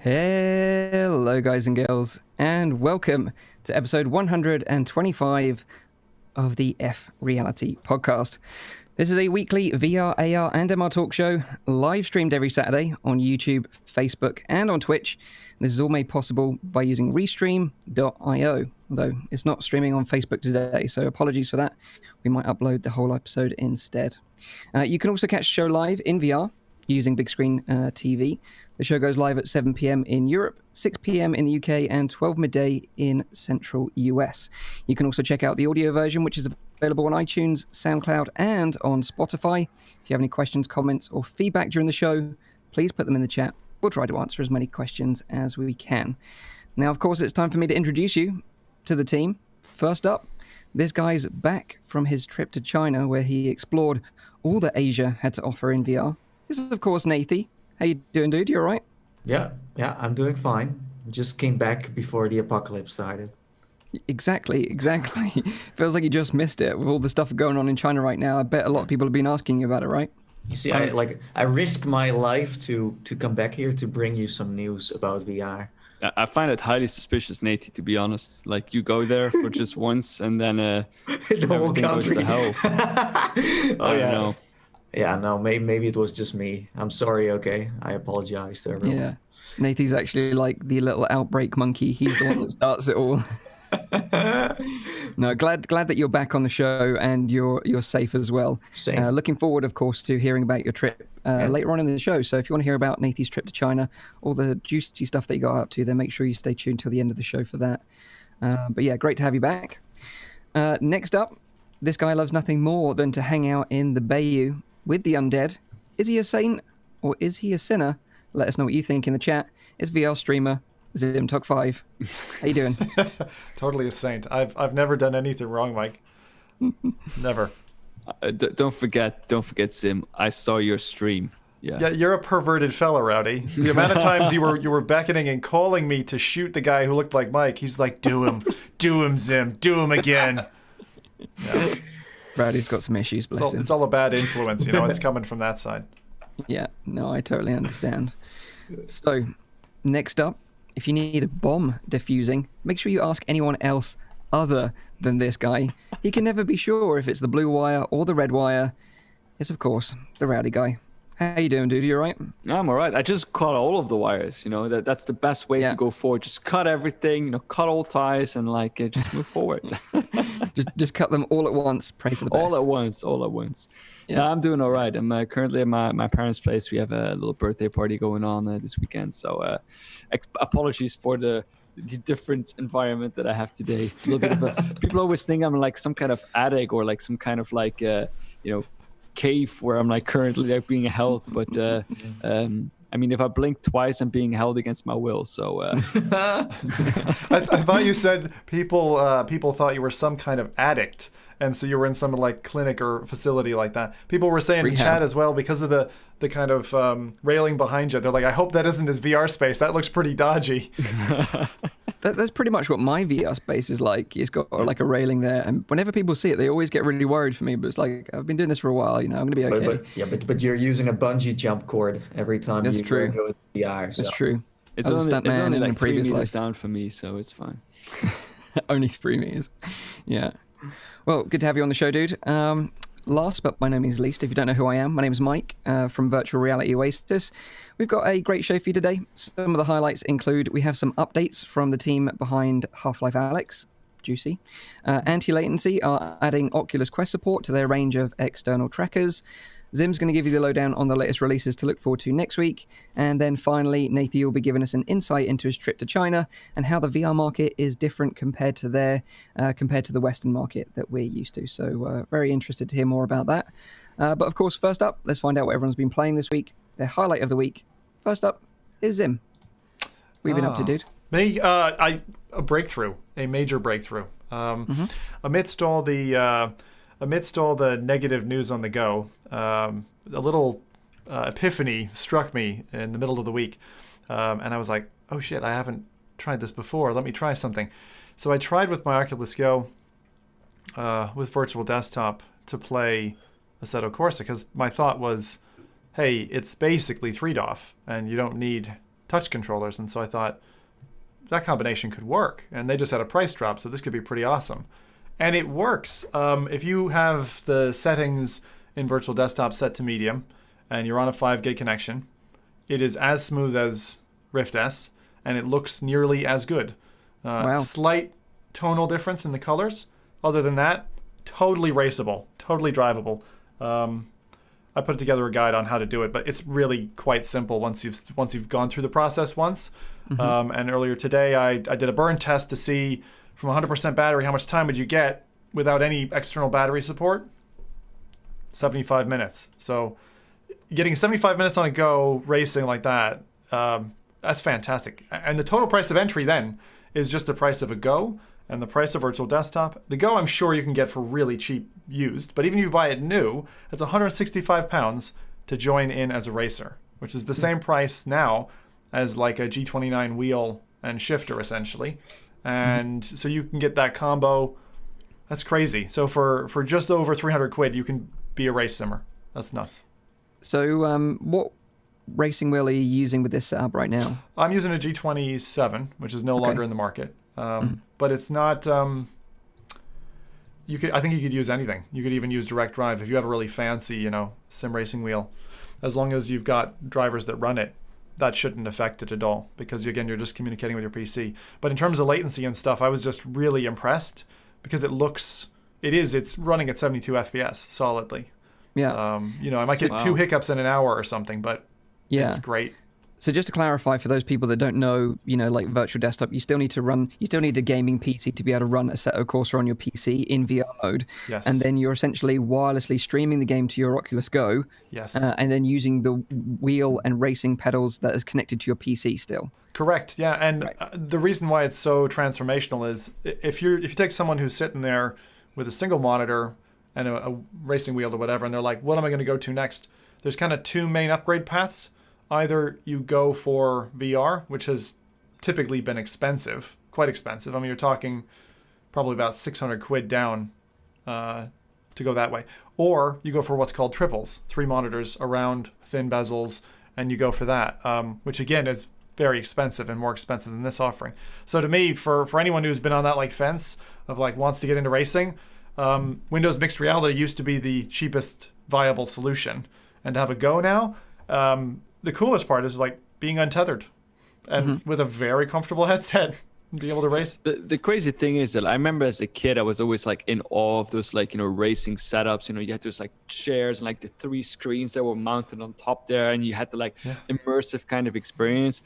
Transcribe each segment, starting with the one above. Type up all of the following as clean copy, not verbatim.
Hello, guys and girls, and welcome to episode 125 of the F.Reality Podcast. This is a weekly VR, AR, and MR talk show, live streamed every Saturday on YouTube, Facebook, and on Twitch. This is all made possible by using Restream.io, though it's not streaming on Facebook today, so apologies for that. We might upload the whole episode instead. You can also catch the show live in VR using big screen TV. The show goes live at 7 p.m. in Europe, 6 p.m. in the UK, and 12 midday in central US. You can also check out the audio version, which is available on iTunes, SoundCloud, and on Spotify. If you have any questions, comments, or feedback during the show, please put them in the chat. We'll try to answer as many questions as we can. Now, of course, it's time for me to introduce you to the team. First up, this guy's back from his trip to China, where he explored all that Asia had to offer in VR. This is, of course, Nathie. How you doing, dude? You all right? Yeah, I'm doing fine. Just came back before the apocalypse started. Exactly. Feels like you just missed it with all the stuff going on in China right now. I bet a lot of people have been asking you about it, right? You see, I risked my life to come back here to bring you some news about VR. I find it highly suspicious, Nathie, to be honest. Like, you go there for just once and then the whole everything goes country. to hell. I don't know. Yeah, no, maybe it was just me. I'm sorry, okay? I apologize to everyone. Yeah. Nathie's actually like the little outbreak monkey. He's the one that starts it all. No, glad that you're back on the show and you're safe as well. Same. Looking forward, of course, to hearing about your trip later on in the show. So if you want to hear about Nathie's trip to China, all the juicy stuff that you got up to, then make sure you stay tuned till the end of the show for that. But yeah, great to have you back. Next up, this guy loves nothing more than to hang out in the bayou with the undead. Is he a saint or is he a sinner? Let us know what you think in the chat. It's VR streamer ZimTalk5. How you doing? Totally a saint. I've never done anything wrong, Mike. Never. Don't forget, Zim. I saw your stream. Yeah, you're a perverted fella, Rowdy. The amount of times you were beckoning and calling me to shoot the guy who looked like Mike. He's like, do him, Zim, do him again. Yeah. Rowdy's got some issues, bless him. It's all a bad influence, It's coming from that side. Yeah, no, I totally understand. So, next up, if you need a bomb defusing, make sure you ask anyone else other than this guy. He can never be sure if it's the blue wire or the red wire. It's, of course, the Rowdy guy. How you doing, dude? You all right? I'm all right. I just cut all of the wires. That's the best way to go forward. Just cut everything. Cut all ties and just move forward. just cut them all at once. Pray for the best. All at once. Yeah, no, I'm doing all right. I'm currently at my parents' place. We have a little birthday party going on this weekend. So apologies for the different environment that I have today. A little bit of people always think I'm like some kind of attic or like some kind of cave where I'm currently being held, but I mean, if I blink twice, I'm being held against my will. So I thought you said people thought you were some kind of addict, and so you were in some clinic or facility like that. People were saying in chat as well, because of the kind of railing behind you. They're like, I hope that isn't his VR space. That looks pretty dodgy. That's pretty much what my VR space is like. It's got like a railing there, and whenever people see it, they always get really worried for me. But it's like, I've been doing this for a while, I'm going to be okay. But you're using a bungee jump cord every time you go with VR. So. That's true. It's only like 3 meters down for me, so it's fine. Only 3 meters. Yeah. Well, good to have you on the show, dude. Last but by no means least, if you don't know who I am, my name is Mike from Virtual Reality Oasis. We've got a great show for you today. Some of the highlights include we have some updates from the team behind Half-Life Alyx. Juicy. Anti-Latency are adding Oculus Quest support to their range of external trackers. Zim's going to give you the lowdown on the latest releases to look forward to next week. And then finally, Nathie will be giving us an insight into his trip to China and how the VR market is different compared to the Western market that we're used to. So very interested to hear more about that. But of course, first up, let's find out what everyone's been playing this week. Their highlight of the week. First up is Zim. What have you been up to, dude? Me, a breakthrough, a major breakthrough. Amidst all the negative news on the go, a little epiphany struck me in the middle of the week, and I was like, "Oh shit! I haven't tried this before. Let me try something." So I tried with my Oculus Go, with Virtual Desktop, to play Assetto Corsa, because my thought was, hey, it's basically 3DoF, and you don't need touch controllers. And so I thought that combination could work. And they just had a price drop, so this could be pretty awesome. And it works. If you have the settings in Virtual Desktop set to medium and you're on a 5 gig connection, it is as smooth as Rift S, and it looks nearly as good. Wow. Slight tonal difference in the colors. Other than that, totally raceable, totally drivable. I put together a guide on how to do it, but it's really quite simple once you've gone through the process once. And earlier today, I did a burn test to see from 100% battery how much time would you get without any external battery support. 75 minutes. So getting 75 minutes on a go racing like that, that's fantastic. And the total price of entry then is just the price of a Go and the price of Virtual Desktop. The Go I'm sure you can get for really cheap used, but even if you buy it new, it's £165 to join in as a racer, which is the same price now as like a G29 wheel and shifter essentially. And so you can get that combo. That's crazy. So for just over 300 quid, you can be a race simmer. That's nuts. So what racing wheel are you using with this setup right now? I'm using a G27, which is no longer in the market. But it's not. I think you could use anything. You could even use direct drive if you have a really fancy, sim racing wheel. As long as you've got drivers that run it, that shouldn't affect it at all. Because again, you're just communicating with your PC. But in terms of latency and stuff, I was just really impressed because it's running at 72 FPS solidly. Yeah. I might get 2 hiccups in an hour or something, but it's great. So just to clarify for those people that don't know, like Virtual Desktop, you still need a gaming PC to be able to run Assetto Corsa on your PC in VR mode. Yes. And then you're essentially wirelessly streaming the game to your Oculus Go. Yes. And then using the wheel and racing pedals that is connected to your PC still. Correct. Yeah. And the reason why it's so transformational is if you take someone who's sitting there with a single monitor and a racing wheel or whatever, and they're like, what am I going to go to next? There's kind of 2 main upgrade paths. Either you go for VR, which has typically been expensive, quite expensive. I mean, you're talking probably about 600 quid down to go that way. Or you go for what's called triples, 3 monitors around, thin bezels, and you go for that, which again is very expensive and more expensive than this offering. So to me, for anyone who's been on that fence of wants to get into racing, Windows Mixed Reality used to be the cheapest viable solution. And to have a Go now, the coolest part is being untethered and with a very comfortable headset and be able to race. The crazy thing is that I remember as a kid, I was always in awe of those racing setups. You had those chairs and the 3 screens that were mounted on top there, and you had the immersive kind of experience.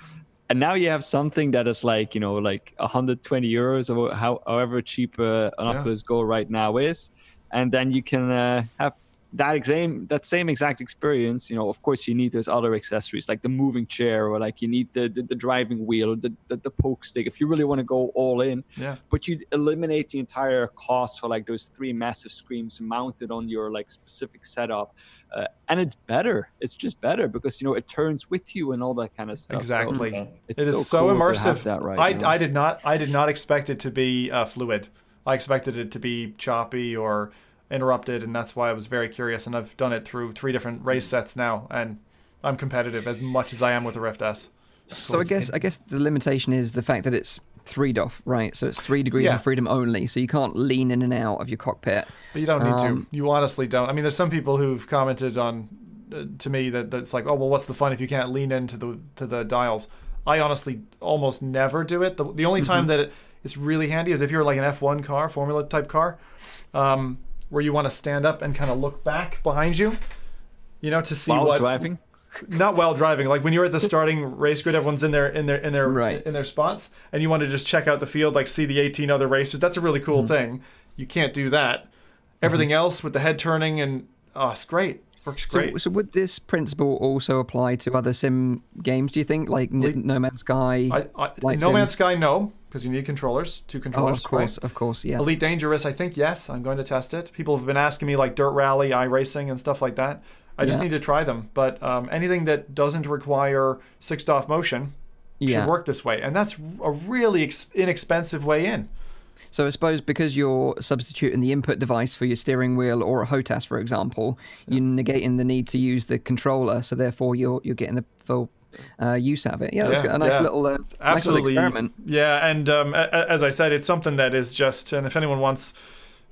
And now you have something that is 120 euros or however cheap an Oculus Go right now is, and then you can have that same exact experience. Of course you need those other accessories like the moving chair, or you need the driving wheel, or the poke stick if you really want to go all in. But you eliminate the entire cost for those 3 massive screens mounted on your specific setup, and it's just better because it turns with you and all that kind of stuff. Exactly. So, it is so cool immersive. To have that I did not expect it to be fluid. I expected it to be choppy or interrupted, and that's why I was very curious, and I've done it through 3 different race sets now, and I'm competitive as much as I am with the Rift S. So I guess the limitation is the fact that it's 3DOF, right? So it's 3 degrees of freedom only, so you can't lean in and out of your cockpit. But you don't need to. You honestly don't. I mean, there's some people who've commented on to me that's oh well, what's the fun if you can't lean into the dials? I honestly almost never do it. The only time that it's really handy is if you're an F1 car, Formula type car, where you want to stand up and kind of look back behind you, to see while driving. Not while driving. When you're at the starting race grid, everyone's in their spots, and you want to just check out the field, see the 18 other racers. That's a really cool thing. You can't do that. Everything else with the head turning and it's great. Works great. So would this principle also apply to other sim games? Do you think No Man's Sky? No Man's Sky, no. Because you need controllers, 2 controllers. Of course, yeah. Elite Dangerous, I think, yes. I'm going to test it. People have been asking me Dirt Rally, iRacing, and stuff like that. I just need to try them. But anything that doesn't require 6-DoF motion should work this way. And that's a really inexpensive way in. So I suppose because you're substituting the input device for your steering wheel or a HOTAS, for example, you're negating the need to use the controller. So therefore, you're getting the full use out of it. Yeah, that's a nice little experiment. Yeah, and as I said, it's something that is just, and if anyone wants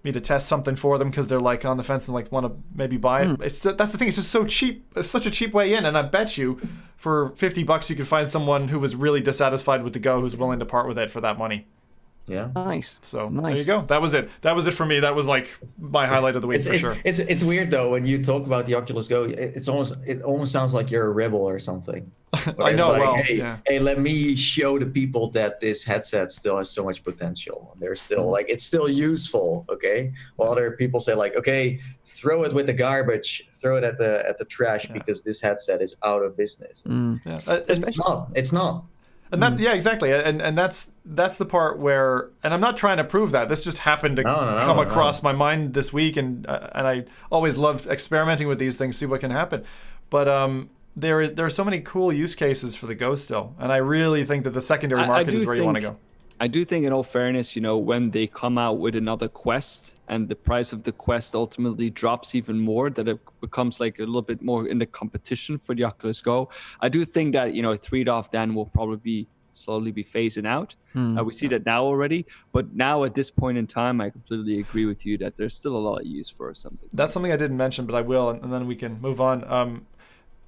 me to test something for them because they're like on the fence and like want to maybe buy it, that's the thing. It's just so cheap. It's such a cheap way in, and I bet you for $50 you could find someone who was really dissatisfied with the Go who's willing to part with it for that money. Yeah. Nice. So there you go. That was it. That was it for me. That was like my highlight of the week for sure. It's weird though when you talk about the Oculus Go. It almost sounds like you're a rebel or something. I know. Like, hey, let me show the people that this headset still has so much potential. They're still like, it's still useful. Okay. While other people say like, okay, throw it with the garbage, throw it at the trash because this headset is out of business. It's not. And that's exactly, and that's the part where, and I'm not trying to prove that. This just happened to come across my mind this week, and I always loved experimenting with these things, see what can happen. But there are so many cool use cases for the Go still, and I really think that the secondary market is where you want to go. I do think, in all fairness, when they come out with another Quest and the price of the Quest ultimately drops even more, that it becomes like a little bit more in the competition for the Oculus Go. I do think that, $3 then will probably slowly be phasing out. We see that now already, but now at this point in time, I completely agree with you that there's still a lot of use for something. That's something I didn't mention, but I will, and then we can move on.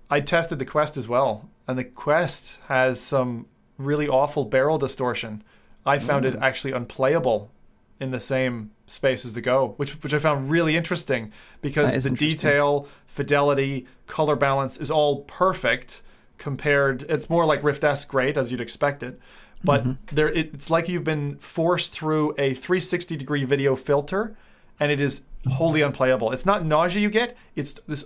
I tested the Quest as well, and the Quest has some really awful barrel distortion. I found it actually unplayable in the same space as the Go, which I found really interesting because the detail, fidelity, color balance is all perfect compared. It's more like Rift S great as you'd expect it, but it's like you've been forced through a 360-degree video filter, and it is wholly unplayable. It's not nausea you get; it's this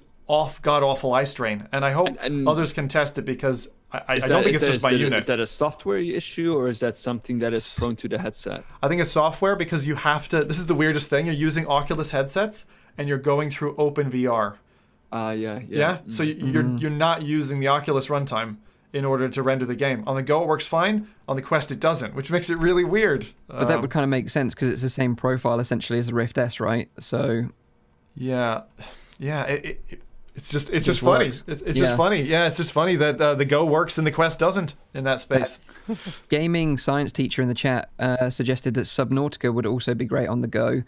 god-awful eye strain, and I hope others can test it because I don't think it's just my unit. Is that a software issue, or is that something that is prone to the headset? I think it's software because you have to. This is the weirdest thing. You're using Oculus headsets and you're going through OpenVR. Yeah. So you're not using the Oculus runtime in order to render the game. On the Go, it works fine. On the Quest, it doesn't, which makes it really weird. But that would kind of make sense because it's the same profile essentially as the Rift S, right? So. Yeah. It's just funny. It's just funny. Yeah, it's just funny that the Go works and the Quest doesn't in that space. Gaming science teacher in the chat suggested that Subnautica would also be great on the Go,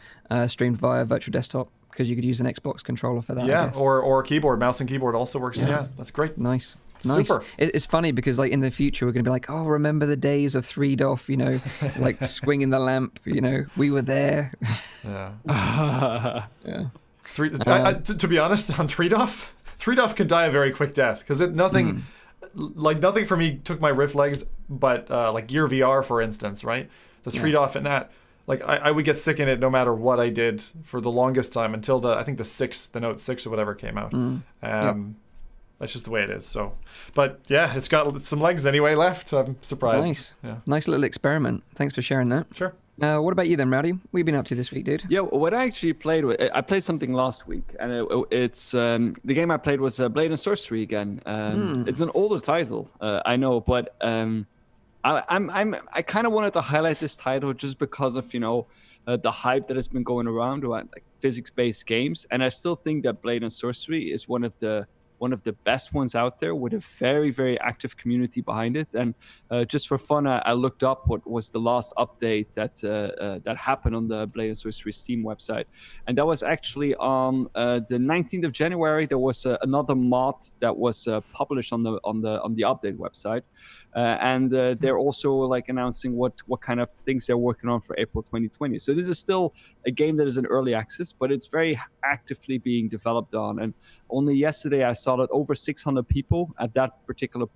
streamed via virtual desktop, because you could use an Xbox controller for that. Yeah, or keyboard, mouse and keyboard also works. Yeah, that's great. Nice. Super. It's funny because like in the future we're going to be like, oh, remember the days of 3DOF, like swinging the lamp, we were there. Yeah. Yeah. To be honest, on 3DOF can die a very quick death because nothing for me took my Rift legs, but like Gear VR, for instance, right? The 3DOF in that, like I would get sick in it no matter what I did for the longest time until I think the Note 6 or whatever came out. That's just the way it is. So, but yeah, it's got some legs anyway left. I'm surprised. Nice. Yeah. Nice little experiment. Thanks for sharing that. Sure. What about you then, Rowdy? What have you been up to this week, dude? Yeah, what I actually played I played something last week, and it's the game I played was Blade and Sorcery again. It's an older title, I know, but I kind of wanted to highlight this title just because of the hype that has been going around like physics-based games, and I still think that Blade and Sorcery is one of the best ones out there with a very, very active community behind it. And just for fun, I looked up what was the last update that happened on the Blade and Sorcery Steam website. And that was actually on the 19th of January. There was another mod that was published on the update website. And they're also like announcing what kind of things they're working on for April 2020. So this is still a game that is in early access, but it's very actively being developed on. And only yesterday I saw that over 600 people at that particular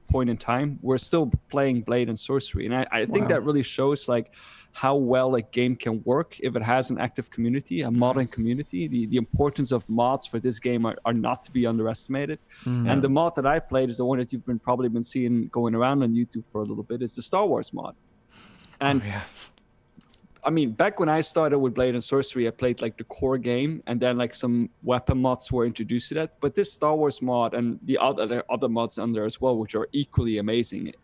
point in time were still playing Blade and Sorcery. And I think that really shows like how well a game can work if it has an active community, a modding community. The importance of mods for this game are not to be underestimated. And the mod that I played is the one that you've probably been seeing going around on YouTube for a little bit. It's the Star Wars mod. And I mean, back when I started with Blade and Sorcery, I played like the core game, and then like some weapon mods were introduced to that. But this Star Wars mod and the other mods on there as well, which are equally amazing,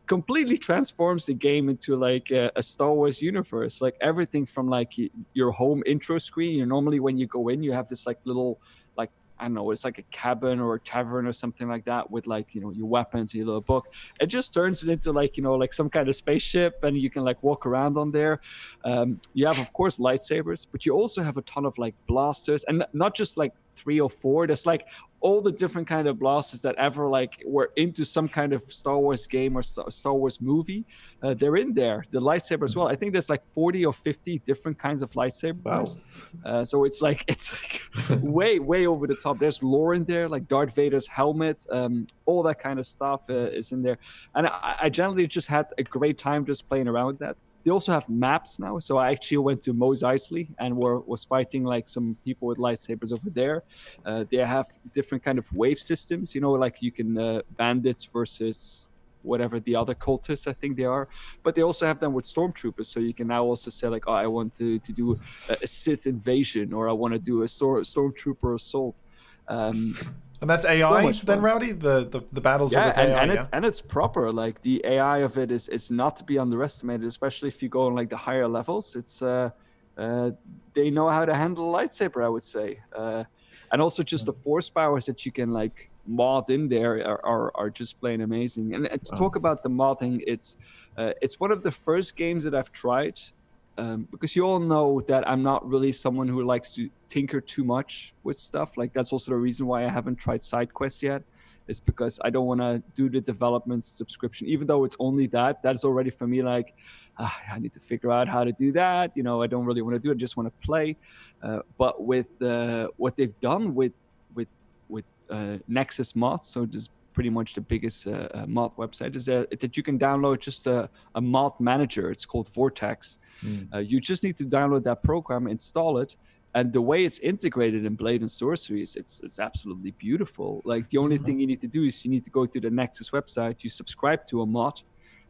completely transforms the game into like a Star Wars universe. Like everything from like your home intro screen. Normally when you go in, you have this like little like I don't know, it's like a cabin or a tavern or something like that with like, you know, your weapons and your little book. It just turns it into like, you know, like some kind of spaceship, and you can like walk around on there. You have, of course, lightsabers, but you also have a ton of like blasters, and not just like 3 or 4. There's like all the different kind of blasters that ever like were into some kind of Star Wars game or Star Wars movie. They're in there. The lightsaber as well. I think there's like 40 or 50 different kinds of lightsabers. Wow. So it's like way over the top. There's lore in there, like Darth Vader's helmet, all that kind of stuff is in there. And I generally just had a great time just playing around with that. They also have maps now, so I actually went to Mos Eisley and was fighting like some people with lightsabers over there. They have different kind of wave systems, you know, like you can bandits versus whatever the other cultists I think they are, but they also have them with stormtroopers, so you can now also say like, oh, I want to do a Sith invasion, or I want to do a stormtrooper assault. And that's AI then, Rowdy? The battles are with AI, and it's proper. Like the AI of it is not to be underestimated, especially if you go on like the higher levels. It's they know how to handle a lightsaber, I would say. And also just the force powers that you can like mod in there are just plain amazing. And to talk about the modding, it's one of the first games that I've tried. Because you all know that I'm not really someone who likes to tinker too much with stuff. Like that's also the reason why I haven't tried side quests yet. It's because I don't want to do the development subscription, even though it's only that's already for me like, I need to figure out how to do that. You know, I don't really want to do it. I just want to play. But with what they've done with Nexus mods, so just pretty much the biggest mod website, is that you can download just a mod manager. It's called Vortex. You just need to download that program, install it, and the way it's integrated in Blade and Sorcery is it's absolutely beautiful. Like the only thing you need to do is you need to go to the Nexus website, you subscribe to a mod,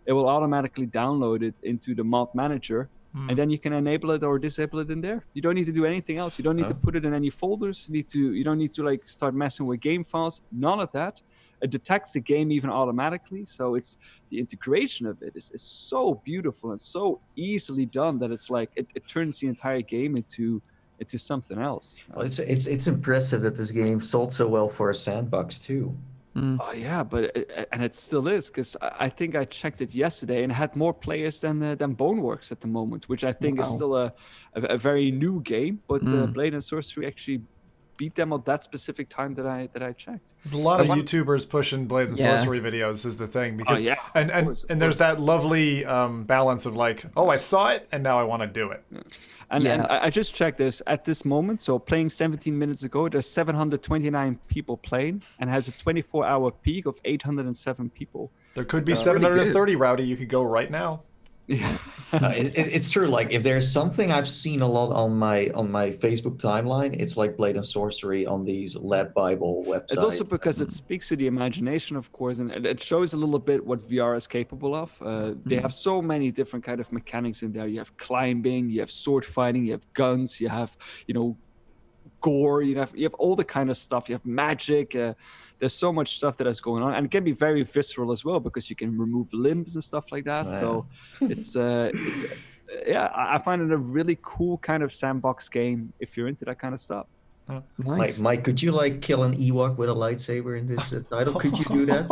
it will automatically download it into the mod manager, and then you can enable it or disable it in there. You don't need to do anything else. You don't need to put it in any folders. You don't need to like start messing with game files. None of that. It detects the game even automatically, so it's the integration of it is so beautiful and so easily done that it's like it turns the entire game into something else. Well, it's impressive that this game sold so well for a sandbox too. Oh yeah, but it still is, because I think I checked it yesterday and it had more players than Boneworks at the moment, which I think is still a very new game. But Blade and Sorcery actually beat them at that specific time that I checked. There's a lot of YouTubers pushing Blade and Sorcery videos is the thing, because and there's that lovely balance of like, oh, I saw it and now I want to do it. And I just checked this at this moment. So playing 17 minutes ago, there's 729 people playing and has a 24-hour peak of 807 people. There could be 730, really Rowdy. You could go right now. Yeah, it's true. Like if there's something I've seen a lot on my Facebook timeline, it's like Blade and Sorcery on these Lab Bible websites. It's also because it speaks to the imagination, of course, and it shows a little bit what VR is capable of. They have so many different kind of mechanics in there. You have climbing, you have sword fighting, you have guns, you have gore, you have all the kind of stuff. You have magic. There's so much stuff that is going on, and it can be very visceral as well because you can remove limbs and stuff like that. Wow. So I find it a really cool kind of sandbox game if you're into that kind of stuff. Nice. Mike, could you like kill an Ewok with a lightsaber in this title? Could you do that?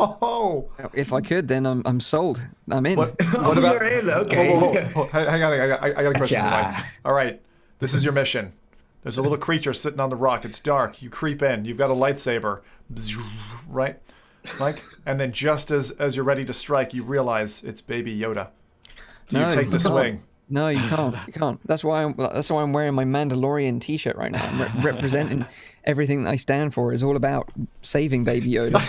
If I could, then I'm sold. I'm in. What about? You're in. Okay. Whoa. Hang on, I got a question for Mike. All right, this is your mission. There's a little creature sitting on the rock. It's dark. You creep in. You've got a lightsaber. Right, Mike? And then just as you're ready to strike, you realize it's Baby Yoda. Do you take the swing? No, you can't. You can't. That's why I'm wearing my Mandalorian T-shirt right now. I'm representing everything that I stand for. Is all about saving Baby Yoda.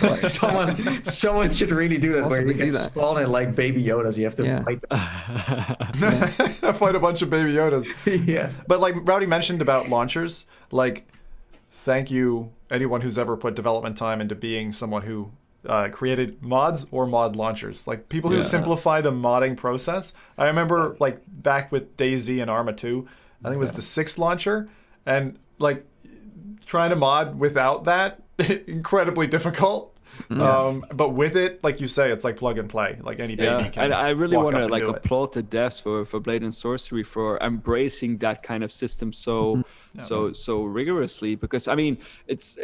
Someone should really do that, where you can spawn in like Baby Yodas. You have to fight them. Fight a bunch of Baby Yodas. Yeah. But like Rowdy mentioned about launchers, like, thank you anyone who's ever put development time into being someone who created mods or mod launchers, like people who simplify the modding process. I remember like back with DayZ and Arma 2, I think it was the 6th launcher, and like trying to mod without that, incredibly difficult. But with it, like you say, it's like plug and play, like any baby can. And I really want to like it. applaud the devs for Blade and Sorcery for embracing that kind of system so rigorously, because I mean, it's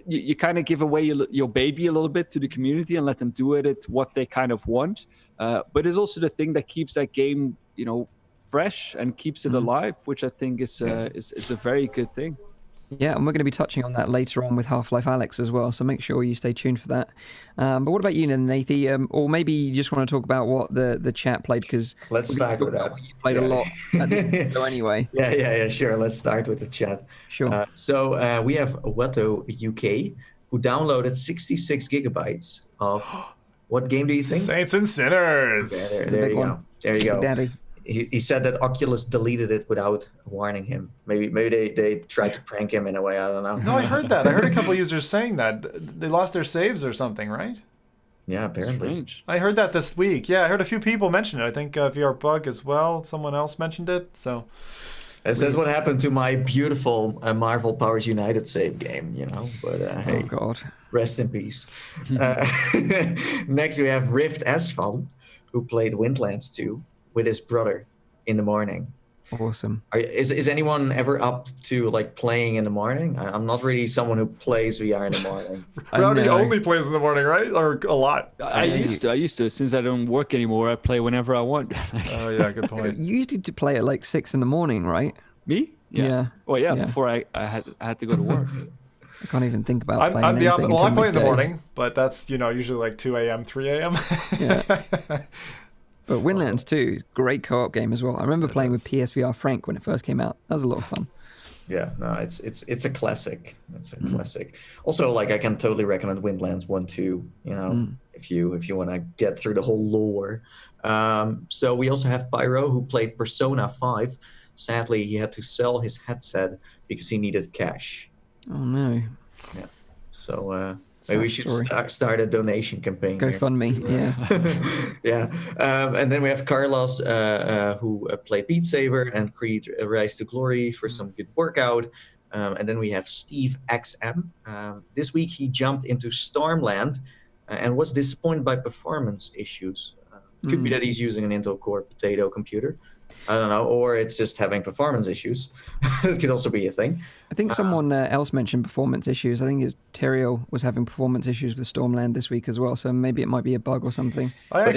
you kind of give away your baby a little bit to the community and let them do it what they kind of want. But it's also the thing that keeps that game, fresh and keeps it alive, which I think is a very good thing. Yeah, and we're going to be touching on that later on with Half-Life Alyx as well, so make sure you stay tuned for that. But what about you, Nathie? Or maybe you just want to talk about what the chat played, because let's start with that. You played a lot at the show anyway. Yeah, sure. Let's start with the chat. Sure. So we have Watto UK, who downloaded 66 gigabytes of... What game do you think? Saints and Sinners. Okay, there you go. There you go. Daddy. He said that Oculus deleted it without warning him. Maybe they tried to prank him in a way. I don't know. No, I heard that. I heard a couple users saying that they lost their saves or something, right? Yeah, apparently. Strange. I heard that this week. Yeah, I heard a few people mention it. I think VR Bug as well. Someone else mentioned it. So it says what happened to my beautiful Marvel Powers United save game, But hey, Oh God. Rest in peace. Next we have Rift Asphalt, who played Windlands 2 with his brother in the morning. Awesome. Is anyone ever up to playing in the morning? I'm not really someone who plays VR in the morning. Rowdy only plays in the morning, right? Or a lot? I used to. Since I don't work anymore, I play whenever I want. Oh yeah, good point. You used to play at 6 a.m, right? Me? Yeah. Well, yeah. Before I had to go to work. I can't even think about playing I'm the anything well, I until play in the midday. morning, but that's usually 2 a.m., 3 a.m. Yeah. But Windlands 2, great co-op game as well. I remember playing with PSVR Frank when it first came out. That was a lot of fun. Yeah, no, it's a classic. It's a classic. Also, I can totally recommend Windlands 1, 2. If you want to get through the whole lore. So we also have Pyro, who played Persona 5. Sadly, he had to sell his headset because he needed cash. Oh no. Yeah. So maybe we should start a donation campaign. GoFundMe, yeah. Yeah. And then we have Carlos, who played Beat Saber and Creed Rise to Glory for some good workout. And then we have Steve XM. This week he jumped into Stormland and was disappointed by performance issues. Could be that he's using an Intel Core Potato computer. I don't know, or it's just having performance issues. It could also be a thing. I think someone else mentioned performance issues. I think Teriel was having performance issues with Stormland this week as well, so maybe it might be a bug or something. But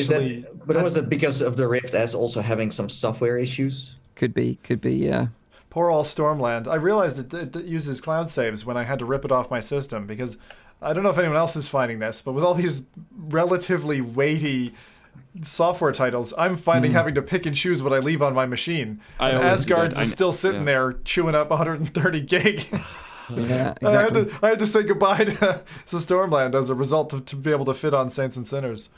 was it because of the Rift S also having some software issues? Could be, yeah. Poor old Stormland. I realized it uses cloud saves when I had to rip it off my system, because I don't know if anyone else is finding this, but with all these relatively weighty software titles, I'm finding having to pick and choose what I leave on my machine. And Asgard's is still sitting there chewing up 130 gig. Yeah, exactly. I had to say goodbye to Stormland as a result to be able to fit on Saints and Sinners.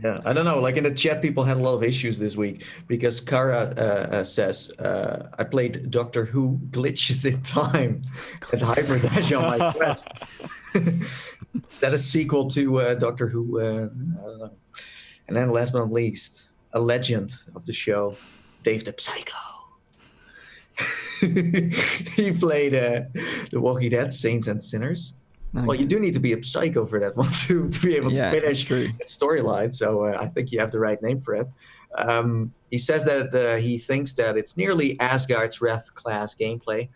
Yeah, I don't know. In the chat, people had a lot of issues this week because Kara says, I played Doctor Who Glitches in Time at Hyperdash on my Quest. Is that a sequel to Doctor Who? I don't know. And then last but not least, a legend of the show, Dave the Psycho. He played The Walking Dead, Saints and Sinners. Nice. Well, you do need to be a psycho for that one to be able to finish its storyline. So I think you have the right name for it. He says that he thinks that it's nearly Asgard's Wrath class gameplay.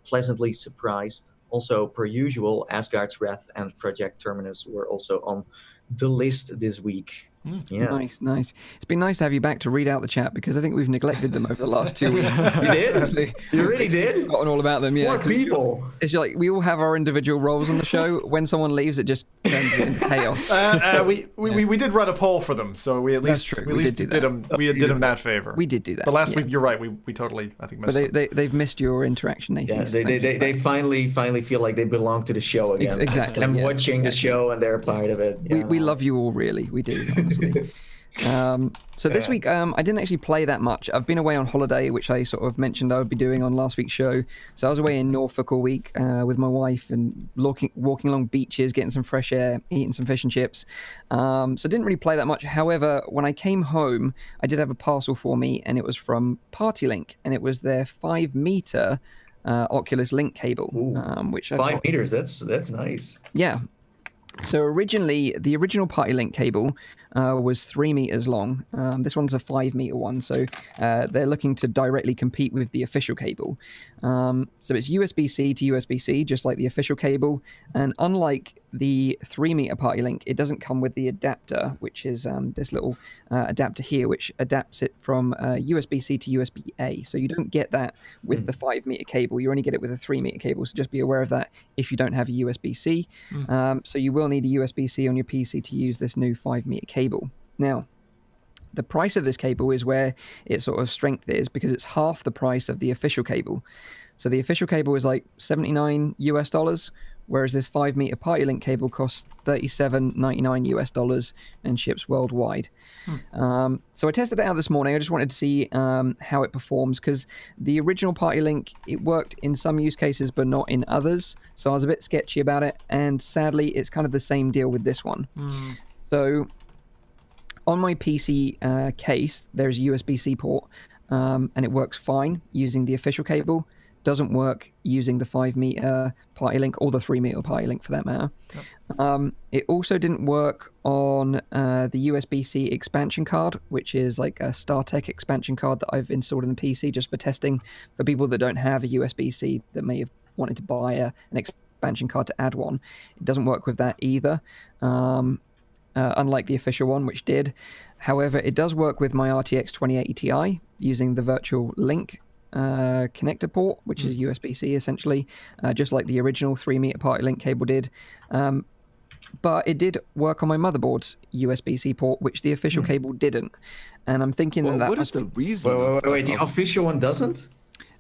Pleasantly surprised. Also, per usual, Asgard's Wrath and Project Terminus were also on the list this week. Yeah. Nice. It's been nice to have you back to read out the chat, because I think we've neglected them over the last 2 weeks. You did? You really did? Forgotten all about them, yeah. More people. It's we all have our individual roles on the show. When someone leaves, it just turns it into chaos. We did run a poll for them, so we at least did them that favor. We did do that. But last week, you're right, we totally, I think, missed them. They've missed your interaction, Nathie. Yeah, they finally feel like they belong to the show again. Exactly. And watching the show, and they're part of it. We love you all, really. We do, honestly. So this week I didn't actually play that much. I've been away on holiday, which I sort of mentioned I would be doing on last week's show. So I was away in Norfolk all week with my wife and walking along beaches, getting some fresh air, eating some fish and chips. So didn't really play that much. However, when I came home, I did have a parcel for me, and it was from PartyLink, and it was their 5-meter Oculus Link cable. Which 5 meters, that's nice. Yeah. So the original PartyLink cable was 3 meters long. This one's a 5 meter one, so they're looking to directly compete with the official cable. So it's USB-C to USB-C, just like the official cable. And unlike the 3 meter party link, it doesn't come with the adapter, which is this little adapter here, which adapts it from USB-C to USB-A. So you don't get that with the 5 meter cable. You only get it with a 3 meter cable. So just be aware of that if you don't have a USB-C. So you will need a USB-C on your PC to use this new 5 meter cable. Now, the price of this cable is where its sort of strength is, because it's half the price of the official cable. So the official cable is like $79 whereas this 5 meter party link cable costs $37.99 and ships worldwide. So I tested it out this morning. I just wanted to see how it performs, because the original party link, it worked in some use cases but not in others. So I was a bit sketchy about it, and sadly it's kind of the same deal with this one. So on my PC case, there's a USB-C port, and it works fine using the official cable. Doesn't work using the 5 meter party link, or the 3 meter party link for that matter. It also didn't work on the USB-C expansion card, which is like a StarTech expansion card that I've installed in the PC just for testing for people that don't have a USB-C that may have wanted to buy an expansion card to add one. It doesn't work with that either. Unlike the official one, which did. However, it does work with my RTX 2080 Ti using the virtual link connector port, which is USB-C essentially, just like the original 3 meter party link cable did. But it did work on my motherboard's USB-C port, which the official cable didn't. And I'm thinking what is the reason? Wait, the official one doesn't?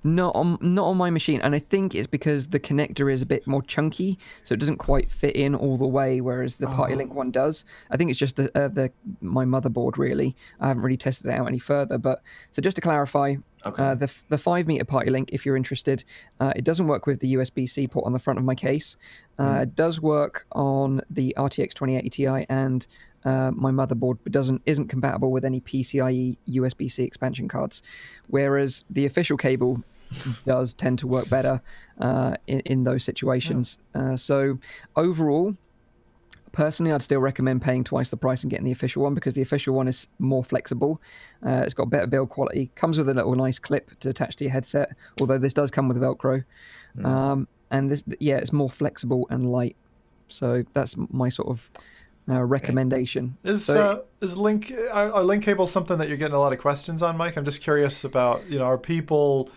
Not on my machine, and I think it's because the connector is a bit more chunky, so it doesn't quite fit in all the way, whereas the Party Link one does. I think it's just my motherboard, really. I haven't really tested it out any further, but so just to clarify, the 5 meter Party Link, if you're interested, it doesn't work with the USB-C port on the front of my case. It does work on the RTX 2080 Ti and my motherboard, but isn't compatible with any PCIe USB-C expansion cards, whereas the official cable does tend to work better in those situations. So overall, personally, I'd still recommend paying twice the price and getting the official one, because the official one is more flexible. It's got better build quality, comes with a little nice clip to attach to your headset, although this does come with Velcro. And this, it's more flexible and light. So that's my sort of recommendation. Is link cable something that you're getting a lot of questions on, Mike? I'm just curious about, are people,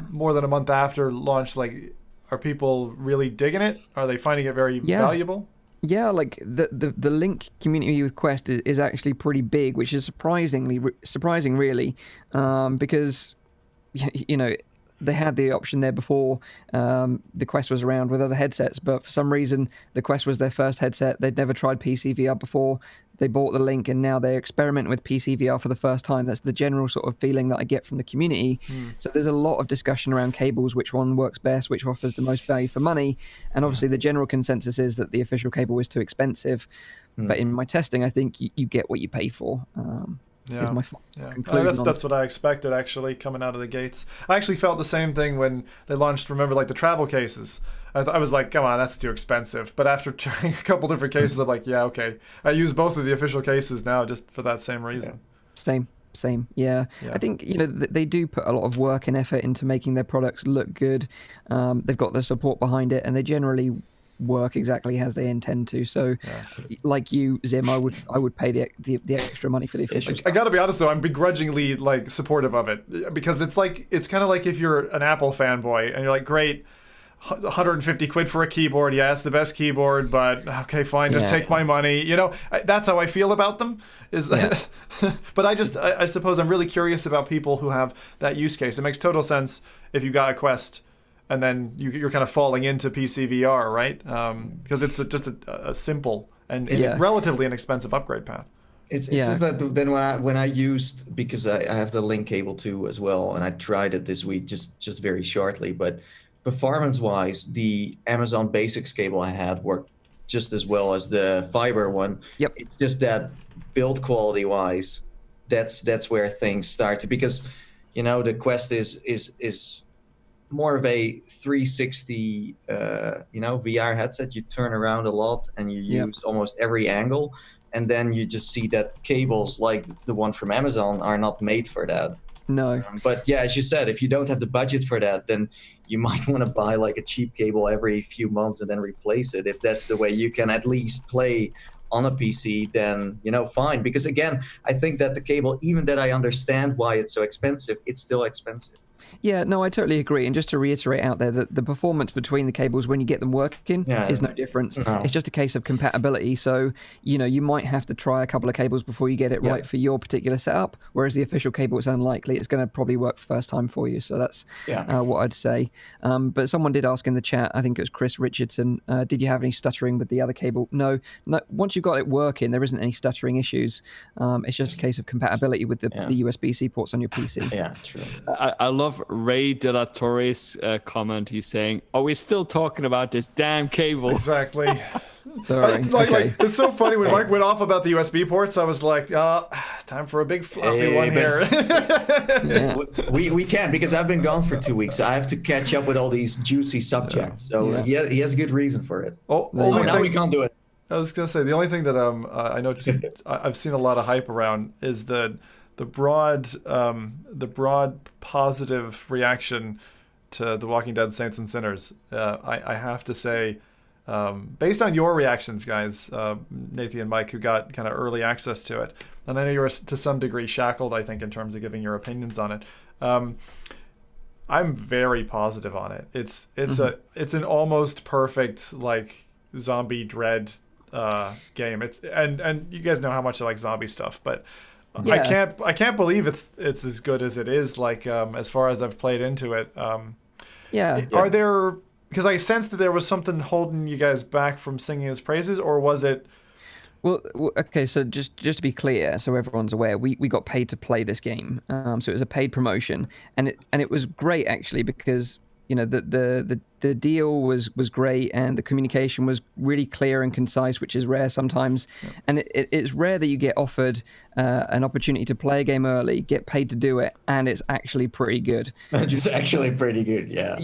more than a month after launch, like, are people really digging it? Are they finding it very valuable? Yeah, like the link community with Quest is actually pretty big, which is surprising really, because they had the option there before the Quest was around with other headsets, but for some reason the Quest was their first headset. They'd never tried PCVR before. They bought the Link, and now they're experimenting with PCVR for the first time. That's the general sort of feeling that I get from the community. So there's a lot of discussion around cables, which one works best, which offers the most value for money. And obviously the general consensus is that the official cable is too expensive. But in my testing, I think you get what you pay for. Is my conclusion. That's what I expected, actually, coming out of the gates. I actually felt the same thing when they launched, remember, like the travel cases. I was like, come on, that's too expensive. But after trying a couple different cases, I'm like, yeah, okay. I use both of the official cases now just for that same reason. Same. Yeah. I think, they do put a lot of work and effort into making their products look good. They've got the support behind it, and they generally work exactly as they intend to. So like you, Zim, I would pay the extra money for the official stuff. I gotta be honest though, I'm begrudgingly like supportive of it, because it's kind of like if you're an Apple fanboy and you're like, great, 150 quid for a keyboard, it's the best keyboard, but okay, fine, just take my money. That's how I feel about them. But I suppose I'm really curious about people who have that use case. It makes total sense if you got a Quest and then you're kind of falling into PCVR, right? Because it's just a simple and it's relatively inexpensive upgrade path. It's just that then when I used, because I have the Link cable too as well, and I tried it this week just very shortly, but performance-wise, the Amazon Basics cable I had worked just as well as the fiber one. It's just that build quality-wise, that's where things start to, because the Quest is more of a 360 VR headset. You turn around a lot and you use almost every angle, and then you just see that cables like the one from Amazon are not made for that. No. But yeah, as you said, if you don't have the budget for that, then you might want to buy like a cheap cable every few months and then replace it. If that's the way you can at least play on a PC, then, fine. Because again, I think that the cable, even that I understand why it's so expensive, it's still expensive. Yeah, no, I totally agree. And just to reiterate out there, that the performance between the cables when you get them working is no difference. No. It's just a case of compatibility. So, you might have to try a couple of cables before you get it right for your particular setup, whereas the official cable, it's unlikely it's going to probably work first time for you. So that's what I'd say. But someone did ask in the chat, I think it was Chris Richardson, did you have any stuttering with the other cable? No. Once you've got it working, there isn't any stuttering issues. It's just a case of compatibility with the USB-C ports on your PC. Yeah, true. I love Ray De La Torre's comment. He's saying, "Are we still talking about this damn cable?" Exactly. Sorry. Like, it's so funny when Mike went off about the USB ports. I was like, time for a big floppy one here. We can, because I've been gone for 2 weeks. So I have to catch up with all these juicy subjects. So he has a good reason for it. Now we can't do it. I was gonna say the only thing that I know I've seen a lot of hype around is the broad positive reaction to The Walking Dead Saints and Sinners. I have to say, based on your reactions, guys, Nathie and Mike, who got kind of early access to it, and I know you were to some degree shackled, I think, in terms of giving your opinions on it. I'm very positive on it. It's an almost perfect like zombie dread game. And you guys know how much I like zombie stuff, but I can't believe it's as good as it is. Like as far as I've played into it. Are there? Because I sensed that there was something holding you guys back from singing his praises, or was it? Well, okay. So just to be clear, so everyone's aware, we got paid to play this game. So it was a paid promotion, and it was great actually, because the deal was great, and the communication was really clear and concise, which is rare sometimes. And it's rare that you get offered an opportunity to play a game early, get paid to do it, and it's actually pretty good. It's actually pretty good, yeah.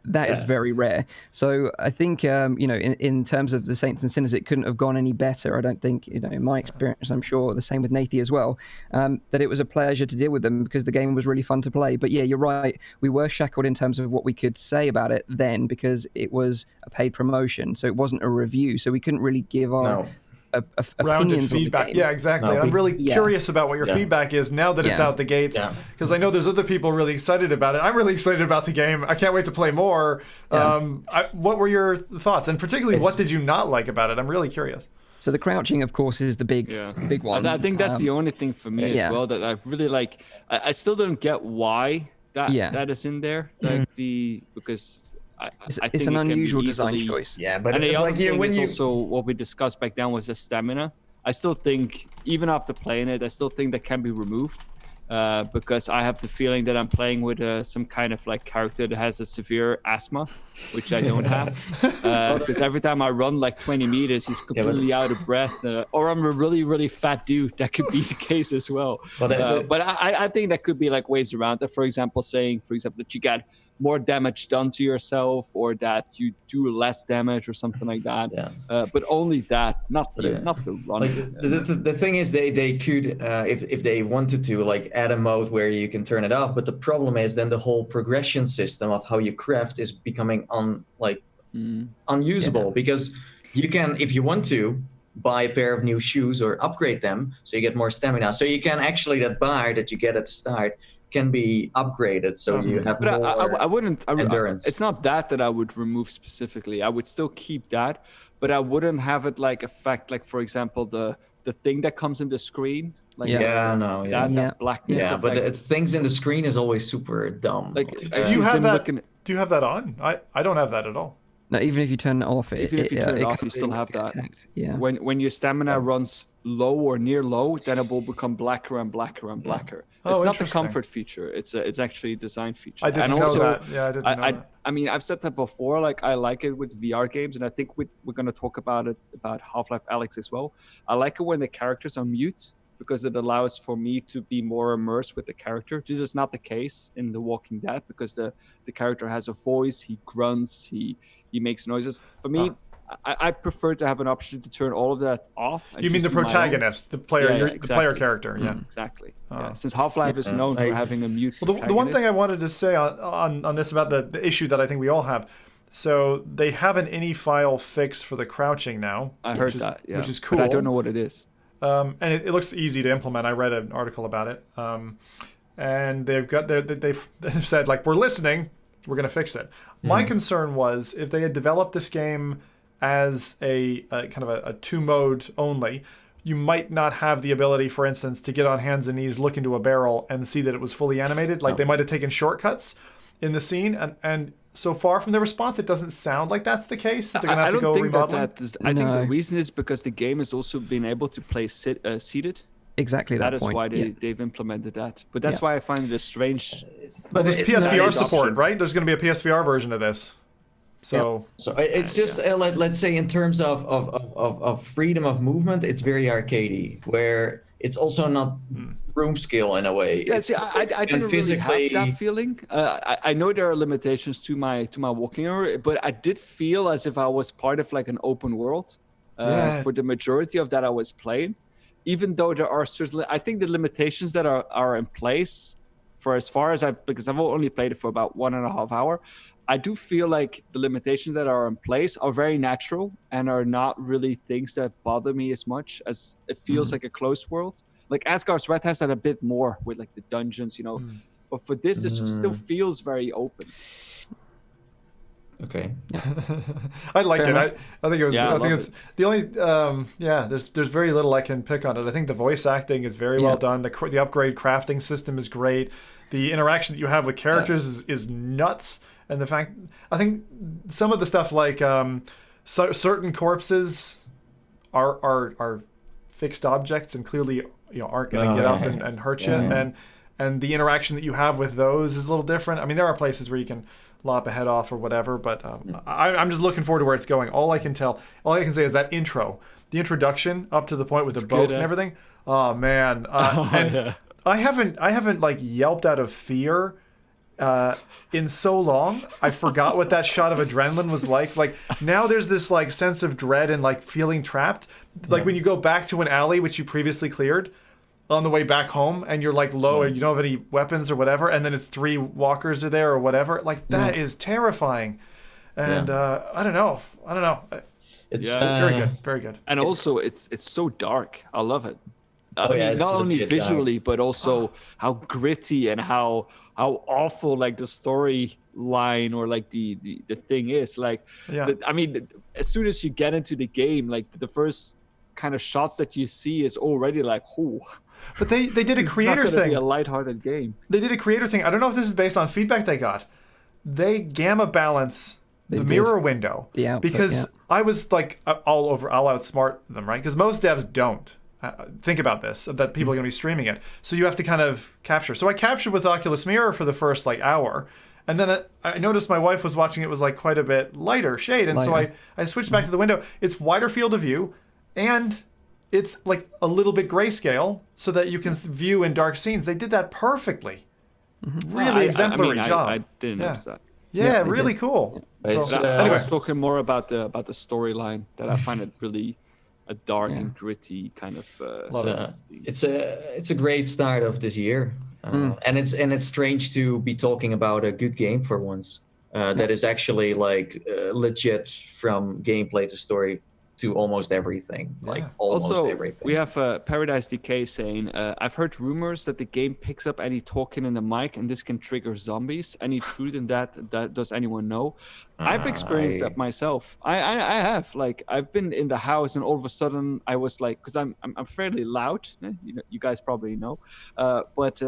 That is very rare. So I think, in terms of the Saints and Sinners, it couldn't have gone any better. I don't think, in my experience, I'm sure the same with Nathie as well, that it was a pleasure to deal with them because the game was really fun to play. But yeah, you're right. We were shackled in terms of what we could say about it then, because it was a paid promotion, so it wasn't a review, so we couldn't really give our opinions feedback. on the game. Yeah, exactly. I'm really curious about what your feedback is now that it's out the gates, because I know there's other people really excited about it. I'm really excited about the game. I can't wait to play more. What were your thoughts, and particularly what did you not like about it? I'm really curious. So the crouching, of course, is the big one. I think that's the only thing for me as well that I really like. I still don't get why that is in there, because it's an unusual design choice. Yeah, but and the other thing is also what we discussed back then was the stamina. I still think, even after playing it, I still think that can be removed, because I have the feeling that I'm playing with some kind of like character that has a severe asthma, which I don't have. Because every time I run like 20 meters, he's completely out of breath. Or I'm a really, really fat dude. That could be the case as well. But I think that could be like ways around it. For example, that you get more damage done to yourself, or that you do less damage or something like that. But only that, not the run. Like the thing is, they could, if they wanted to, like add a mode where you can turn it off. But the problem is then the whole progression system of how you craft is becoming unusable, because you can, if you want to, buy a pair of new shoes or upgrade them so you get more stamina. So you can actually, that bar that you get at the start can be upgraded, so you have more endurance. It's not that I would remove specifically. I would still keep that, but I wouldn't have it like affect, like for example, the thing that comes in the screen. Like that blackness. Yeah, but the things in the screen is always super dumb. Like, do you have that on? I don't have that at all. No, even if you turn it off, you still have that. Attacked. Yeah. When your stamina runs low or near low, then it will become blacker and blacker and blacker. It's not the comfort feature. It's actually a design feature. I didn't know that. Yeah, I didn't know that. I mean, I've said that before. Like, I like it with VR games, and I think we're going to talk about Half-Life Alyx as well. I like it when the characters are mute, because it allows for me to be more immersed with the character. This is not the case in The Walking Dead, because the character has a voice, he grunts, he makes noises. For me, I prefer to have an option to turn all of that off. You mean the protagonist, the player, the player character? Yeah, exactly. Yeah. Since Half-Life is known for having a mute. Well, the one thing I wanted to say on this about the issue that I think we all have. So they have an ini file fix for the crouching now. I heard that, which is cool. But I don't know what it is. And it looks easy to implement. I read an article about it. And they've said, like, we're listening, we're going to fix it. My concern was if they had developed this game as a kind of a 2-mode only, you might not have the ability, for instance, to get on hands and knees, look into a barrel, and see that it was fully animated. Like, they might have taken shortcuts in the scene, and so far from the response, it doesn't sound like that's the case. They're going to have to go remodeling. I think the reason is because the game has also been able to play seated. Exactly that is point. why they've implemented that. But that's why I find it a strange. But there's PSVR support, right? There's going to be a PSVR version of this. So it's just let's say in terms of freedom of movement, it's very arcadey, where it's also not room scale in a way. Yeah, see, I didn't really have that feeling. I know there are limitations to my walking area, but I did feel as if I was part of like an open world for the majority of that I was playing. Even though there are certainly, I think the limitations that are in place for as far as because I've only played it for about 1.5 hours, I do feel like the limitations that are in place are very natural and are not really things that bother me as much as it feels like a closed world. Like Asgard's Wrath has that a bit more with like the dungeons, but for this still feels very open. Okay. I liked it. I think it was. I think it's the only. There's very little I can pick on it. I think the voice acting is very well done. The upgrade crafting system is great. The interaction that you have with characters is nuts. And the fact, I think some of the stuff like certain corpses are fixed objects and clearly aren't going to get up and hurt you. And the interaction that you have with those is a little different. I mean, there are places where you can lop a head off or whatever, but I'm just looking forward to where it's going. All I can say is that the introduction up to the point with the boat and everything. Oh man, I haven't like yelped out of fear in so long. I forgot what that shot of adrenaline was like. Like now there's this like sense of dread and like feeling trapped. Like when you go back to an alley which you previously cleared on the way back home and you're like low and you don't have any weapons or whatever, and then it's 3 walkers are there or whatever. Like that is terrifying. And I don't know. It's very good. And also it's so dark. I love it. Not only visually but also how gritty and how awful like the storyline or like the thing is. Like as soon as you get into the game, like the first kind of shots that you see is already like, oh. But they did a creator thing. Be a lighthearted game. They did a creator thing. I don't know if this is based on feedback they got. They gamma balance the mirror window because I was like I'll outsmart them, right? Because most devs don't think about this, that people are going to be streaming it. So you have to kind of capture. So I captured with Oculus Mirror for the first like hour. And then I noticed my wife was watching it was like quite a bit lighter shade. And so I switched back to the window. It's wider field of view and it's like a little bit grayscale so that you can view in dark scenes. They did that perfectly. Really exemplary job. I didn't notice that. Yeah, really cool. Yeah. So, I was talking more about the storyline that I find it really a dark and gritty kind of. It's a great start of this year, and it's strange to be talking about a good game for once. That is actually like legit from gameplay to story to almost everything. Like almost also, everything. We have Paradise Decay saying, I've heard rumors that the game picks up any talking in the mic and this can trigger zombies. Any truth in that does anyone know? I've experienced that myself. I have. Like I've been in the house and all of a sudden I was like, because I'm fairly loud. You guys probably know. But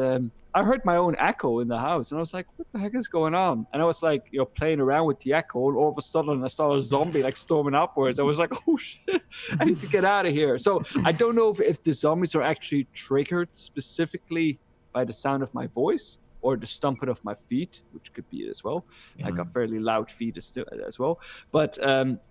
I heard my own echo in the house and I was like, what the heck is going on? And I was like, playing around with the echo and all of a sudden I saw a zombie like storming upwards. I was like, oh shit, I need to get out of here. So I don't know if the zombies are actually triggered specifically by the sound of my voice or the stomping of my feet, which could be it as well. I got fairly loud feet as well. But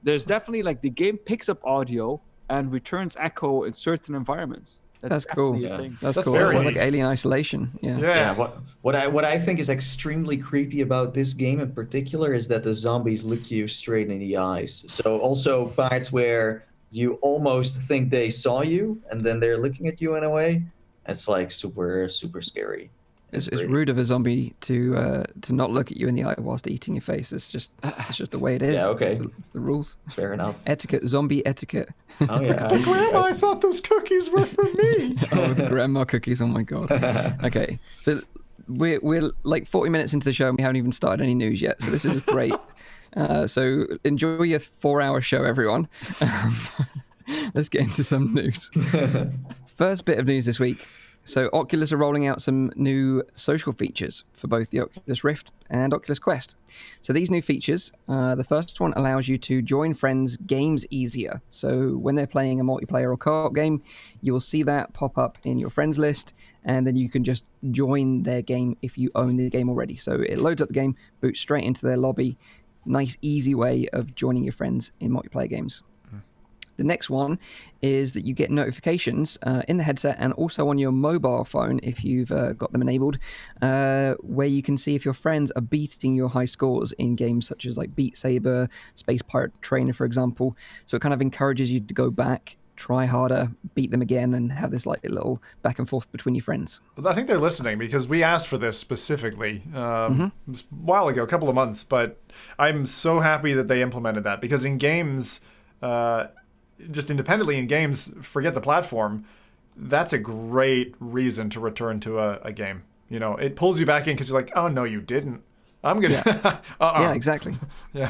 there's definitely like the game picks up audio and returns echo in certain environments. That's cool. definitely a thing. That's That's cool. That very sounds like neat. Alien Isolation. Yeah. Yeah, what I think is extremely creepy about this game in particular is that the zombies look you straight in the eyes. So also parts where you almost think they saw you and then they're looking at you in a way. It's like super scary. It's great. rude of a zombie to not look at you in the eye whilst eating your face. It's just the way it is. Yeah, okay. It's the rules. Fair enough. Etiquette, zombie etiquette. Oh yeah. I see, Grandma, I I see. thought those cookies were for me. Oh, the grandma cookies. Oh my god. Okay, so we're like 40 minutes into the show and we haven't even started any news yet. So this is great. So enjoy your 4-hour show, everyone. Let's get into some news. First bit of news this week. So Oculus are rolling out some new social features for both the Oculus Rift and Oculus Quest. So these new features, the first one allows you to join friends' games easier. So when they're playing a multiplayer or co-op game, you will see that pop up in your friends list, and then you can just join their game if you own the game already. So it loads up the game, boots straight into their lobby. Nice, easy way of joining your friends in multiplayer games. The next one is that you get notifications in the headset and also on your mobile phone if you've got them enabled, where you can see if your friends are beating your high scores in games such as like Beat Saber, Space Pirate Trainer, for example. So it kind of encourages you to go back, try harder, beat them again, and have this like little back and forth between your friends. I think they're listening because we asked for this specifically a while ago, a couple of months, but I'm so happy that they implemented that because in games, just independently in games, forget the platform, that's a great reason to return to a game. You know, it pulls you back in because you're like, oh, no, you didn't. I'm going to... Yeah, exactly. Yeah.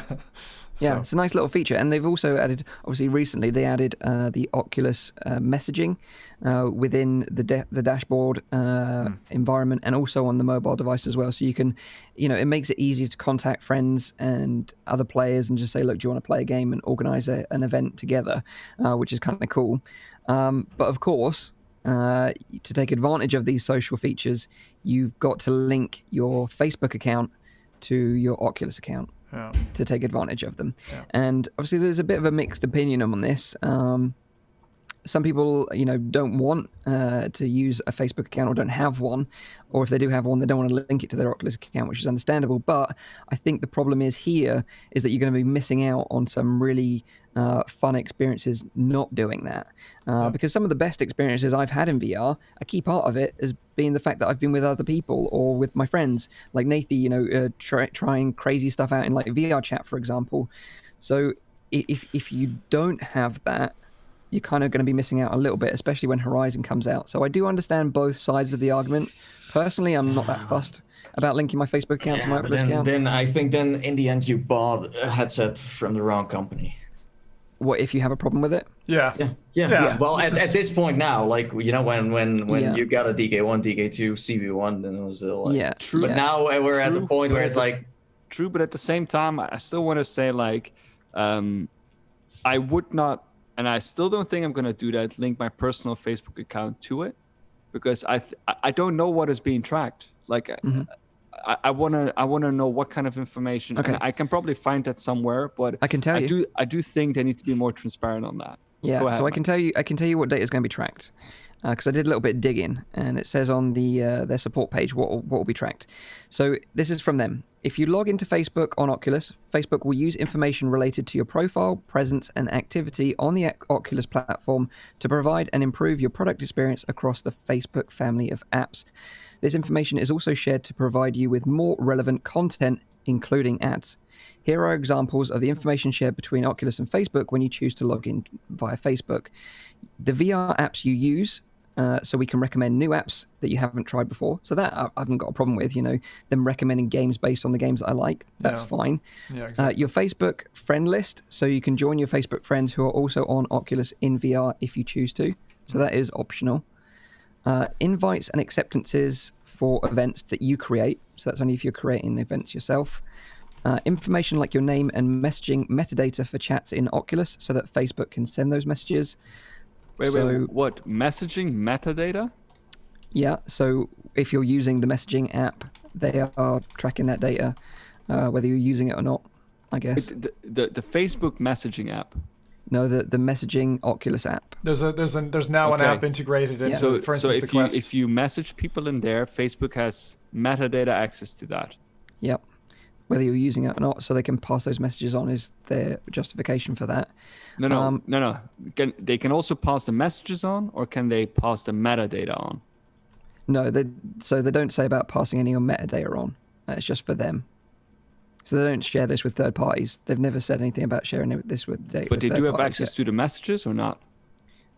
Yeah, it's a nice little feature. And they've also added, obviously recently, they added the Oculus messaging within the dashboard environment and also on the mobile device as well. So you can, it makes it easier to contact friends and other players and just say, look, do you want to play a game, and organize an event together, which is kind of cool. But of course, to take advantage of these social features, you've got to link your Facebook account to your Oculus account. Yeah. To take advantage of them. Yeah. And obviously there's a bit of a mixed opinion on this. Some people, don't want to use a Facebook account or don't have one, or if they do have one, they don't want to link it to their Oculus account, which is understandable. But I think the problem is here is that you're going to be missing out on some really fun experiences not doing that. Because some of the best experiences I've had in VR, a key part of it has been the fact that I've been with other people or with my friends, like Nathie, trying crazy stuff out in like VR chat, for example. So if you don't have that, you're kind of going to be missing out a little bit, especially when Horizon comes out. So I do understand both sides of the argument. Personally, I'm not that fussed about linking my Facebook account to my Oculus account. Then I think in the end you bought a headset from the wrong company. What if you have a problem with it? Yeah. Yeah. Well, at this point now, like when you got a DK1, DK2, CV1, then it was still like, True. But now we're at the point where it's like, true. But at the same time, I still want to say like, I would not. And I still don't think I'm going to do that, link my personal Facebook account to it, because I don't know what is being tracked. Like, I want to know what kind of information. Okay. And I can probably find that somewhere, but I can tell you. I do think they need to be more transparent on that. Yeah, Go ahead, so I Mike. can tell you what data is going to be tracked, because I did a little bit of digging, and it says on their support page what will be tracked. So this is from them. If you log into Facebook on Oculus, Facebook will use information related to your profile, presence, and activity on the Oculus platform to provide and improve your product experience across the Facebook family of apps. This information is also shared to provide you with more relevant content, including ads. Here are examples of the information shared between Oculus and Facebook when you choose to log in via Facebook. The VR apps you use, so we can recommend new apps that you haven't tried before. So that I haven't got a problem with, them recommending games based on the games that I like. That's fine. Yeah, exactly. Your Facebook friend list, so you can join your Facebook friends who are also on Oculus in VR if you choose to. So that is optional. Invites and acceptances for events that you create. So that's only if you're creating events yourself. Information like your name and messaging metadata for chats in Oculus so that Facebook can send those messages. Wait, what? Messaging metadata? Yeah, so if you're using the messaging app, they are tracking that data, whether you're using it or not, I guess. The Facebook messaging app. No, the messaging Oculus app. There's now an app integrated into, for instance, the Quest. If you message people in there, Facebook has metadata access to that. Yep. Whether you're using it or not, so they can pass those messages on is their justification for that. No. They can also pass the messages on, or can they pass the metadata on? No, they don't say about passing any metadata on. It's just for them. So they don't share this with third parties. They've never said anything about sharing this with data. But they do have access to the messages or not?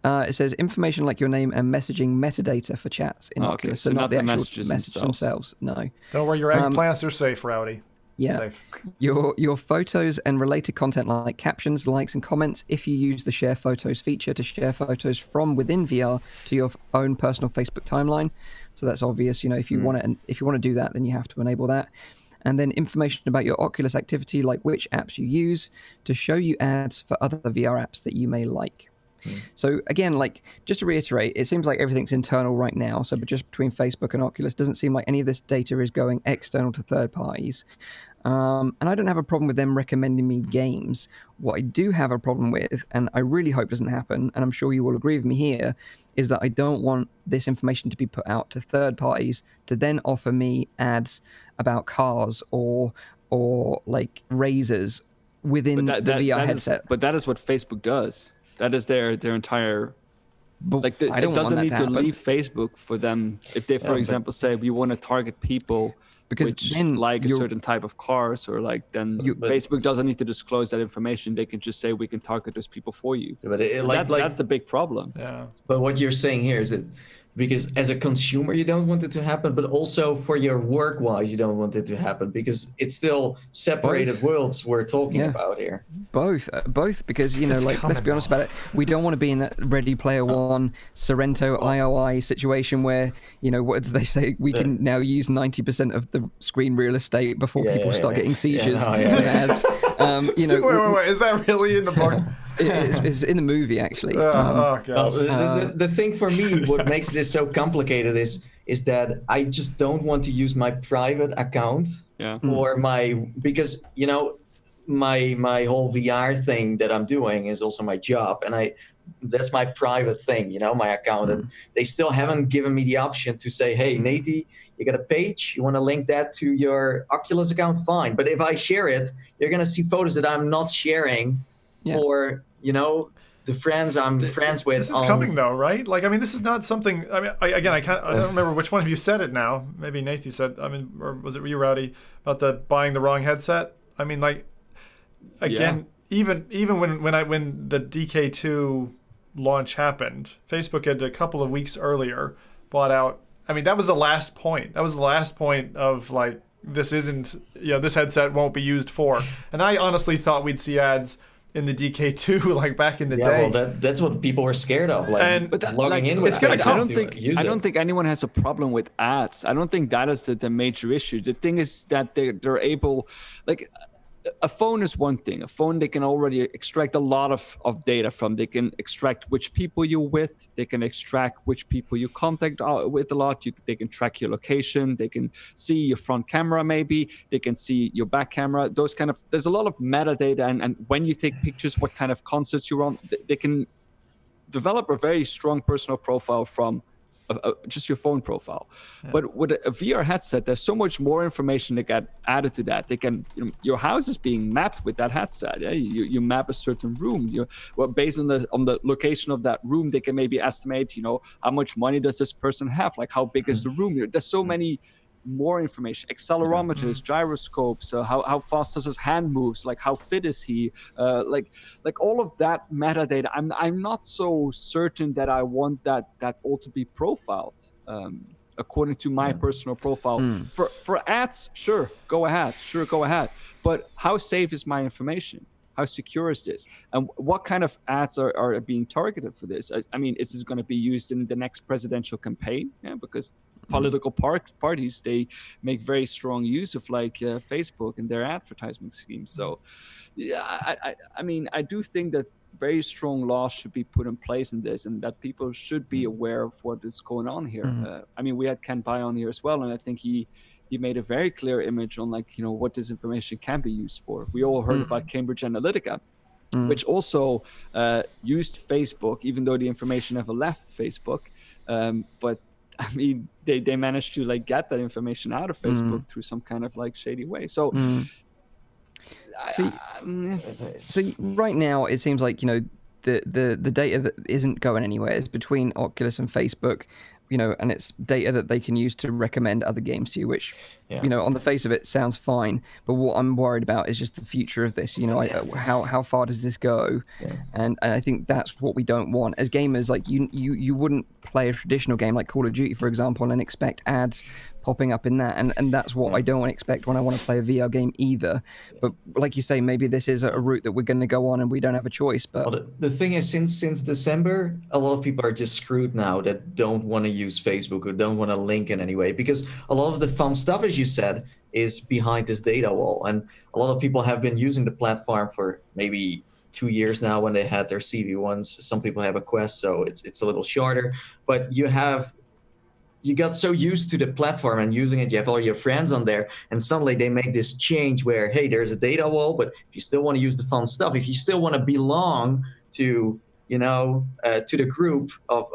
It says information like your name and messaging metadata for chats in Oculus. So not the actual messages themselves. No. Don't worry, your eggplants are safe, Rowdy. Yeah. Safe. Your photos and related content like captions, likes, and comments, if you use the Share Photos feature to share photos from within VR to your own personal Facebook timeline. So that's obvious. If you want to do that, then you have to enable that. And then information about your Oculus activity, like which apps you use, to show you ads for other VR apps that you may like. So again, just to reiterate, it seems like everything's internal right now. So but just between Facebook and Oculus, doesn't seem like any of this data is going external to third parties. And I don't have a problem with them recommending me games. What I do have a problem with, and I really hope doesn't happen, and I'm sure you will agree with me here, is that I don't want this information to be put out to third parties to then offer me ads about cars or razors within the VR headset. But that is what Facebook does. That is their entire. But it doesn't need to leave Facebook for them. If they, for example, say we want to target people which like a certain type of cars, or Facebook doesn't need to disclose that information. They can just say we can target those people for you. But that's the big problem. Yeah. But what you're saying here is that because as a consumer you don't want it to happen, but also for your work wise you don't want it to happen, because it's still separated worlds we're talking about here. Both because let's be honest about it, we don't want to be in that Ready Player One Sorrento IOI situation where what did they say, we can now use 90% of the screen real estate before people start getting seizures with ads. Wait, is that really in the book? It's in the movie, actually. The thing for me, what makes this so complicated is that I just don't want to use my private account or because my whole VR thing that I'm doing is also my job, and that's my private thing, my account, and they still haven't given me the option to say, hey, Nathie, you got a page, you want to link that to your Oculus account, fine. But if I share it, you're going to see photos that I'm not sharing. Or the friends I'm friends with. This is coming though, right? This is not something. I don't remember which one of you said it now. Maybe Nathie said. Or was it you, Rowdy, about buying the wrong headset? Even when the DK2 launch happened, Facebook had a couple of weeks earlier bought out. That was the last point. That was the last point of this isn't. This headset won't be used for. And I honestly thought we'd see ads in the DK2 back in the day. Well, that's what people were scared of, logging in with. It's going to come. I don't think anyone has a problem with ads. I don't think that is the major issue. The thing is that they're able, a phone is one thing. A phone, they can already extract a lot of data from. They can extract which people you're with. They can extract which people you contact with a lot. They can track your location. They can see your front camera maybe. They can see your back camera. There's a lot of metadata. And when you take pictures, what kind of concerts you're on, they can develop a very strong personal profile from just your phone profile. But with a VR headset, there's so much more information that got added to that. They can, your house is being mapped with that headset. You map a certain room. Based on the location of that room, they can maybe estimate, how much money does this person have? How big is the room? There's so many more information, accelerometers, gyroscopes, how fast does his hand moves, how fit is he, all of that metadata. I'm not so certain that I want that all to be profiled according to my personal profile. For ads, sure, go ahead. But how safe is my information? How secure is this? And what kind of ads are being targeted for this? Is this going to be used in the next presidential campaign? Because political parties, they make very strong use of Facebook and their advertising schemes. So I do think that very strong laws should be put in place in this, and that people should be aware of what is going on here. We had Ken Pai on here as well, and I think he made a very clear image on what this information can be used for. We all heard about Cambridge Analytica. which also used Facebook, even though the information never left Facebook. But I mean, they managed to like get that information out of Facebook through some kind of like shady way. So, so right now it seems like, you know, the data that isn't going anywhere is between Oculus and Facebook, you know, and it's data that they can use to recommend other games to you, which, you know, on the face of it sounds fine. But what I'm worried about is just the future of this. You know, how far does this go? And I think that's what we don't want as gamers. Like you wouldn't play a traditional game like Call of Duty, for example, and expect ads popping up in that, and that's what I don't want to expect when I want to play a VR game either. But like you say, maybe this is a route that we're going to go on and we don't have a choice. But well, the thing is, since December, a lot of people are just screwed now that don't want to use Facebook or don't want to link in any way, because a lot of the fun stuff, as you said, is behind this data wall. And a lot of people have been using the platform for maybe 2 years now when they had their CV1s. Some people have a Quest, so it's a little shorter. But you got so used to the platform and using it, you have all your friends on there, and suddenly they make this change where, hey, there's a data wall, but if you still want to use the fun stuff, if you still want to belong to, you know, to the group of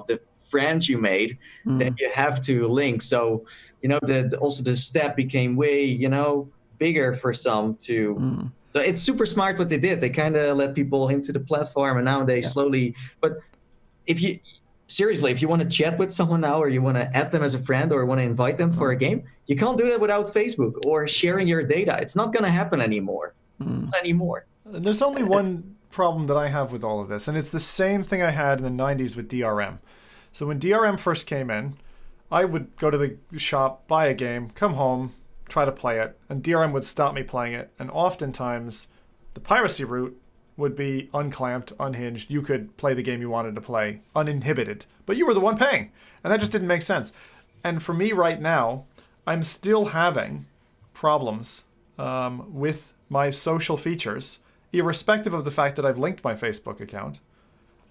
the friends you made, then you have to link. So, you know, also the step became way, you know, bigger for some to... So it's super smart what they did. They kind of let people into the platform, and now they slowly... But seriously, if you want to chat with someone now, or you want to add them as a friend, or want to invite them for a game, you can't do it without Facebook or sharing your data. It's not going to happen anymore. Not anymore. There's only one problem that I have with all of this, and it's the same thing I had in the 90s with DRM. So when DRM first came in, I would go to the shop, buy a game, come home, try to play it, and DRM would stop me playing it. And oftentimes, the piracy route would be unclamped, unhinged. You could play the game you wanted to play, uninhibited, but you were the one paying, and that just didn't make sense. And for me right now, I'm still having problems with my social features, irrespective of the fact that I've linked my Facebook account.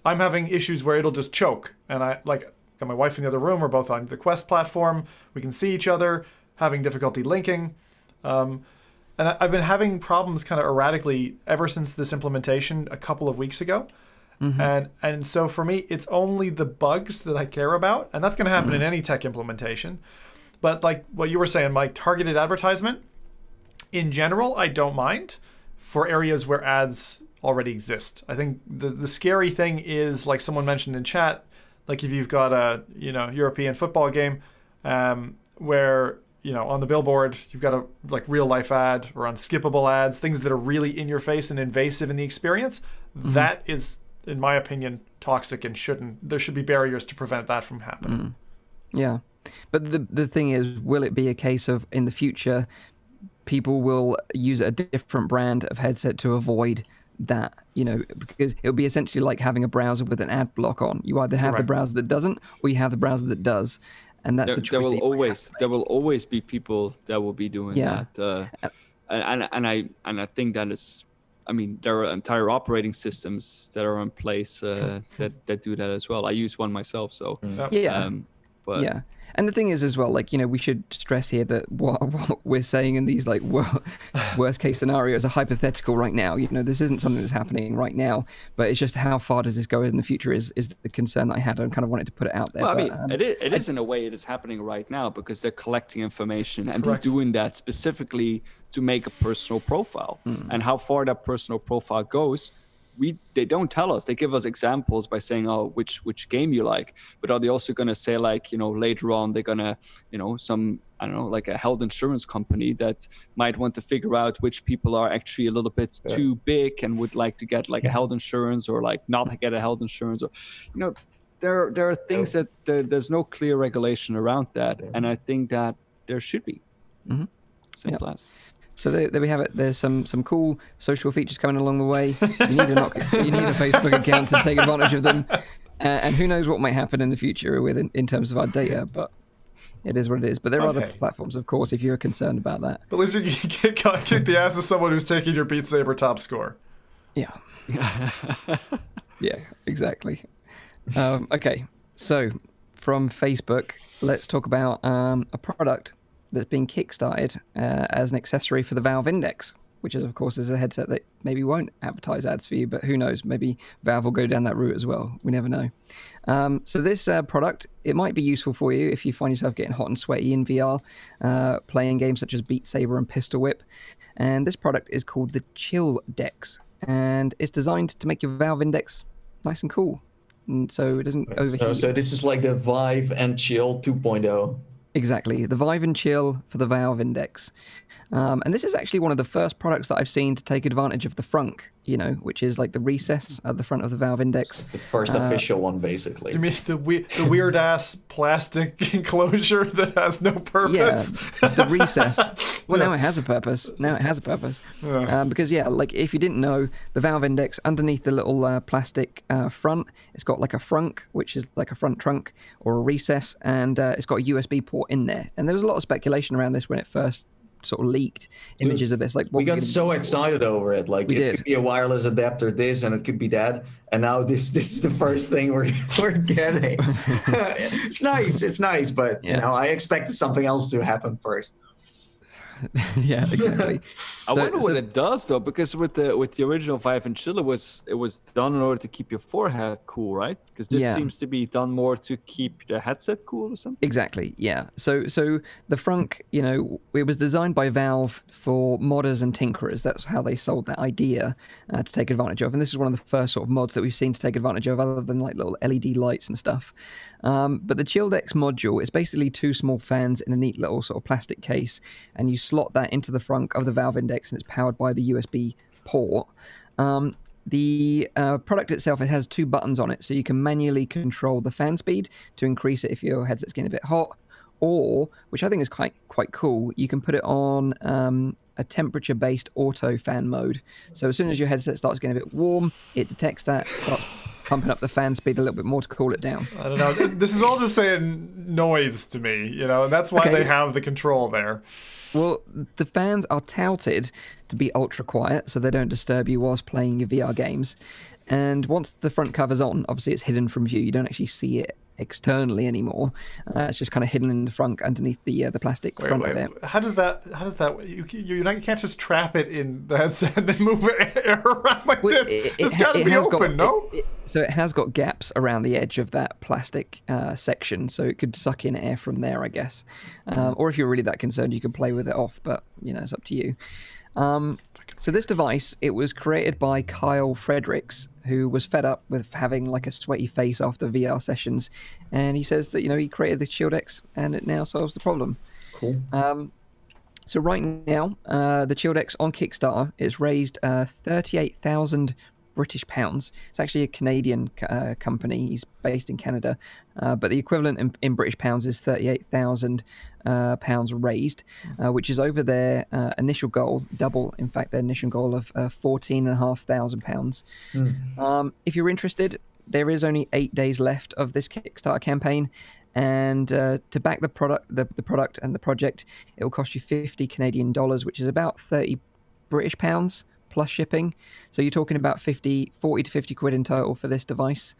I'm having issues where it'll just choke, and I got my wife in the other room. We're both on the Quest platform. We can see each other, having difficulty linking. And I've been having problems kind of erratically ever since this implementation a couple of weeks ago. And so for me, it's only the bugs that I care about. And that's going to happen in any tech implementation. But like what you were saying, Mike, targeted advertisement, in general, I don't mind for areas where ads already exist. I think the scary thing is, like someone mentioned in chat, like if you've got a, you know, European football game where, you know, on the billboard, you've got a like real life ad or unskippable ads, things that are really in your face and invasive in the experience. That is, in my opinion, toxic and there should be barriers to prevent that from happening. Yeah. But the thing is, will it be a case of in the future, people will use a different brand of headset to avoid that, you know, because it'll be essentially like having a browser with an ad block on. You either have the browser that doesn't, or you have the browser that does. And that's the choice. There will always be people that will be doing that. And I think that is, I mean, there are entire operating systems that are in place that do that as well. I use one myself, so And the thing is as well, like, you know, we should stress here that what we're saying in these like worst case scenarios are hypothetical right now. You know, this isn't something that's happening right now, but it's just how far does this go in the future is the concern that I had. I kind of wanted to put it out there. Well, I mean, it is in a way it is happening right now because they're collecting information and they're doing that specifically to make a personal profile. And how far that personal profile goes, they don't tell us. They give us examples by saying, oh, which game you like, but are they also going to say, like, you know, later on they're going to, you know, some, I don't know, like a health insurance company that might want to figure out which people are actually a little bit too big and would like to get like a health insurance or like not get a health insurance, or, you know, there are things that there's no clear regulation around that, and I think that there should be. Simple as. So there we have it. There's some cool social features coming along the way. You need a Facebook account to take advantage of them. And who knows what might happen in the future in terms of our data, but it is what it is. But there are other platforms, of course, if you're concerned about that. But at least you can kick the ass of someone who's taking your Beat Saber top score. Yeah. Yeah, exactly. Okay, so from Facebook, let's talk about a product that's being kickstarted as an accessory for the Valve Index. which is, of course, is a headset that maybe won't advertise ads for you, but who knows? Maybe Valve will go down that route as well. We never know. So this product, it might be useful for you if you find yourself getting hot and sweaty in VR, playing games such as Beat Saber and Pistol Whip. And this product is called the Chill Dex, and it's designed to make your Valve Index nice and cool, and so it doesn't overheat. So this is like the Vive and Chill 2.0. Exactly, the Vive and Chill for the Valve Index. And this is actually one of the first products that I've seen to take advantage of the frunk, which is like the recess at the front of the Valve Index. The first official one, basically. You mean the weird ass plastic enclosure that has no purpose? Yeah, the recess. Well, now it has a purpose. Because like if you didn't know, the Valve Index, underneath the little plastic front, it's got like a frunk, which is like a front trunk or a recess, and it's got a USB port in there. And there was a lot of speculation around this when it first sort of leaked images of this. Like, we got so excited over it. Like, it could be a wireless adapter, this, and it could be that. And now this is the first thing we're getting. It's nice, but I expected something else to happen first. Yeah, exactly. I wonder what it does though, because with the original Vive and Chill, it was done in order to keep your forehead cool, right? Because this seems to be done more to keep the headset cool or something. Exactly. Yeah. So the frunk, it was designed by Valve for modders and tinkerers. That's how they sold that idea to take advantage of. And this is one of the first sort of mods that we've seen to take advantage of, other than like little LED lights and stuff. But the Chill Dex module is basically two small fans in a neat little sort of plastic case, and you slot that into the front of the Valve Index, and it's powered by the USB port. The product itself, it has two buttons on it, so you can manually control the fan speed to increase it if your headset's getting a bit hot, or, which I think is quite cool, you can put it on a temperature-based auto fan mode. So as soon as your headset starts getting a bit warm, it detects that, starts pumping up the fan speed a little bit more to cool it down. I don't know. This is all just saying noise to me, and that's why they have the control there. Well, the fans are touted to be ultra quiet, so they don't disturb you whilst playing your VR games. And once the front cover's on, obviously it's hidden from view. You don't actually see it externally anymore. It's just kind of hidden in the front underneath the plastic front of it. How does that you can't just trap it in the headset and then move it around like this? It's got to be open, no? So it has got gaps around the edge of that plastic section, so it could suck in air from there, I guess. Or if you're really that concerned, you can play with it off, but it's up to you. So this device, it was created by Kyle Fredericks, who was fed up with having like a sweaty face after VR sessions, and he says that he created the Chill Dex and it now solves the problem. Cool. So right now, the Chill Dex on Kickstarter is raised 38,000 British pounds. It's actually a Canadian company. He's based in Canada, but the equivalent in British pounds is 38,000 pounds raised, which is over their initial goal, double, in fact, their initial goal of 14,500 pounds. If you're interested, there is only 8 days left of this Kickstarter campaign, and to back the product and the project, it will cost you 50 Canadian dollars, which is about 30 British pounds plus shipping. So you're talking about 40 to 50 quid in total for this device.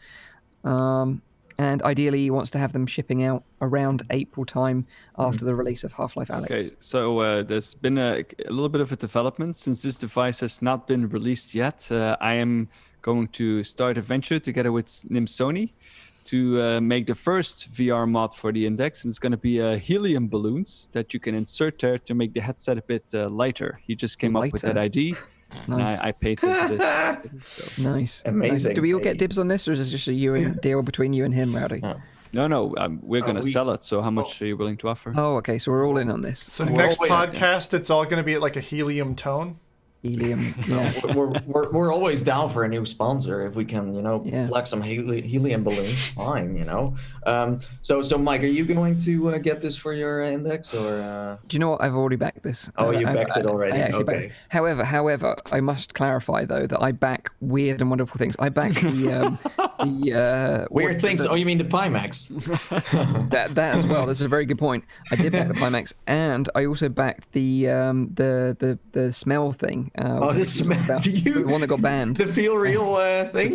And ideally he wants to have them shipping out around April time after the release of Half-Life Alyx. Okay, so there's been a little bit of a development. Since this device has not been released yet, I am going to start a venture together with Sony to make the first VR mod for the Index, and it's going to be helium balloons that you can insert there to make the headset a bit lighter. He just came up with that idea. Nice. I paid for it. So. Nice. Amazing. Do we all get dibs on this, or is this just a deal between you and him, Rowdy? No, we're going to sell it. So how much are you willing to offer? Oh, okay. So we're all in on this. So next podcast, it's all going to be like a helium tone? Helium. Yeah. We're always down for a new sponsor if we can, collect some helium balloons. Fine, So Mike, are you going to get this for your Index, or? Do you know what? I've already backed this. Oh, you backed it already. I actually backed it. However, I must clarify though that I back weird and wonderful things. I back the weird things. You mean the Pimax? that as well. That's a very good point. I did back the Pimax, and I also backed the smell thing. The smell. The one that got banned. The Feel Real thing.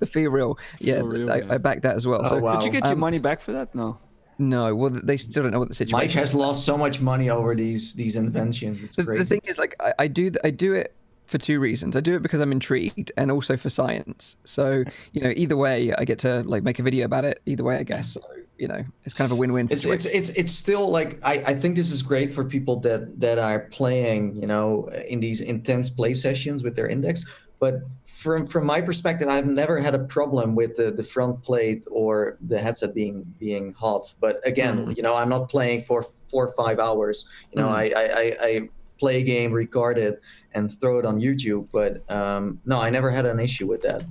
The Feel Real. Yeah, I backed that as well. Oh, so wow. Did you get your money back for that? No. No, well, they still don't know what the situation Mike has lost so much money over these inventions. It's crazy. The thing is, like, I do it for two reasons. I do it because I'm intrigued, and also for science. So, either way, I get to like make a video about it. Either way, I guess. So, it's kind of a win-win situation. It's still like I think this is great for people that are playing, in these intense play sessions with their index. But from my perspective, I've never had a problem with the front plate or the headset being hot. But again, I'm not playing for 4 or 5 hours. I play a game, record it, and throw it on YouTube. But no, I never had an issue with that.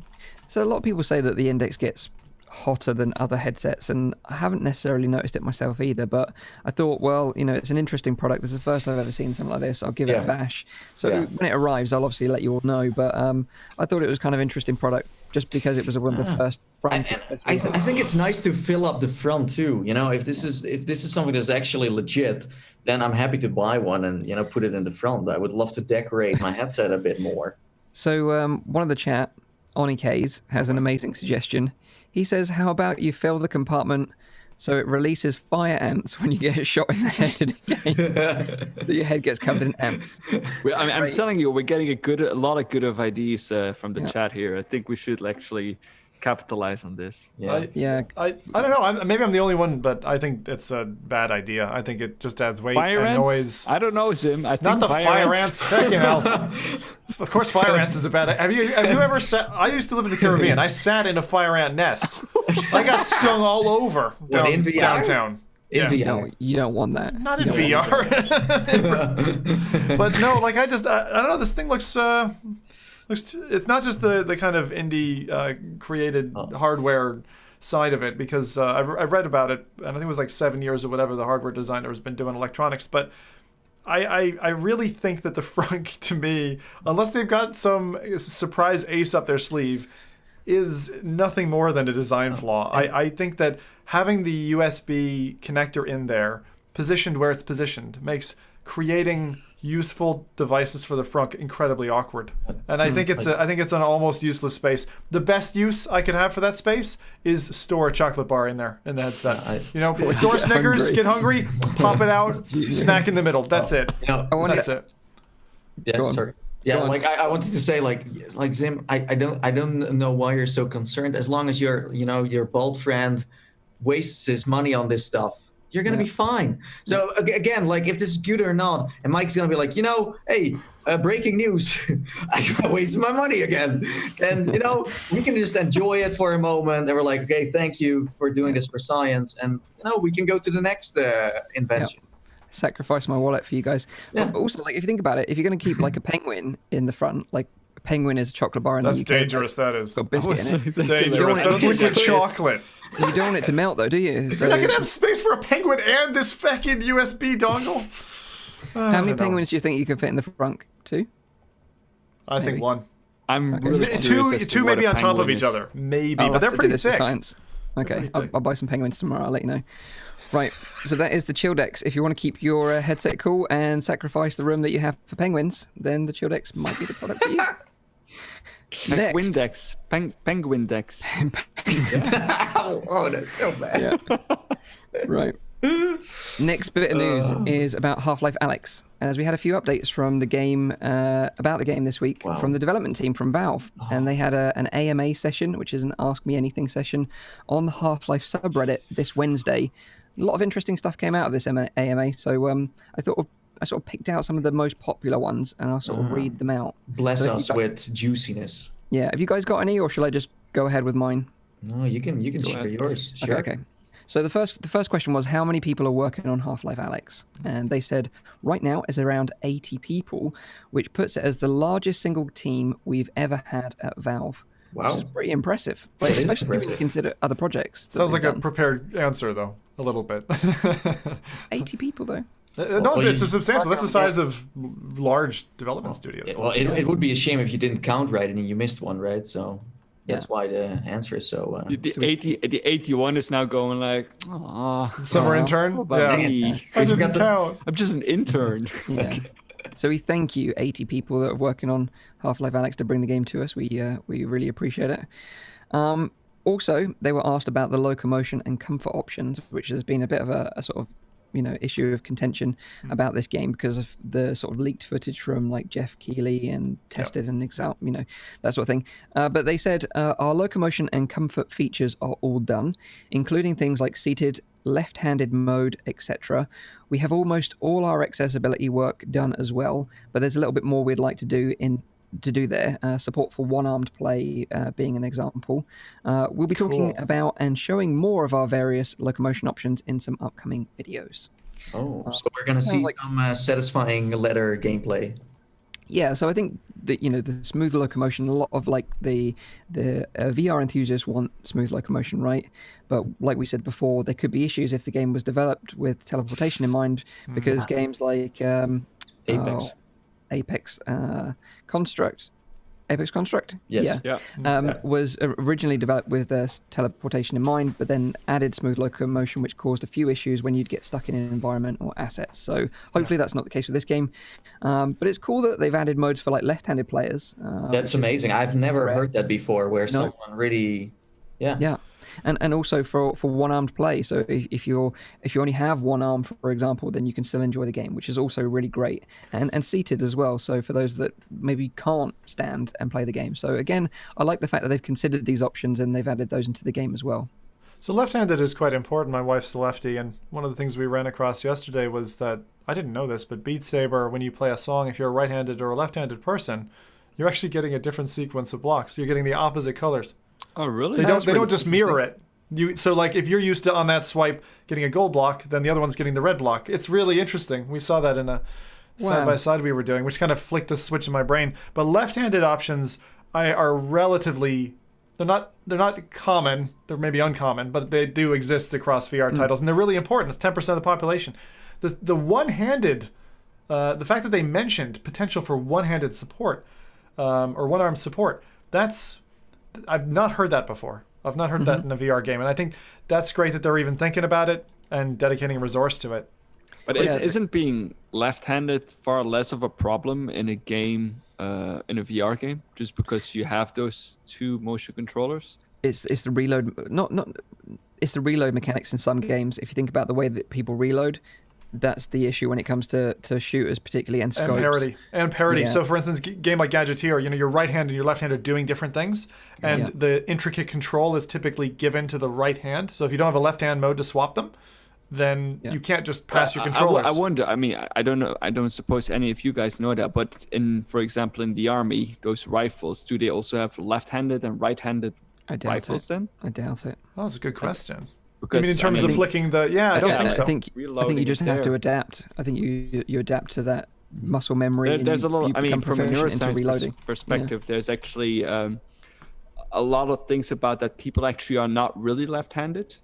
So a lot of people say that the index gets hotter than other headsets, and I haven't necessarily noticed it myself either, but I thought, well, it's an interesting product. This is the first I've ever seen something like this. I'll give it a bash. So when it arrives, I'll obviously let you all know, but I thought it was kind of interesting product just because it was one of the first front. I think it's nice to fill up the front too. If this is something that's actually legit, then I'm happy to buy one and put it in the front. I would love to decorate my headset a bit more. So one of the chat, Oni K's, has an amazing suggestion. He says, how about you fill the compartment so it releases fire ants when you get shot in the head in a game? So your head gets covered in ants. I'm telling you, we're getting a lot of good ideas from the chat here. I think we should actually capitalize on this. I don't know. Maybe I'm the only one, but I think it's a bad idea. I think it just adds weight and noise. I don't know, Zim. I think not the fire ants. Fucking hell. Of course, fire ants is a bad. Have you ever sat? I used to live in the Caribbean. I sat in a fire ant nest. I got stung all over downtown. In VR. No, you don't want that. Not in VR. But no, like I don't know. This thing looks. It's not just the kind of indie created hardware side of it, because I've read about it, and I think it was like 7 years or whatever the hardware designer has been doing electronics. But I really think that the frunk, to me, unless they've got some surprise ace up their sleeve, is nothing more than a design flaw. I think that having the USB connector in there, positioned where it's positioned, makes creating useful devices for the frunk incredibly awkward, and I think it's an almost useless space. The best use I could have for that space is store a chocolate bar in there in the headset. Store Snickers, get hungry, pop it out, snack in the middle. That's it. That's it. Yeah, sorry. Yeah, like I wanted to say, like Zim, I don't know why you're so concerned. As long as your bald friend wastes his money on this stuff, you're going to be fine. So again, like if this is good or not, and Mike's going to be like, hey, breaking news, I wasted my money again. And, we can just enjoy it for a moment. And we're like, okay, thank you for doing this for science. And, we can go to the next invention. Yep. Sacrifice my wallet for you guys. Yeah. But also, like, if you think about it, if you're going to keep like a penguin in the front, like a penguin is a chocolate bar in the UK. That's dangerous, that is. Got biscuit in it. Dangerous. That's liquid chocolate. You don't want it to melt, though, do you? You're not going to have space for a penguin and this fucking USB dongle? How many penguins do you think you can fit in the front? 2? I think 1. I'm really two maybe on top of each other. Maybe, but they're pretty thick. For science. Okay, I'll buy some penguins tomorrow. I'll let you know. Right, so that is the Chilldex. If you want to keep your headset cool and sacrifice the room that you have for penguins, then the Chilldex might be the product for you. Windex. Penguin Dex. Oh, that's so bad. Yeah. Right. Next bit of news is about Half-Life Alyx, as we had a few updates from the game, about the game this week from the development team from Valve. And they had an AMA session, which is an Ask Me Anything session, on the Half-Life subreddit this Wednesday. A lot of interesting stuff came out of this AMA, so I thought I sort of picked out some of the most popular ones, and I'll sort of read them out. Bless us with juiciness. Yeah, have you guys got any, or shall I just go ahead with mine? No, you can share yours. Sure. Okay. So the first question was, how many people are working on Half-Life Alyx? And they said right now is around 80 people, which puts it as the largest single team we've ever had at Valve. Wow. Which is pretty impressive. Like, especially if you consider other projects. Sounds like a prepared answer, though, a little bit. 80 people, though? No, it's a substantial. That's the size of large development studios. Well, it would be a shame if you didn't count right and you missed one, right? So that's why the answer is so... The 81 is now going like, summer intern? Yeah. I didn't count. I'm just an intern. Yeah. So we thank you, 80 people that are working on Half-Life Alyx to bring the game to us. We really appreciate it. Also, they were asked about the locomotion and comfort options, which has been a bit of a sort of issue of contention about this game because of the sort of leaked footage from like Jeff Keighley and tested and that sort of thing. But they said our locomotion and comfort features are all done, including things like seated, left-handed mode, etc. We have almost all our accessibility work done as well, but there's a little bit more we'd like to do there. Support for one-armed play being an example. We'll be talking about and showing more of our various locomotion options in some upcoming videos. So we're going to see some satisfying letter gameplay. Yeah, so I think that the smooth locomotion, a lot of like the VR enthusiasts want smooth locomotion, right? But like we said before, there could be issues if the game was developed with teleportation in mind, because games like Apex Construct. Yes. Was originally developed with teleportation in mind, but then added smooth locomotion, which caused a few issues when you'd get stuck in an environment or assets. So hopefully that's not the case with this game. But it's cool that they've added modes for like left-handed players. That's amazing. I've never heard that before, where someone really, And also for one-armed play. So if you only have one arm, for example, then you can still enjoy the game, which is also really great. And seated as well. So for those that maybe can't stand and play the game. So again, I like the fact that they've considered these options and they've added those into the game as well. So left-handed is quite important. My wife's a lefty, and one of the things we ran across yesterday was that, I didn't know this, but Beat Saber, when you play a song, if you're a right-handed or a left-handed person, you're actually getting a different sequence of blocks. You're getting the opposite colors. Oh, really? They don't just mirror it. So like if you're used to on that swipe getting a gold block, then the other one's getting the red block. It's really interesting. We saw that in a side-by-side we were doing, which kind of flicked a switch in my brain. But left-handed options are relatively, they're not common. They're maybe uncommon, but they do exist across VR titles, and they're really important. It's 10% of the population. The one-handed, the fact that they mentioned potential for one-handed support or one-arm support, I've not heard that before. I've not heard that in a VR game, and I think that's great that they're even thinking about it and dedicating resource to it. But isn't being left-handed far less of a problem in a game, in a VR game, just because you have those two motion controllers? It's the reload, it's the reload mechanics in some games. If you think about the way that people reload, that's the issue when it comes to shooters, particularly, and scopes. And parity. Yeah. So, for instance, game like Gadgeteer, your right hand and your left hand are doing different things, and the intricate control is typically given to the right hand. So, if you don't have a left hand mode to swap them, then you can't just pass your controllers. I wonder. I mean, I don't know. I don't suppose any of you guys know that. But for example, in the army, those rifles, do they also have left-handed and right-handed rifles? Then I doubt it. Oh, that's a good question. Because, I mean, in terms of flicking the, I don't think so. I think you just have to adapt. I think you adapt to that muscle memory. There's a lot. I mean, from a neuroscience perspective, there's actually a lot of things about that people actually are not really left-handed.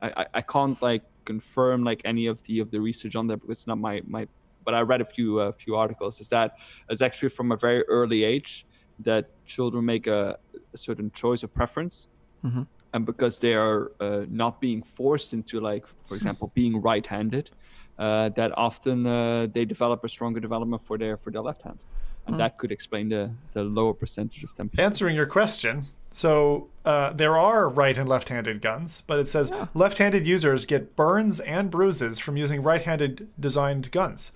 I can't confirm any of the research on that because it's not my. But I read a few articles. Is that it's actually from a very early age that children make a certain choice of preference. Mm-hmm. And because they are not being forced into, for example, being right-handed, that often they develop a stronger development for their left hand, and that could explain the lower percentage of tempo. Answering your question, so there are right and left-handed guns, but it says left-handed users get burns and bruises from using right-handed designed guns.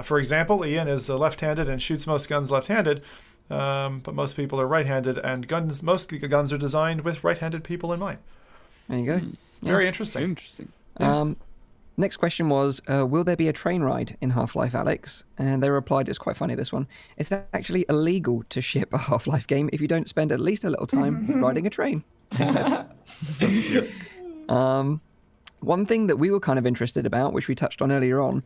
For example, Ian is left-handed and shoots most guns left-handed. But most people are right-handed, and most guns are designed with right-handed people in mind. There you go. Very interesting. Interesting. Yeah. Next question was, will there be a train ride in Half-Life, Alyx? And they replied, it's quite funny, this one. It's actually illegal to ship a Half-Life game if you don't spend at least a little time riding a train. That's cute. One thing that we were kind of interested about, which we touched on earlier on,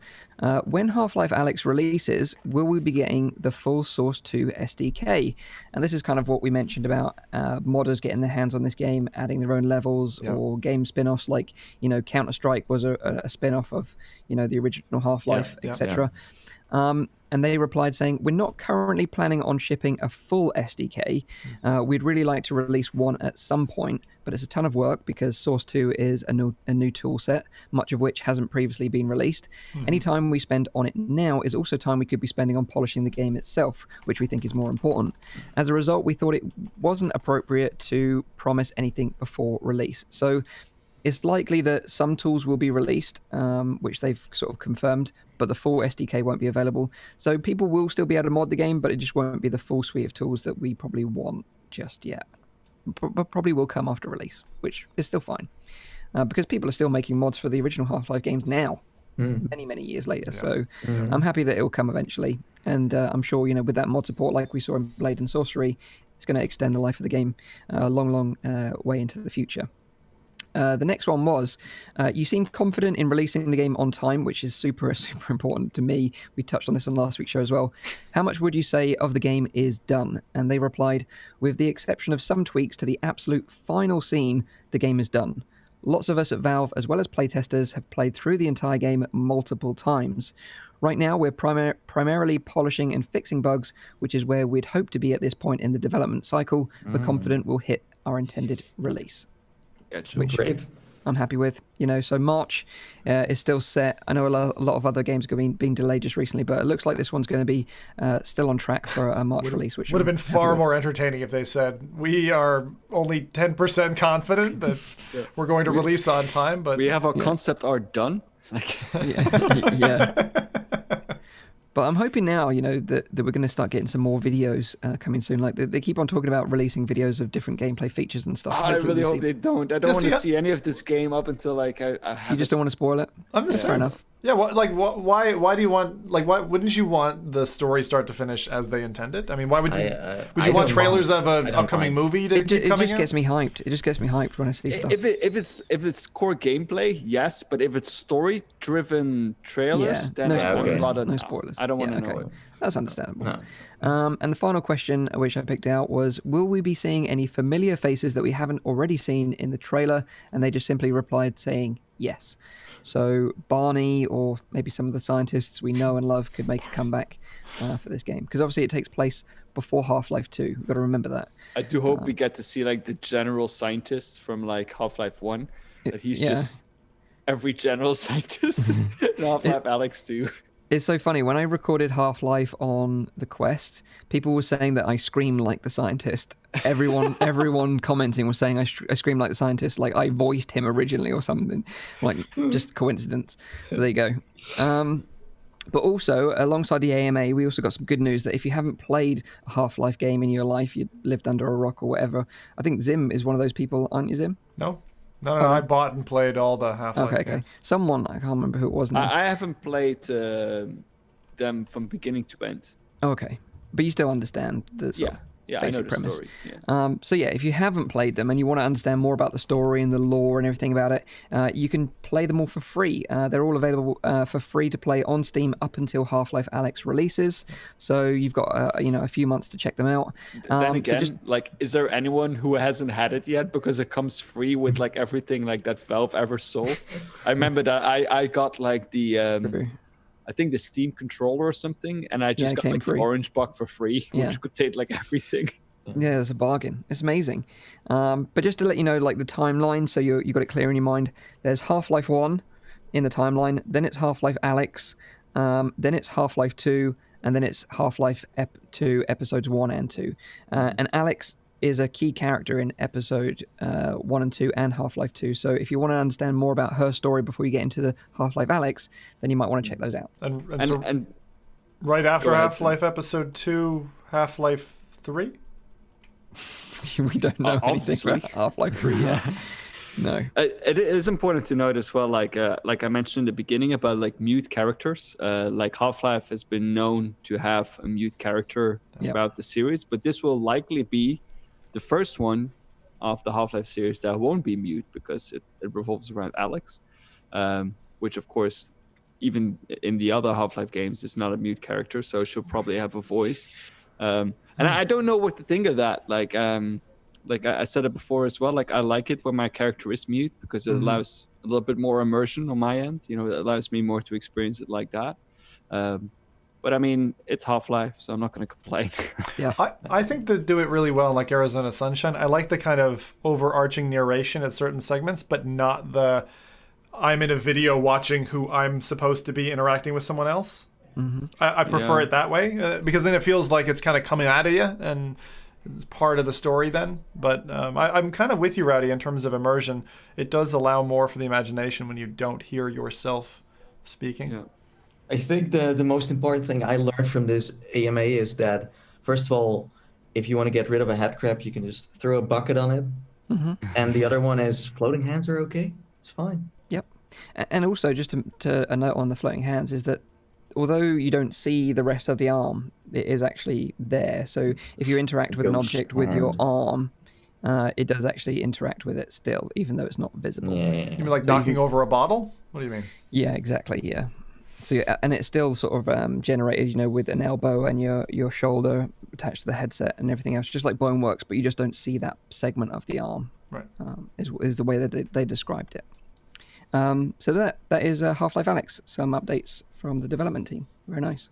when Half-Life Alyx releases, will we be getting the full Source 2 SDK? And this is kind of what we mentioned about modders getting their hands on this game, adding their own levels or game spin-offs like, Counter-Strike was a spin-off of, the original Half-Life, etc. and they replied saying, "We're not currently planning on shipping a full SDK. We'd really like to release one at some point, but it's a ton of work because Source 2 is a new tool set, much of which hasn't previously been released. Any time we spend on it now is also time we could be spending on polishing the game itself, which we think is more important. As a result, we thought it wasn't appropriate to promise anything before release." So it's likely that some tools will be released, which they've sort of confirmed, but the full SDK won't be available. So people will still be able to mod the game, but it just won't be the full suite of tools that we probably want just yet. But probably will come after release, which is still fine. Because people are still making mods for the original Half-Life games now, many years later. So I'm happy that it will come eventually. And I'm sure, with that mod support like we saw in Blade and Sorcery, it's going to extend the life of the game a long way into the future. The next one was, you seemed confident in releasing the game on time, which is super important to me. We touched on this on last week's show as well. How much would you say of the game is done? And they replied, with the exception of some tweaks to the absolute final scene, the game is done. Lots of us at Valve, as well as playtesters, have played through the entire game multiple times. Right now, we're primarily polishing and fixing bugs, which is where we'd hope to be at this point in the development cycle, but confident we'll hit our intended release. Which Great. I'm happy with. So March is still set. I know a lot of other games have been delayed just recently, but it looks like this one's going to be still on track for a March release. Which would have been far more entertaining if they said, we are only 10% confident that we're going to release on time, but we have our concept art done. Yeah. But I'm hoping now, that we're going to start getting some more videos coming soon. Like they keep on talking about releasing videos of different gameplay features and stuff. I really hope they don't. I don't want to see any of this game up until I You just don't want to spoil it? I'm the same. Fair enough. Yeah, why do you want, why wouldn't you want the story start to finish as they intended? I mean, why would you want trailers of an upcoming movie to keep coming out? It just gets me hyped. It just gets me hyped when I see stuff. If it's core gameplay, yes, but if it's story-driven trailers, then no spoilers. I don't want to know it. That's understandable. No. And the final question, which I picked out, was, will we be seeing any familiar faces that we haven't already seen in the trailer? And they just simply replied saying yes. So Barney, or maybe some of the scientists we know and love, could make a comeback for this game. Because obviously it takes place before Half-Life 2. We've got to remember that. I do hope we get to see the general scientist from Half-Life 1. That he's just every general scientist in Half-Life Alyx 2. It's so funny. When I recorded Half-Life on the Quest, people were saying that I scream like the scientist. Everyone commenting was saying I scream like the scientist, like I voiced him originally or something. Just coincidence. So there you go. But also, alongside the AMA, we also got some good news that if you haven't played a Half-Life game in your life, you lived under a rock or whatever. I think Zim is one of those people, aren't you, Zim? No, I bought and played all the Half-Life games. Someone, I can't remember who it was now. I haven't played them from beginning to end. Okay. But you still understand the basic premise. Story. Yeah. So if you haven't played them and you want to understand more about the story and the lore and everything about it, you can play them all for free. They're all available for free to play on Steam up until Half-Life Alyx releases. So you've got a few months to check them out. Then again, is there anyone who hasn't had it yet because it comes free with everything that Valve ever sold? I remember that I got the I think the Steam controller or something, and I just got the orange box for free, which contained everything. Yeah, it's a bargain. It's amazing. But just to let you know, the timeline, so you got it clear in your mind. There's Half-Life 1 in the timeline, then it's Half-Life Alyx, then it's Half-Life 2, and then it's Half-Life 2 episodes 1 and 2. And Alyx is a key character in episode 1 and 2 and Half-Life 2. So if you want to understand more about her story before you get into the Half-Life Alyx, then you might want to check those out. And right after Half-Life episode 2, Half-Life 3? We don't know anything about Half-Life 3 yet. No. It is important to note as well, like I mentioned in the beginning about mute characters. Half-Life has been known to have a mute character throughout the series, but this will likely be the first one of the Half-Life series that won't be mute because it revolves around Alyx, which of course, even in the other Half-Life games, is not a mute character, so she'll probably have a voice. And I don't know what to think of that. I said it before as well. I like it when my character is mute because it allows a little bit more immersion on my end. It allows me more to experience it like that. But I mean, it's Half-Life, so I'm not going to complain. Yeah. I think they do it really well in like Arizona Sunshine. I like the kind of overarching narration at certain segments, but not the I'm in a video watching who I'm supposed to be interacting with someone else. Mm-hmm. I prefer it that way because then it feels like it's kind of coming out of you and it's part of the story then. But I'm kind of with you, Rowdy, in terms of immersion. It does allow more for the imagination when you don't hear yourself speaking. Yeah. I think the most important thing I learned from this AMA is that, first of all, if you want to get rid of a head crab, you can just throw a bucket on it. Mm-hmm. And the other one is floating hands are okay. It's fine. Yep. And also, just to a note on the floating hands is that although you don't see the rest of the arm, it is actually there. So if you interact with an object with your arm, it does actually interact with it still, even though it's not visible. Yeah. You mean like knocking over a bottle? What do you mean? Yeah, exactly. Yeah. So and it's still sort of generated, with an elbow and your shoulder attached to the headset and everything else, just like bone works, but you just don't see that segment of the arm. Right. Is the way that they described it. So that is Half-Life Alyx. Some updates from the development team. Very nice.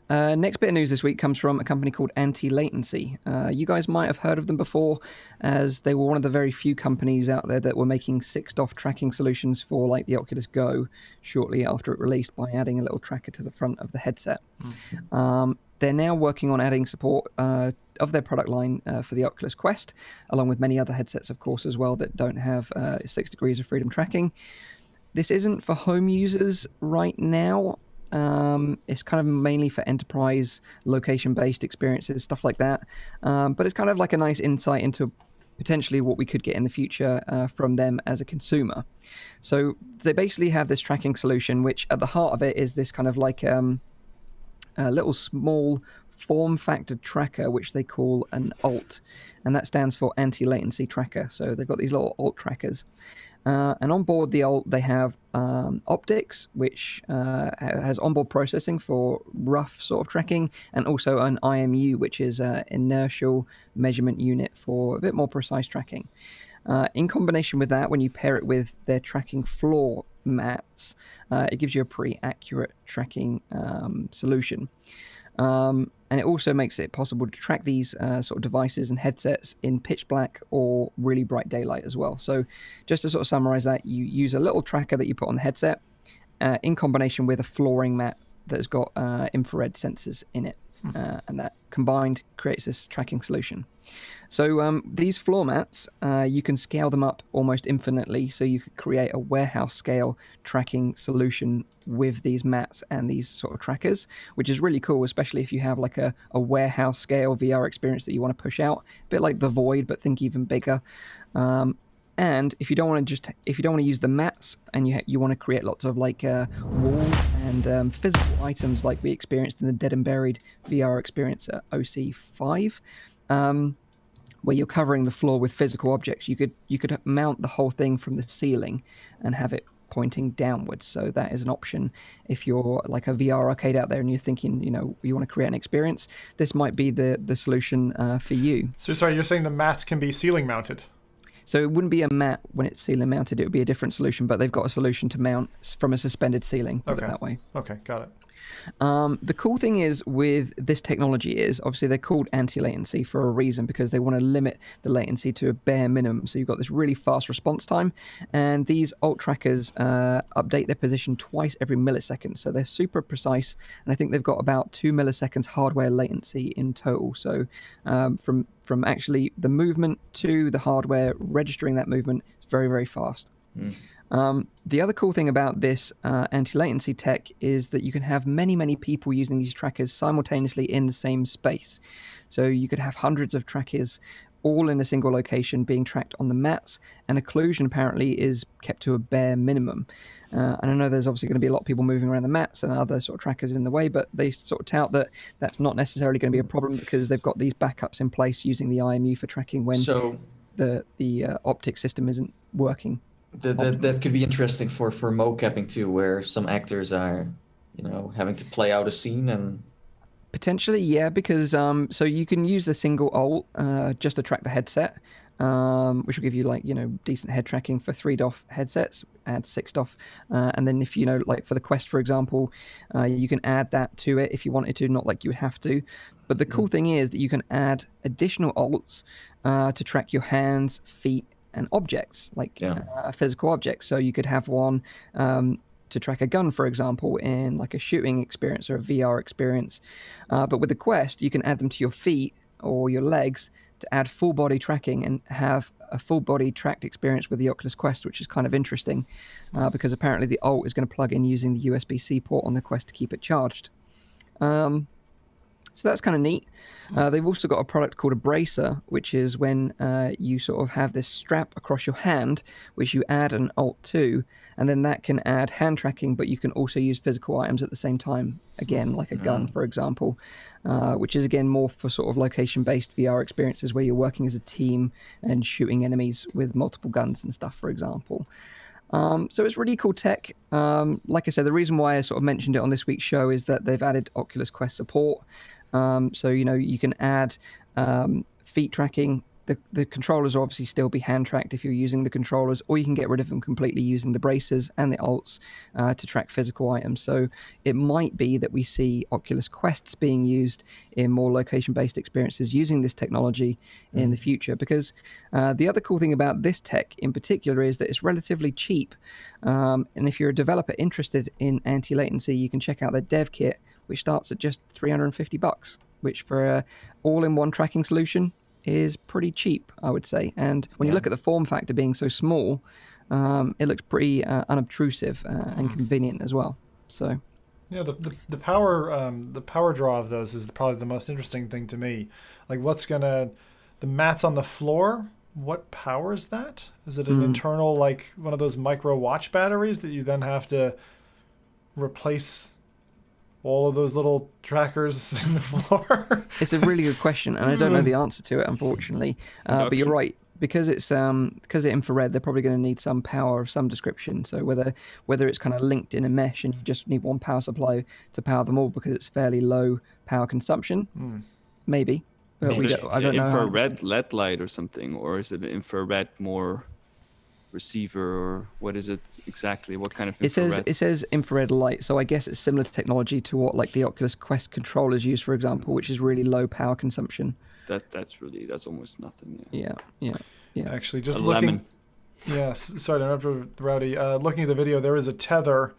Next bit of news this week comes from a company called Anti-Latency. You guys might have heard of them before, as they were one of the very few companies out there that were making 6DoF tracking solutions for like the Oculus Go shortly after it released by adding a little tracker to the front of the headset. Mm-hmm. They're now working on adding support of their product line for the Oculus Quest, along with many other headsets, of course, as well, that don't have 6 degrees of freedom tracking. This isn't for home users right now. It's kind of mainly for enterprise location-based experiences, stuff like that. But it's kind of like a nice insight into potentially what we could get in the future from them as a consumer. So they basically have this tracking solution, which at the heart of it is this kind of like a little small form factor tracker, which they call an ALT, and that stands for anti-latency tracker. So they've got these little ALT trackers. And on board the ALT, they have optics, which has onboard processing for rough sort of tracking, and also an IMU, which is an inertial measurement unit for a bit more precise tracking. In combination with that, when you pair it with their tracking floor mats, it gives you a pretty accurate tracking solution. And it also makes it possible to track these sort of devices and headsets in pitch black or really bright daylight as well. So just to sort of summarize that, you use a little tracker that you put on the headset in combination with a flooring mat that's got infrared sensors in it. And that combined creates this tracking solution. So these floor mats, you can scale them up almost infinitely. So you could create a warehouse scale tracking solution with these mats and these sort of trackers, which is really cool, especially if you have like a warehouse scale VR experience that you want to push out, a bit like The Void, but think even bigger. And if you don't want to use the mats and you want to create lots of like walls and physical items like we experienced in the Dead and Buried VR experience at OC5, where you're covering the floor with physical objects, you could mount the whole thing from the ceiling and have it pointing downwards. So that is an option if you're like a VR arcade out there and you're thinking, you want to create an experience. This might be the solution for you. So sorry, you're saying the mats can be ceiling mounted? So it wouldn't be a mat when it's ceiling mounted. It would be a different solution, but they've got a solution to mount from a suspended ceiling, put it that way. Okay, got it. The cool thing is with this technology is obviously they're called anti-latency for a reason, because they want to limit the latency to a bare minimum. So you've got this really fast response time, and these ALT trackers update their position twice every millisecond. So they're super precise, and I think they've got about 2 milliseconds hardware latency in total. So from actually the movement to the hardware registering that movement, it's very, very fast. The other cool thing about this anti-latency tech is that you can have many, many people using these trackers simultaneously in the same space. So you could have hundreds of trackers all in a single location being tracked on the mats, and occlusion apparently is kept to a bare minimum. And I know there's obviously going to be a lot of people moving around the mats and other sort of trackers in the way, but they sort of tout that that's not necessarily going to be a problem because they've got these backups in place using the IMU for tracking when the optic system isn't working. That could be interesting for mocapping too, where some actors are, having to play out a scene and. Potentially, yeah, because so you can use the single ALT just to track the headset, which will give you like, decent head tracking for 3 DOF headsets, add 6 DOF. And then if, like for the Quest, for example, you can add that to it if you wanted to, not like you would have to. But the cool thing is that you can add additional alts to track your hands, feet, and objects, like physical objects. So you could have one to track a gun, for example, in like a shooting experience or a VR experience. But with the Quest, you can add them to your feet or your legs to add full body tracking and have a full body tracked experience with the Oculus Quest, which is kind of interesting because apparently the alt is going to plug in using the USB-C port on the Quest to keep it charged. So that's kind of neat. They've also got a product called a bracer, which is when you sort of have this strap across your hand, which you add an alt to, and then that can add hand tracking, but you can also use physical items at the same time, again, like a gun, for example, which is, again, more for sort of location-based VR experiences where you're working as a team and shooting enemies with multiple guns and stuff, for example. So it's really cool tech. Like I said, the reason why I sort of mentioned it on this week's show is that they've added Oculus Quest support. So, you can add feet tracking. The controllers will obviously still be hand tracked if you're using the controllers, or you can get rid of them completely using the bracers and the alts to track physical items. So it might be that we see Oculus Quests being used in more location-based experiences using this technology in the future. Because the other cool thing about this tech in particular is that it's relatively cheap. And if you're a developer interested in anti-latency, you can check out their dev kit, which starts at just $350, which for a all-in-one tracking solution is pretty cheap, I would say. And when you look at the form factor being so small, it looks pretty unobtrusive and convenient as well. So, yeah, the power draw of those is probably the most interesting thing to me. Like, the mats on the floor? What powers that? Is it an internal, like one of those micro watch batteries that you then have to replace all of those little trackers in the floor? It's a really good question, and I don't know the answer to it, unfortunately. But you're right. Because it's infrared, they're probably going to need some power of some description. So whether it's kind of linked in a mesh and you just need one power supply to power them all because it's fairly low power consumption, maybe. But I don't know. Infrared LED light or something, or is it an infrared more receiver, or what is it exactly? What kind of infrared? It says infrared light, so I guess it's similar technology to what like the Oculus Quest controllers use, for example, which is really low power consumption. That's almost nothing. Yeah. Actually, just looking. Yeah, sorry to interrupt, Rowdy. Looking at the video, there is a tether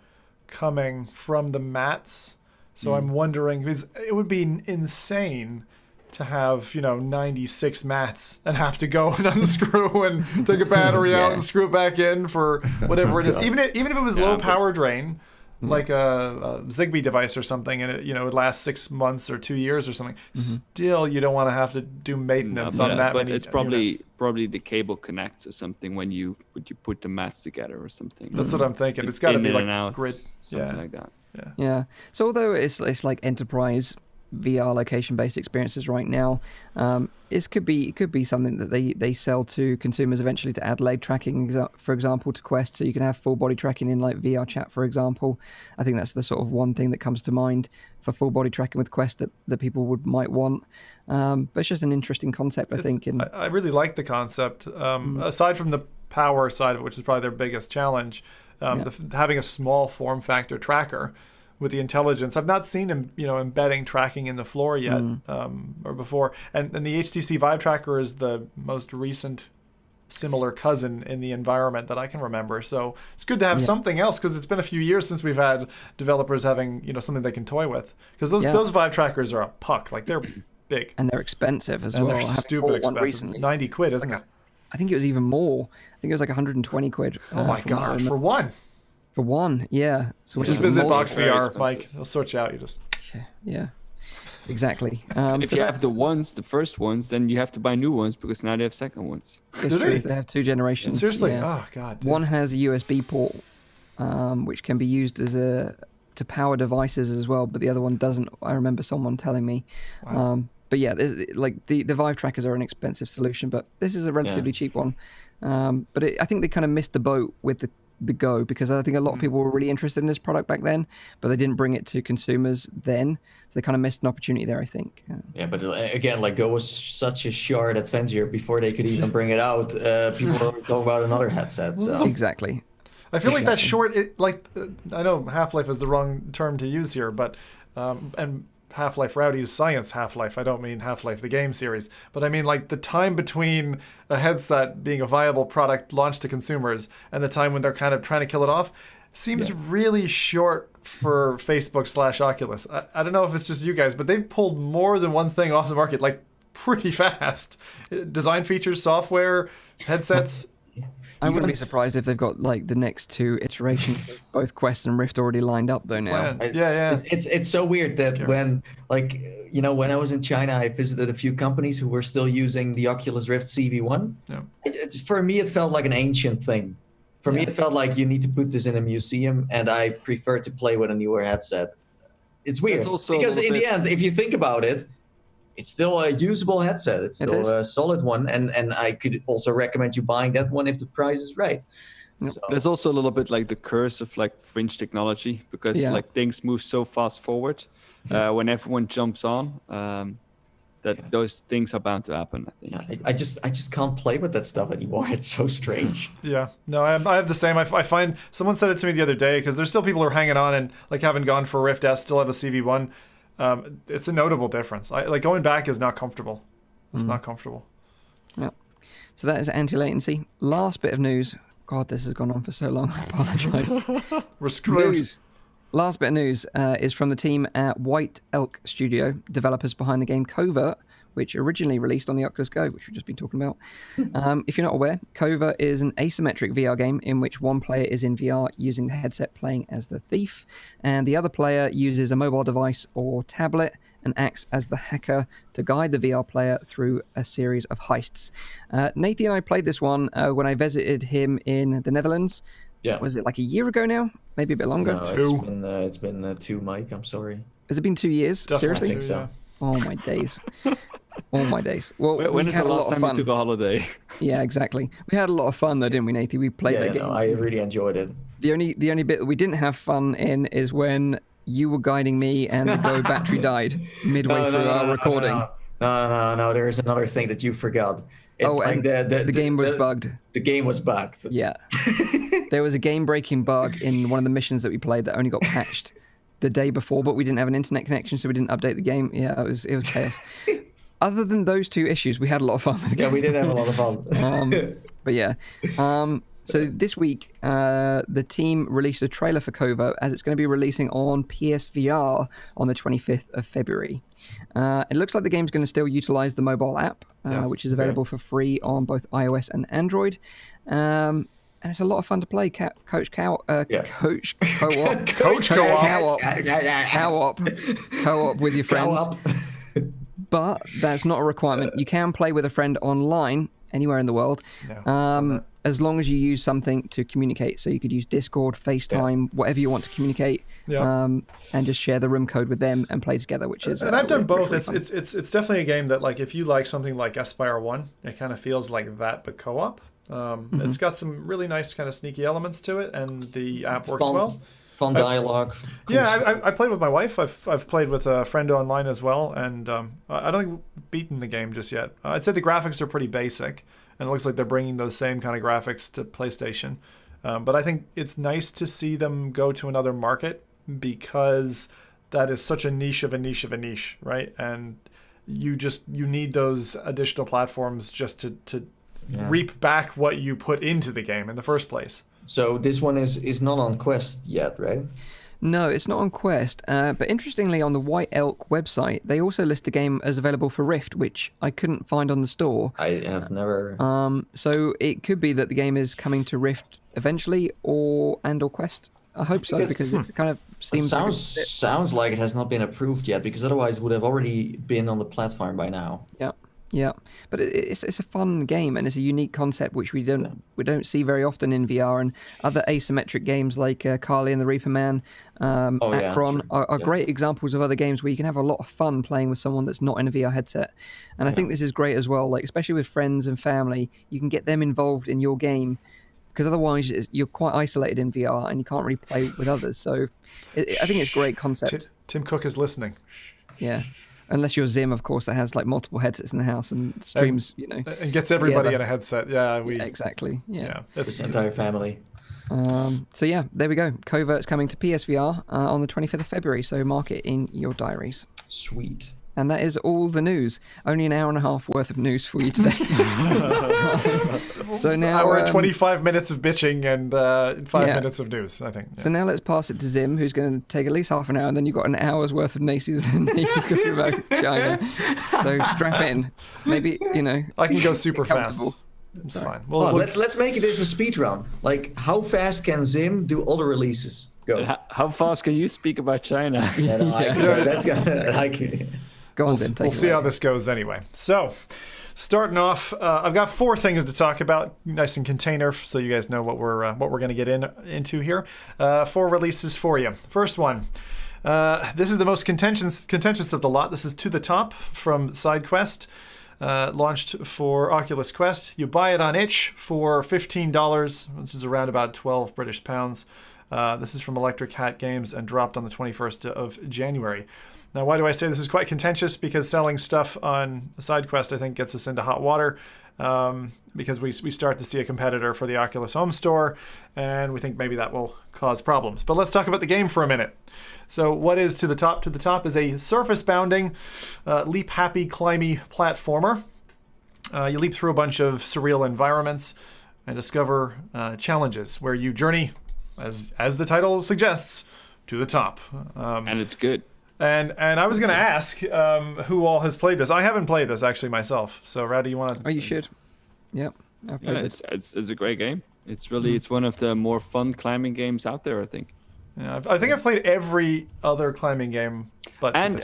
coming from the mats. So I'm wondering, because it would be insane to have 96 mats and have to go and unscrew and take a battery out and screw it back in for whatever it is. Even if it was low power drain, like a Zigbee device or something, and it would last 6 months or 2 years or something. Still, you don't want to have to do maintenance on that many. But it's probably the cable connects or something when you put the mats together or something. That's what I'm thinking. It's got to be like grid, something like that. Yeah. So although it's like enterprise VR location-based experiences right now, it could be something that they sell to consumers eventually to add leg tracking, for example, to Quest, so you can have full body tracking in like VR chat, for example. I think that's the sort of one thing that comes to mind for full body tracking with Quest that people might want. But it's just an interesting concept, I think. And I really like the concept. Aside from the power side of it, which is probably their biggest challenge, having a small form factor tracker with the intelligence. I've not seen him, embedding tracking in the floor yet, or before. And the HTC Vive tracker is the most recent similar cousin in the environment that I can remember. So it's good to have something else, because it's been a few years since we've had developers having, something they can toy with. Because those Vive trackers are a puck. Like, they're big. And they're expensive as well. And they're stupid expensive. Recently. 90 quid, isn't it? I think it was even more. I think it was like 120 quid. Oh my God, for one. For one, yeah. So just visit Box VR, Mike. They'll sort you out. You just yeah, exactly. If you have the first ones, then you have to buy new ones because now they have second ones. It's true. They have 2 generations. Seriously? Yeah. Oh God. Dude. One has a USB port, which can be used to power devices as well, but the other one doesn't. I remember someone telling me. Wow. But yeah, like the Vive trackers are an expensive solution, but this is a relatively cheap one. But I think they kind of missed the boat with the go, because I think a lot of people were really interested in this product back then, but they didn't bring it to consumers then. So they kind of missed an opportunity there, I think. Yeah, but again, like Go was such a short adventure before they could even bring it out. People were talking about another headset. So. Exactly. I feel like that short, I know Half-Life is the wrong term to use here, but, and Half-Life Rowdy is science Half-Life. I don't mean Half-Life the game series, but I mean like the time between a headset being a viable product launched to consumers and the time when they're kind of trying to kill it off seems really short for Facebook/Oculus. I don't know if it's just you guys, but they've pulled more than one thing off the market like pretty fast. Design features, software, headsets. I wouldn't be surprised if they've got like the next 2 iterations of both Quest and Rift already lined up though now. Yeah. It's so weird that when when I was in China, I visited a few companies who were still using the Oculus Rift CV1. Yeah. For me, it felt like an ancient thing. For me, it felt like you need to put this in a museum, and I prefer to play with a newer headset. It's weird because in the end, if you think about it, it's still a usable headset. It's still a solid one. And I could also recommend you buying that one if the price is right. Yep. So. There's also a little bit like the curse of like fringe technology, because like things move so fast forward when everyone jumps on that those things are bound to happen, I think. Yeah, I just can't play with that stuff anymore. It's so strange. Yeah. No, I have the same. I find someone said it to me the other day, because there's still people who are hanging on and like haven't gone for Rift S, still have a CV1. It's a notable difference. Like going back is not comfortable. It's not comfortable. Yeah. So that is anti-latency. Last bit of news. God, this has gone on for so long. I apologize. We're screwed. Last bit of news is from the team at White Elk Studio, developers behind the game Covert, which originally released on the Oculus Go, which we've just been talking about. If you're not aware, Covert is an asymmetric VR game in which one player is in VR using the headset playing as the thief, and the other player uses a mobile device or tablet and acts as the hacker to guide the VR player through a series of heists. Nathie and I played this one when I visited him in the Netherlands. Yeah. Was it like a year ago now? Maybe a bit longer? No, it's been 2, Mike. I'm sorry. Has it been 2 years? Definitely. Seriously? I think so. Oh, my days. All my days. Well, when is the last time you took a holiday? Yeah, exactly. We had a lot of fun though, didn't we, Nathie? We played that game. No, I really enjoyed it. The only bit that we didn't have fun in is when you were guiding me and the Go battery died midway through our recording. No. There is another thing that you forgot. It's and the game was bugged. The game was bugged. Yeah. There was a game-breaking bug in one of the missions that we played that only got patched the day before, but we didn't have an internet connection, so we didn't update the game. Yeah, it was chaos. Other than those 2 issues, we had a lot of fun with the game. Yeah, we did have a lot of fun. But yeah. So this week, the team released a trailer for Covert, as it's going to be releasing on PSVR on the 25th of February. It looks like the game's going to still utilize the mobile app, which is available for free on both iOS and Android. And it's a lot of fun to play. Coach Co-op with your friends. But that's not a requirement. You can play with a friend online anywhere in the world, as long as you use something to communicate. So you could use Discord, FaceTime, whatever you want to communicate, and just share the room code with them and play together. Which is and I've done both. It's definitely a game that, like, if you like something like Aspire 1, it kind of feels like that but co-op. It's got some really nice kind of sneaky elements to it, and the app works well. Fun dialogue. I played with my wife. I've played with a friend online as well, and I don't think we've beaten the game just yet. I'd say the graphics are pretty basic, and it looks like they're bringing those same kind of graphics to PlayStation. But I think it's nice to see them go to another market, because that is such a niche of a niche of a niche, right? And you need those additional platforms just to reap back what you put into the game in the first place. So this one is not on Quest yet, right? No, it's not on Quest. But interestingly, on the White Elk website, they also list the game as available for Rift, which I couldn't find on the store. I have never. So it could be that the game is coming to Rift eventually, or Quest. I hope so, because it kind of seems. Sounds like it has not been approved yet, because otherwise it would have already been on the platform by now. Yeah, but it's a fun game, and it's a unique concept which we don't see very often in VR. And other asymmetric games like Carly and the Reaper Man, Akron are great examples of other games where you can have a lot of fun playing with someone that's not in a VR headset. And I think this is great as well, like especially with friends and family. You can get them involved in your game because otherwise you're quite isolated in VR and you can't really play with others. So I think it's a great concept. Tim Cook is listening. Yeah. Unless you're Zim, of course, that has like multiple headsets in the house and streams, and gets everybody in a headset. Yeah, exactly. Yeah, that's the entire family. So yeah, there we go. Covert's coming to PSVR on the 25th of February. So mark it in your diaries. Sweet. And that is all the news. Only an hour and a half worth of news for you today. So now hour and 25 minutes of bitching and 5 minutes of news, I think. Yeah. So now let's pass it to Zim, who's going to take at least half an hour, and then you've got an hour's worth of Nathie's talking about China. So strap in. Maybe, I can go super fast. It's fine. Well, let's make this a speed run. Like, how fast can Zim do all the releases? Go. How fast can you speak about China? That's gonna. Go on, we'll see how this goes anyway. So, starting off, I've got 4 things to talk about, nice and container, so you guys know what we're going to get into here. 4 releases for you. First one, this is the most contentious of the lot. This is To the Top from SideQuest, launched for Oculus Quest. You buy it on itch for $15, which is around about 12 British pounds. This is from Electric Hat Games and dropped on the 21st of January. Now, why do I say this is quite contentious? Because selling stuff on SideQuest, I think, gets us into hot water, because we start to see a competitor for the Oculus Home Store, and we think maybe that will cause problems. But let's talk about the game for a minute. So what is To the Top? To the Top is a surface-bounding, leap-happy, climby platformer. You leap through a bunch of surreal environments and discover challenges where you journey, as the title suggests, to the top. And it's good. And I was going to ask who all has played this. I haven't played this actually myself. So, Rowdy, you want to? Oh, you should. Yep. I've played it. It's a great game. It's really it's one of the more fun climbing games out there, I think. Yeah, I think I've played every other climbing game, but and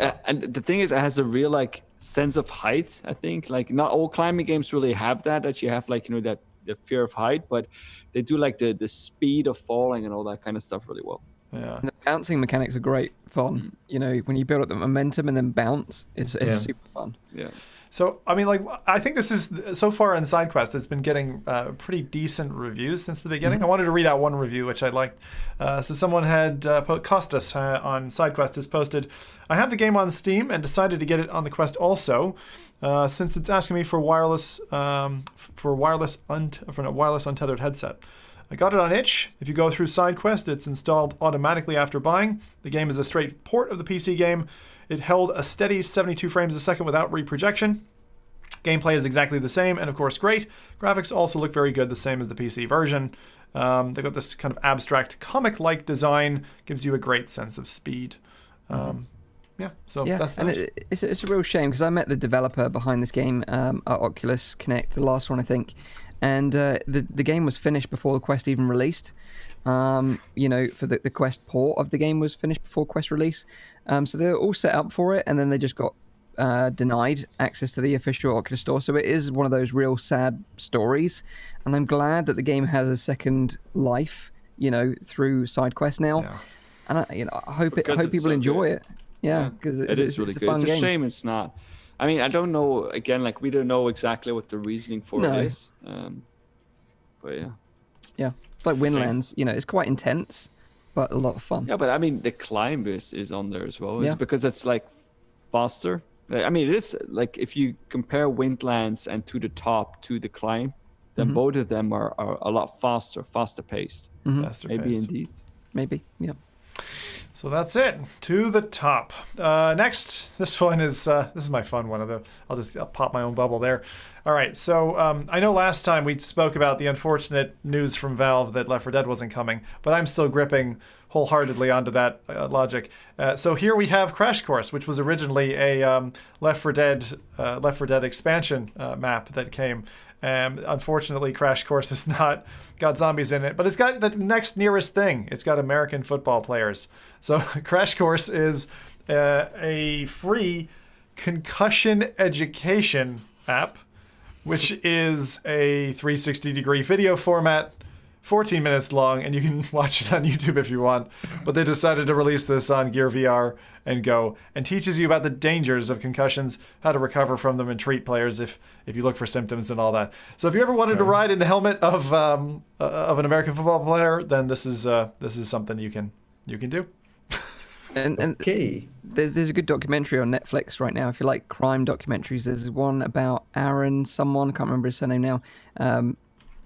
the thing is, it has a real sense of height. I think not all climbing games really have that you have that the fear of height, but they do the speed of falling and all that kind of stuff really well. Yeah. And the bouncing mechanics are great fun. When you build up the momentum and then bounce, it's super fun. Yeah. So, I mean, I think this is, so far on SideQuest, it's been getting pretty decent reviews since the beginning. Mm-hmm. I wanted to read out one review, which I liked. So someone had, Costas on SideQuest has posted, I have the game on Steam and decided to get it on the Quest also, since it's asking me for a wireless untethered headset. I got it on itch. If you go through SideQuest, it's installed automatically after buying. The game is a straight port of the PC game. It held a steady 72 frames a second without reprojection. Gameplay is exactly the same, and of course great. Graphics also look very good, the same as the PC version. They've got this kind of abstract comic-like design, gives you a great sense of speed. That's and it's a real shame, because I met the developer behind this game at Oculus Connect, the last one I think, and the game was finished before the Quest even released. For the Quest port of the game was finished before Quest release. So they were all set up for it, and then they just got denied access to the official Oculus store. So it is one of those real sad stories, and I'm glad that the game has a second life, through SideQuest now. Yeah. And I hope people enjoy it. Yeah, because it is really good. It's a shame it's not. I mean, I don't know. Again, we don't know exactly what the reasoning for it is. But yeah. Yeah, it's like Windlands. It's quite intense, but a lot of fun. Yeah, but I mean, the climb is on there as well. It's because it's faster. I mean, it is if you compare Windlands and To the Top to the climb, then both of them are a lot faster paced. Mm-hmm. Maybe indeed. Maybe, yeah. So that's it. To the Top. Next, this one is this is my fun one. I'll pop my own bubble there. All right. So I know last time we spoke about the unfortunate news from Valve that Left 4 Dead wasn't coming, but I'm still gripping wholeheartedly onto that logic. So here we have Crash Course, which was originally a Left 4 Dead expansion map that came. Unfortunately, Crash Course has not got zombies in it, but it's got the next nearest thing. It's got American football players. So Crash Course is a free concussion education app, which is a 360-degree video format 14 minutes long, and you can watch it on YouTube if you want. But they decided to release this on Gear VR and Go, and teaches you about the dangers of concussions, how to recover from them, and treat players if you look for symptoms and all that. So if you ever wanted to ride in the helmet of an American football player, then this is something you can do. And Okay. there's a good documentary on Netflix right now. If you like crime documentaries, there's one about Aaron someone, I can't remember his surname now,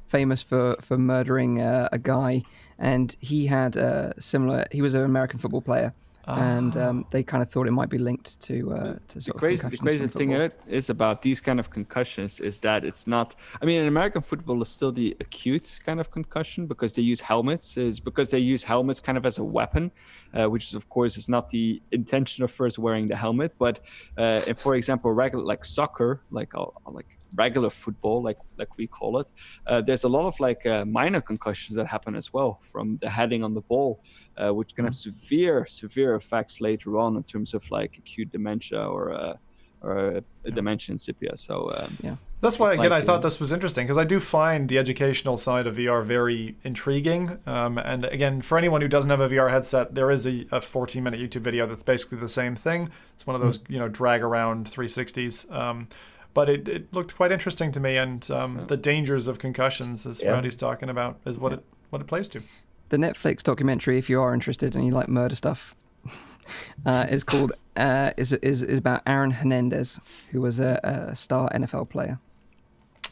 famous for murdering a guy, and he had he was an American football player, and they kind of thought it might be linked to sort of concussions The crazy from thing football. is about these kind of concussions is that it's not. I mean, in American football, it's still the acute kind of concussion because they use helmets. Is because they use helmets kind of as a weapon, which is, of course, is not the intention of first wearing the helmet. But if, for example, regular like soccer, like regular football, like we call it, there's a lot of minor concussions that happen as well from the heading on the ball, which can have severe effects later on in terms of like acute dementia or dementia insipida. So That's why, again, I thought this was interesting, because I do find the educational side of VR very intriguing. And again, for anyone who doesn't have a VR headset, there is a 14-minute YouTube video that's basically the same thing. It's one of those drag around 360s. But it looked quite interesting to me, and the dangers of concussions, as Randy's talking about, is what it plays to. The Netflix documentary, if you are interested and you like murder stuff, is called is about Aaron Hernandez, who was a star NFL player.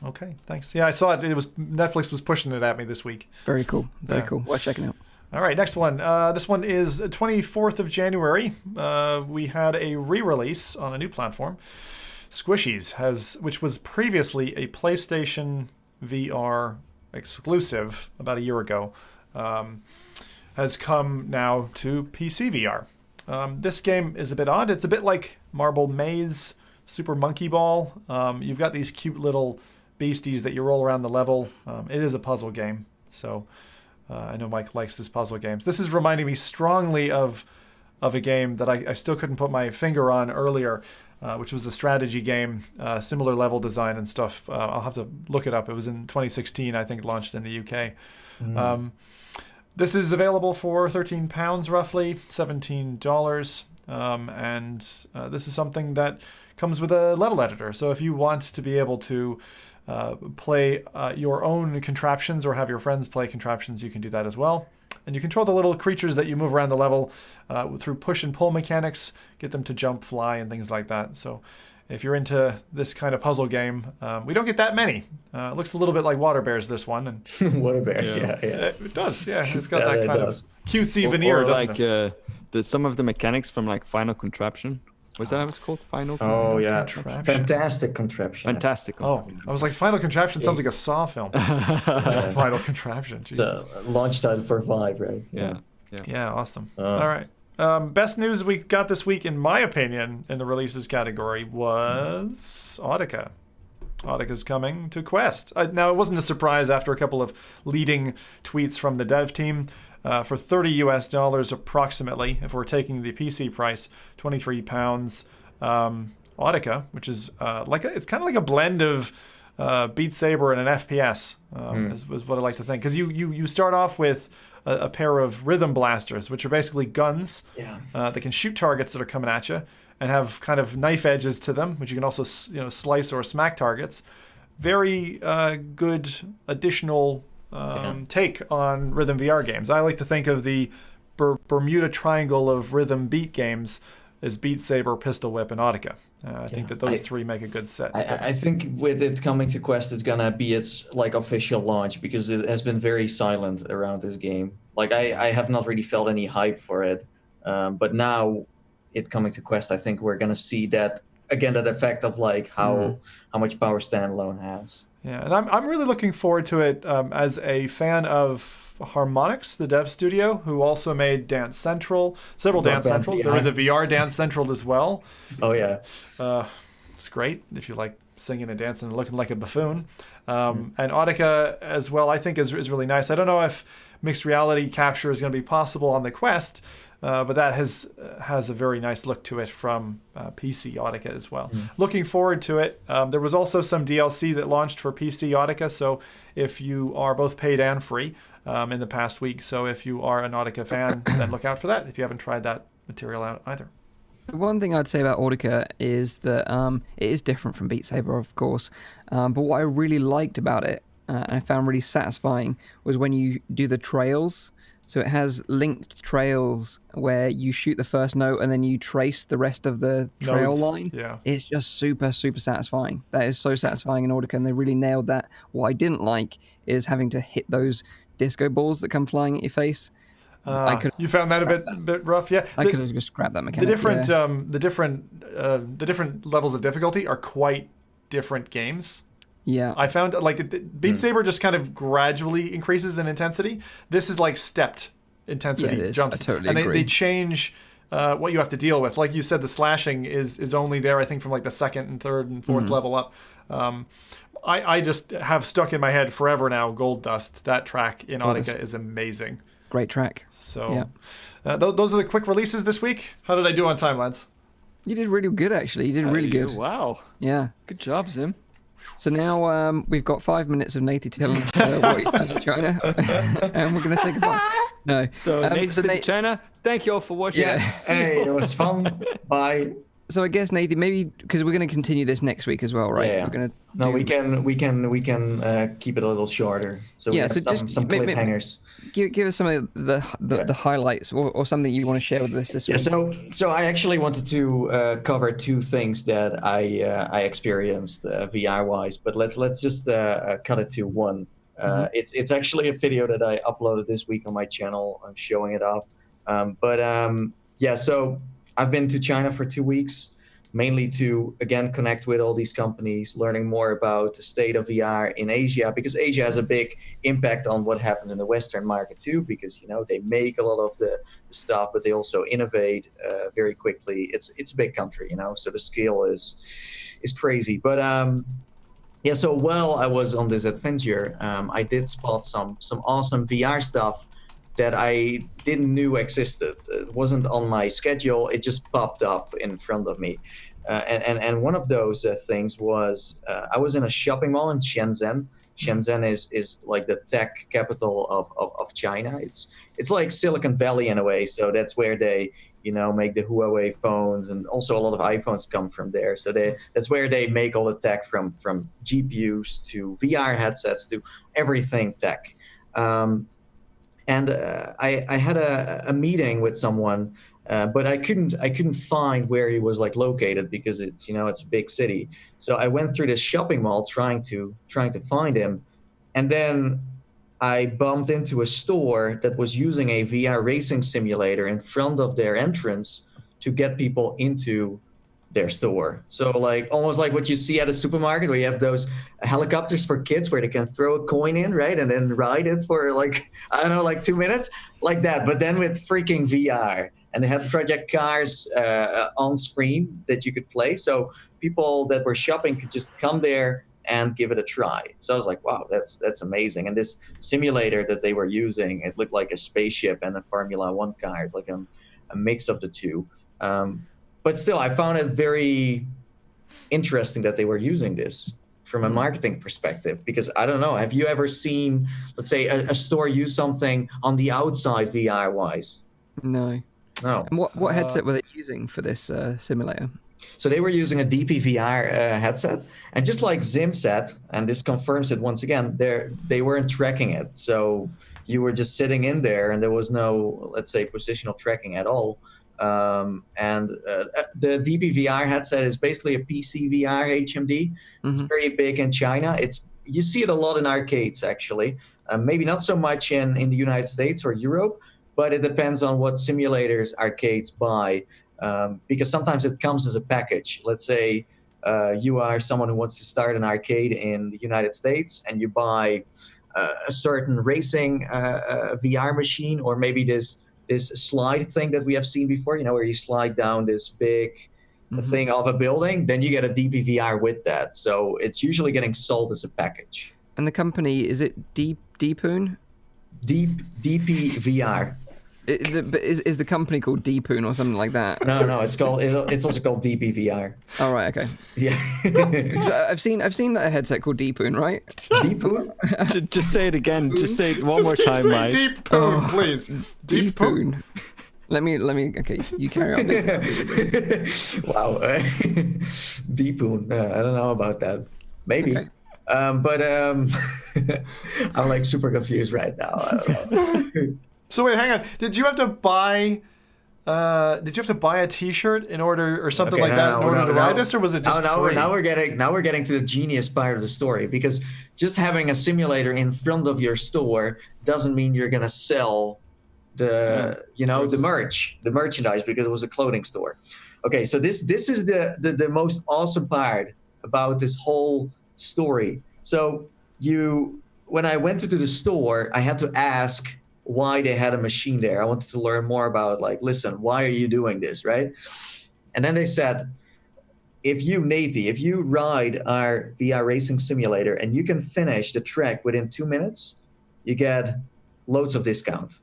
Okay, thanks. Yeah, I saw it. Netflix was pushing it at me this week. Very cool. Very cool. Worth checking out. All right, next one. This one is 24th of January. We had a re-release on a new platform. Squishies, which was previously a PlayStation VR exclusive about a year ago, has come now to PC VR. This game is a bit odd. It's a bit like Marble Maze, Super Monkey Ball. You've got these cute little beasties that you roll around the level. It is a puzzle game, so I know Mike likes his puzzle games. This is reminding me strongly of a game that I still couldn't put my finger on earlier, which was a strategy game, similar level design and stuff. I'll have to look it up. It was in 2016, I think, launched in the UK. This is available for £13 roughly, $17. And this is something that comes with a level editor. So if you want to be able to play your own contraptions or have your friends play contraptions, you can do that as well. And you control the little creatures that you move around the level through push and pull mechanics, get them to jump, fly, and things like that. So if you're into this kind of puzzle game, we don't get that many. It looks a little bit like Water Bears, this one. And Water Bears, yeah. It does, yeah. It's got that kind of cutesy veneer, doesn't it? Some of the mechanics from like Final Contraption. Was that what it's called? Final Contraption. Fantastic Contraption. Fantastic. Oh, I was like, Final Contraption sounds like a Saw film. Final Contraption. Jesus. So, launch title for Vive, right? Yeah, awesome. All right. Best news we got this week, in my opinion, in the releases category was Audica. Audica's coming to Quest. Now, it wasn't a surprise after a couple of leading tweets from the dev team. For $30 approximately, if we're taking the PC price, £23. Audica, which is it's kind of like a blend of Beat Saber and an FPS, is what I like to think. Because you start off with a pair of rhythm blasters, which are basically guns that can shoot targets that are coming at you and have kind of knife edges to them, which you can also slice or smack targets. Very good additional take on rhythm VR games. I like to think of the Bermuda Triangle of rhythm beat games as Beat Saber, Pistol Whip, and Audica. I think that those three make a good set. I think with it coming to Quest, it's gonna be its official launch, because it has been very silent around this game. I have not really felt any hype for it, but now it coming to Quest, I think we're gonna see that again, that effect of how much power standalone has. Yeah, and I'm really looking forward to it as a fan of Harmonix, the dev studio, who also made Dance Central, several Dance Centrals. There is a VR Dance Central as well. Oh, yeah. It's great if you like singing and dancing and looking like a buffoon. And Audica as well, I think is really nice. I don't know if mixed reality capture is going to be possible on the Quest, but that has a very nice look to it from PC Audica as well. Looking forward to it. There was also some DLC that launched for PC Audica, so if you are both paid and free in the past week. So if you are an Audica fan, then look out for that if you haven't tried that material out either. One thing I'd say about Audica is that it is different from Beat Saber, of course, but what I really liked about it, and I found really satisfying, was when you do the trails. So it has linked trails where you shoot the first note and then you trace the rest of the trail Nodes. line. Yeah. It's just super, super satisfying. That is so satisfying in Audica, and they really nailed that. What I didn't like is having to hit those disco balls that come flying at your face. You found that a bit rough, yeah. I could have just scrapped that mechanic. The different levels of difficulty are quite different games. Yeah. I found Beat Saber just kind of gradually increases in intensity. This is like stepped intensity jumps. I totally and agree. they change what you have to deal with. Like you said, the slashing is only there, I think, from like the second and third and fourth level up. I just have stuck in my head forever now, Gold Dust. That track in Audica is amazing. Great track. So those are the quick releases this week. How did I do on time, lads? You did really good, actually. You did really good. Wow. Yeah. Good job, Zim. So now we've got 5 minutes of Nathie telling us what he's done in China, and we're going to say goodbye. No. So Nathie's been to China. Thank you all for watching. Yeah. Hey, it was fun. Bye. So I guess, Nathie, maybe because we're going to continue this next week as well, right? Yeah. We're going to. No, we can keep it a little shorter. So we have some cliffhangers. Give us some of the highlights or something you want to share with us this week. So I actually wanted to cover two things that I experienced VR wise, but let's just cut it to one. It's actually a video that I uploaded this week on my channel. I'm showing it off. So I've been to China for 2 weeks, mainly to, again, connect with all these companies, learning more about the state of VR in Asia, because Asia has a big impact on what happens in the Western market too, because, they make a lot of the stuff, but they also innovate very quickly. It's a big country, so the scale is crazy. But so while I was on this adventure, I did spot some awesome VR stuff that I didn't know existed. It wasn't on my schedule. It just popped up in front of me. And one of those things was I was in a shopping mall in Shenzhen. Shenzhen is like the tech capital of China. It's like Silicon Valley in a way. So that's where they make the Huawei phones, and also a lot of iPhones come from there. So that's where they make all the tech from GPUs to VR headsets to everything tech. And I had a meeting with someone, but I couldn't find where he was located, because it's a big city. So I went through this shopping mall trying to find him, and then I bumped into a store that was using a VR racing simulator in front of their entrance to get people into their store. So almost like what you see at a supermarket, where you have those helicopters for kids where they can throw a coin in, right? And then ride it for 2 minutes, like that, but then with freaking VR. And they had project cars on screen that you could play. So people that were shopping could just come there and give it a try. So I was like, wow, that's amazing. And this simulator that they were using, it looked like a spaceship and a Formula One car. It's like a mix of the two. But still, I found it very interesting that they were using this from a marketing perspective, because I don't know, have you ever seen, let's say, a store use something on the outside VR-wise? No. No. And what headset were they using for this simulator? So they were using a DPVR headset, and just like Zim said, and this confirms it once again, they weren't tracking it. So you were just sitting in there, and there was no, let's say, positional tracking at all. The DPVR headset is basically a PCVR HMD. It's very big in China. You see it a lot in arcades, actually. Maybe not so much in the United States or Europe, but it depends on what simulators arcades buy, because sometimes it comes as a package. Let's say you are someone who wants to start an arcade in the United States, and you buy a certain racing VR machine, or maybe this slide thing that we have seen before, where you slide down this big thing of a building, then you get a DPVR with that. So it's usually getting sold as a package. And the company, is it DPoon? DPVR. Is the company called DPoon or something like that? No, it's also called DPVR. Oh, right, okay. Yeah. I've seen a headset called DPoon, right? DPoon? Just say it again. Just say it one more keep time, saying Mike. Deep Poon, please. Deep Poon. DPoon. Let me. Okay, you carry on. Wow. DPoon. I don't know about that. Maybe. Okay. But I'm like super confused right now. I don't know. So wait, hang on. Did you have to buy a T-shirt in order or something like that in order to ride this, or was it just free? Now we're getting to the genius part of the story, because just having a simulator in front of your store doesn't mean you're gonna sell the merchandise, because it was a clothing store. Okay, so this is the most awesome part about this whole story. So when I went to the store, I had to ask why they had a machine there. I wanted to learn more about, like, listen, why are you doing this, right? And then they said, if you ride our VR racing simulator and you can finish the track within 2 minutes, you get loads of discount.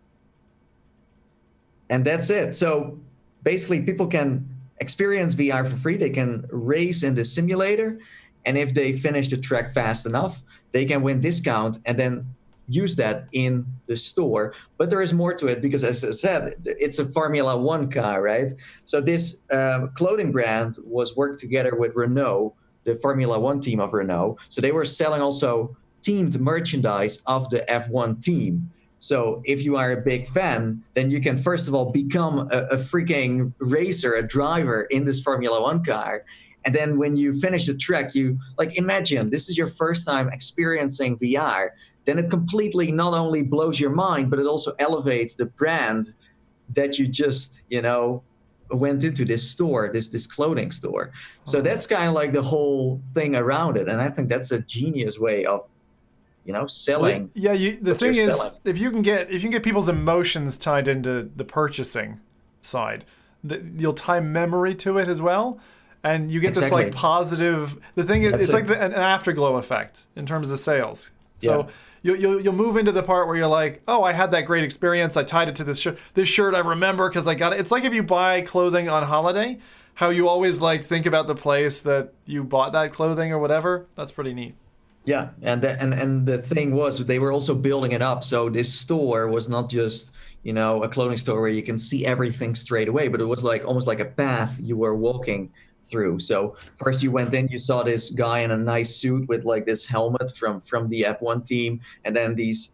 And that's it. So basically people can experience VR for free. They can race in the simulator. And if they finish the track fast enough, they can win discount and then use that in the store. But there is more to it, because as I said, it's a Formula One car, right? So this clothing brand was worked together with Renault, the Formula One team of Renault. So they were selling also themed merchandise of the F1 team. So if you are a big fan, then you can first of all become a freaking racer, a driver in this Formula One car. And then when you finish the track, you imagine this is your first time experiencing VR. Then it completely not only blows your mind, but it also elevates the brand that you just, went into this store, this clothing store. So that's kind of like the whole thing around it. And I think that's a genius way of, selling. Yeah, the thing is, if you can get people's emotions tied into the purchasing side, you'll tie memory to it as well. And you get this like positive, the thing is, it's like an afterglow effect in terms of sales. So you'll move into the part where you're like, oh, I had that great experience. I tied it to this shirt I remember because I got it. It's like if you buy clothing on holiday, how you always like think about the place that you bought that clothing or whatever. That's pretty neat. Yeah, and the thing was, they were also building it up. So this store was not just, a clothing store where you can see everything straight away, but it was like almost like a path you were walking through. So first you went in, you saw this guy in a nice suit with like this helmet from the F1 team, and then these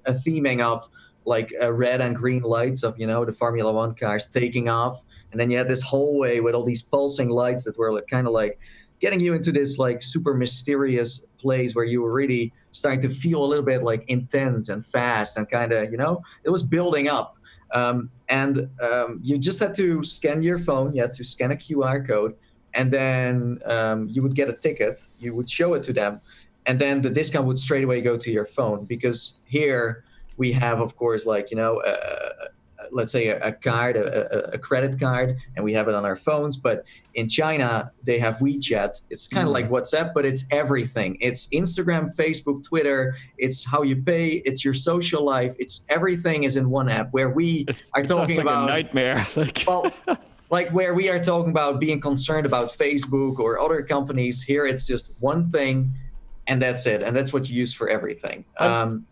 a theming of like red and green lights of the Formula One cars taking off, and then you had this hallway with all these pulsing lights that were kind of like getting you into this like super mysterious place where you were really starting to feel a little bit like intense and fast and kind of it was building up. And you just had to scan your phone. You had to scan a QR code, and then you would get a ticket. You would show it to them, and then the discount would straight away go to your phone. Because here we have, of course, like let's say a card, a credit card, and we have it on our phones. But in China, they have WeChat. It's kind of like WhatsApp, but it's everything. It's Instagram, Facebook, Twitter. It's how you pay. It's your social life. It's everything is in one app. Where we are talking about a nightmare. Where we are talking about being concerned about Facebook or other companies. Here, it's just one thing. And that's it, and that's what you use for everything.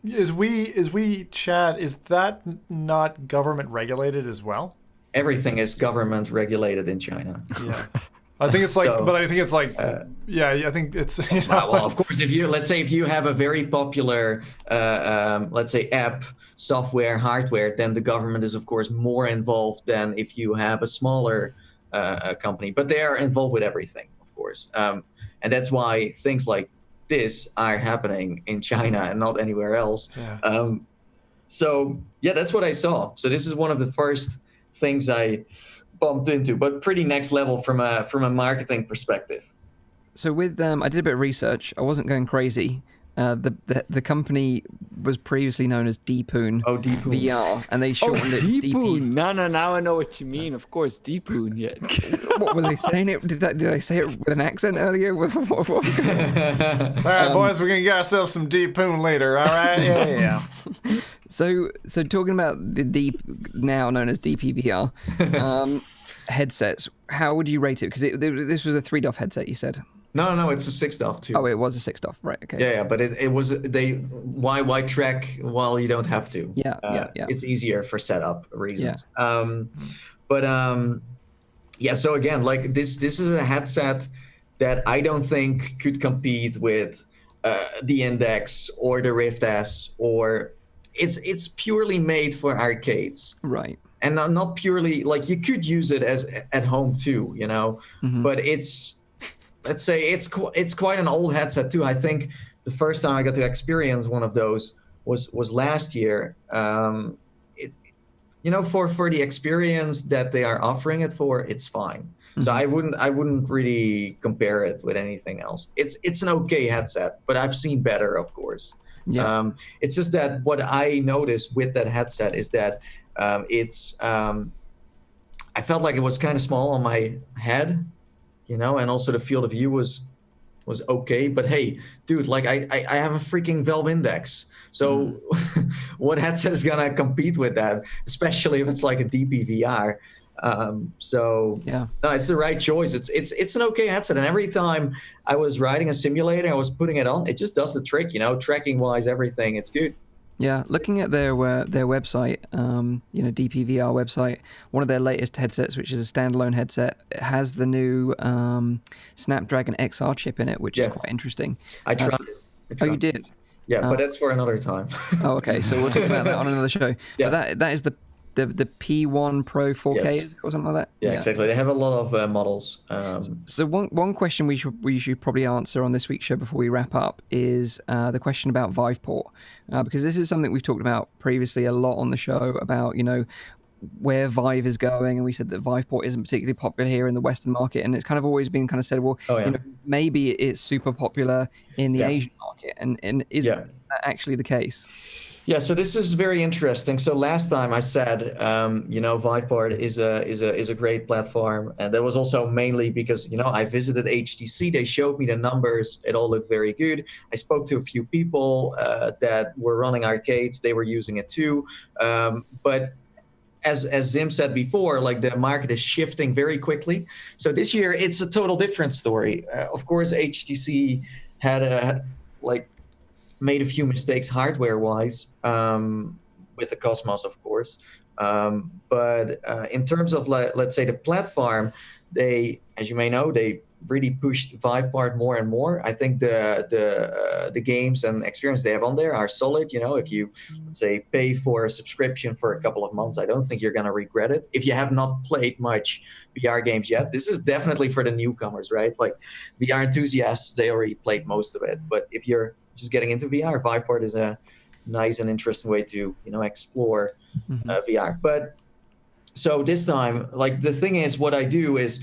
Is WeChat, is that not government regulated as well? Everything is government regulated in China. Yeah, I think it's like, but I think it's like, I think it's. Well, of course, if you have a very popular, let's say app, software, hardware, then the government is of course more involved than if you have a smaller company. But they are involved with everything, of course, and that's why things like this are happening in China and not anywhere else. Yeah. So that's what I saw. So this is one of the first things I bumped into, but pretty next level from a marketing perspective. So with I did a bit of research. I wasn't going crazy. The company was previously known as Deepoon. Oh, Deepoon VR, and they shortened it to Deepoon. DP. No, now I know what you mean. Of course, Deepoon. Yeah. What were they saying? Did I say it with an accent earlier? What was going on? It's all right, boys. We're gonna get ourselves some Deepoon later. All right. Yeah. So talking about the now known as DPVR headsets, how would you rate it? Because this was a 3DOF headset, you said. No, it's a 6DOF too. Oh, it was a 6DOF, right? Okay. Yeah, but it was why track while you don't have to? Yeah. It's easier for setup reasons. Yeah. So again, like this is a headset that I don't think could compete with the Index or the Rift S, or it's purely made for arcades. Right. And not purely, like, you could use it as at home too, you know, but let's say it's quite an old headset too. I think the first time I got to experience one of those was last year. For the experience that they are offering it for, it's fine. So I wouldn't really compare it with anything else. It's an okay headset, but I've seen better, of course. Yeah. It's just that what I noticed with that headset is that I felt like it was kind of small on my head, you know, and also the field of view was okay. But hey, dude, like I have a freaking Valve Index. So what headset is gonna compete with that, especially if it's like a DPVR? No, it's the right choice. It's an okay headset, and every time I was riding a simulator, I was putting it on, it just does the trick, you know, tracking wise, everything. It's good. Yeah, looking at their website, DPVR website, one of their latest headsets, which is a standalone headset, it has the new Snapdragon XR chip in it, which is quite interesting. I tried it. Oh, you did? Yeah, but that's for another time. Oh, okay. So we'll talk about that on another show. Yeah. But that is the P1 Pro 4K or something like that? Yeah, exactly. They have a lot of models. So one question we should probably answer on this week's show before we wrap up is the question about Viveport, because this is something we've talked about previously a lot on the show about, you know, where Vive is going, and we said that Viveport isn't particularly popular here in the Western market, and it's kind of always been kind of said, well, you know, maybe it's super popular in the Asian market, and is that actually the case? Yeah, so this is very interesting. So last time I said, Viveport is a great platform, and that was also mainly because, you know, I visited HTC. They showed me the numbers. It all looked very good. I spoke to a few people that were running arcades. They were using it too, but as Zim said before, like, the market is shifting very quickly. So this year it's a total different story. Of course, HTC had made a few mistakes hardware-wise with the Cosmos, of course. But in terms of, let's say, the platform, they, as you may know, they really pushed Viveport more and more. I think the games and experience they have on there are solid. You know, if you, let's say, pay for a subscription for a couple of months, I don't think you're going to regret it. If you have not played much VR games yet, this is definitely for the newcomers, right? Like, VR enthusiasts, they already played most of it. But if you're just getting into VR, Viveport is a nice and interesting way to, you know, explore VR. But so this time, like, the thing is, what I do is,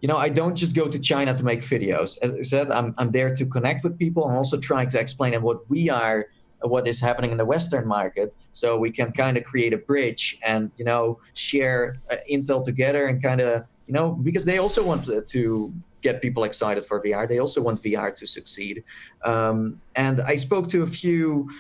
you know, I don't just go to China to make videos. As I said, I'm there to connect with people. I'm also trying to explain them what is happening in the Western market, so we can kind of create a bridge and, you know, share intel together and kind of, you know, because they also want to get people excited for VR. They also want VR to succeed. And I spoke to a few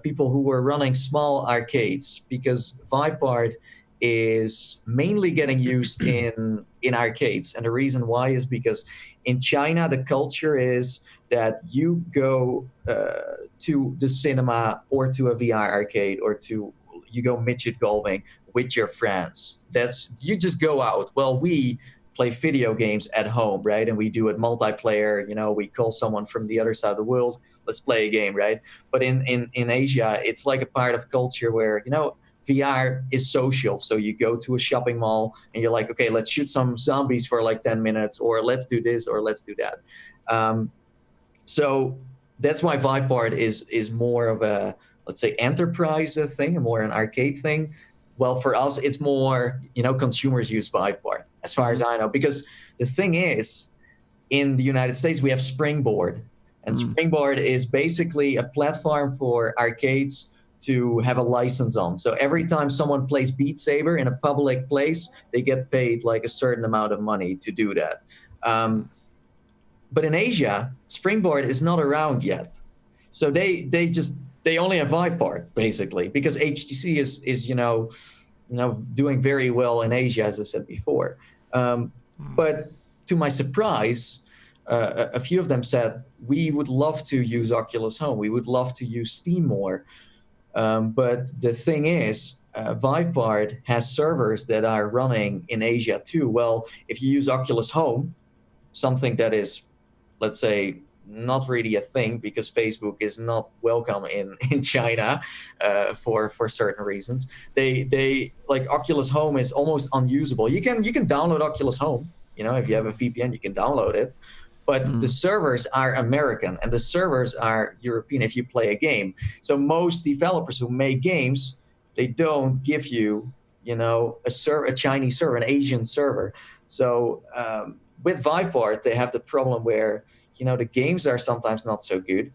people who were running small arcades, because Viveport is mainly getting used in arcades. And the reason why is because in China, the culture is that you go to the cinema or to a VR arcade, or you go midget golfing with your friends. You just go out. Well, we play video games at home, right? And we do it multiplayer. You know, we call someone from the other side of the world, let's play a game, right? But in Asia, it's like a part of culture where, you know, VR is social. So you go to a shopping mall and you're like, okay, let's shoot some zombies for like 10 minutes, or let's do this, or let's do that. So that's why Viveport is more of a, let's say, enterprise thing, and more an arcade thing. Well, for us, it's more, you know, consumers use Viveport, as far as I know. Because the thing is, in the United States, we have Springboard. And Springboard is basically a platform for arcades to have a license on. So every time someone plays Beat Saber in a public place, they get paid like a certain amount of money to do that. But in Asia, Springboard is not around yet. So they only have Vivepart basically, because HTC is doing very well in Asia, as I said before. But to my surprise, a few of them said, we would love to use Oculus Home. We would love to use Steam more. But the thing is, Vivepart has servers that are running in Asia too. Well, if you use Oculus Home, something that is, let's say, not really a thing because Facebook is not welcome in China for certain reasons. They like Oculus Home is almost unusable. You can download Oculus Home. If you have a VPN, you can download it. But the servers are American and the servers are European if you play a game. So most developers who make games, they don't give you, a Chinese server, an Asian server. So with Vivepart, they have the problem where, the games are sometimes not so good.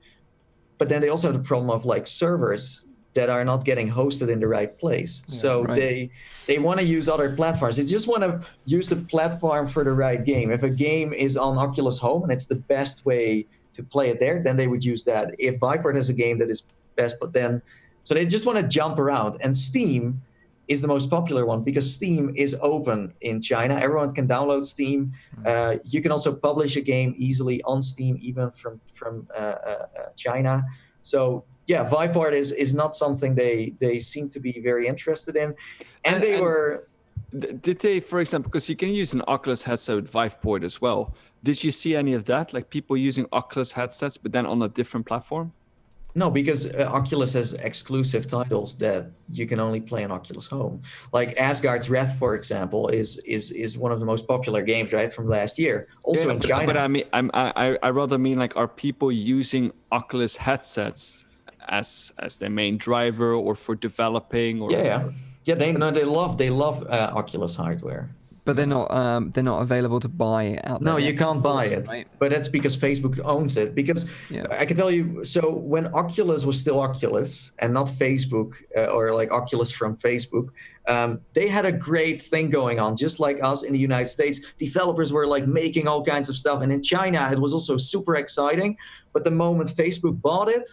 But then they also have the problem of like servers that are not getting hosted in the right place. Yeah, so right. They want to use other platforms. They just want to use the platform for the right game. If a game is on Oculus Home and it's the best way to play it there, then they would use that. If Vivepart has a game that is best, so they just want to jump around. And Steam is the most popular one because Steam is open in China. Everyone can download Steam. You can also publish a game easily on Steam, even from China. So yeah, Vivepart is not something they seem to be very interested in. And they were... Did they, for example, because you can use an Oculus headset with Vivepart as well. Did you see any of that? Like people using Oculus headsets, but then on a different platform? No, because Oculus has exclusive titles that you can only play on Oculus Home. Like Asgard's Wrath, for example, is one of the most popular games, right, from last year. Also in China. But I mean, I rather mean like, are people using Oculus headsets as their main driver or for developing? Or they love Oculus hardware. But they're not available to buy out there. No, you can't buy it. Right? But that's because Facebook owns it. Because I can tell you, so when Oculus was still Oculus and not Facebook or like Oculus from Facebook, they had a great thing going on. Just like us in the United States, developers were like making all kinds of stuff. And in China, it was also super exciting. But the moment Facebook bought it,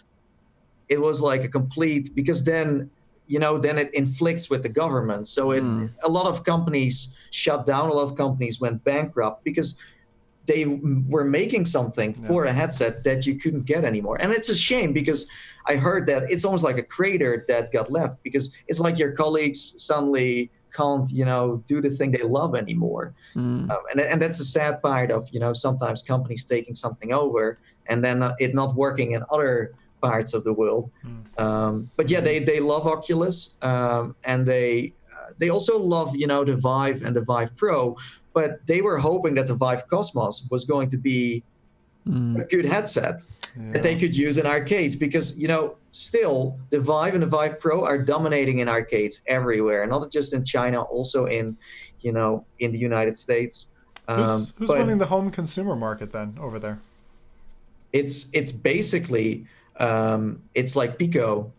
it was like a complete, because then it inflicts with the government. So a lot of companies shut down, a lot of companies went bankrupt because they were making something for a headset that you couldn't get anymore. And it's a shame because I heard that it's almost like a crater that got left because it's like your colleagues suddenly can't, do the thing they love anymore. And that's the sad part of, sometimes companies taking something over and then it not working in other parts of the world. But yeah, they love Oculus and they also love, the Vive and the Vive Pro, but they were hoping that the Vive Cosmos was going to be a good headset that they could use in arcades because, still the Vive and the Vive Pro are dominating in arcades everywhere, not just in China, also in the United States. Who's running the home consumer market then over there? It's basically... it's like Pico,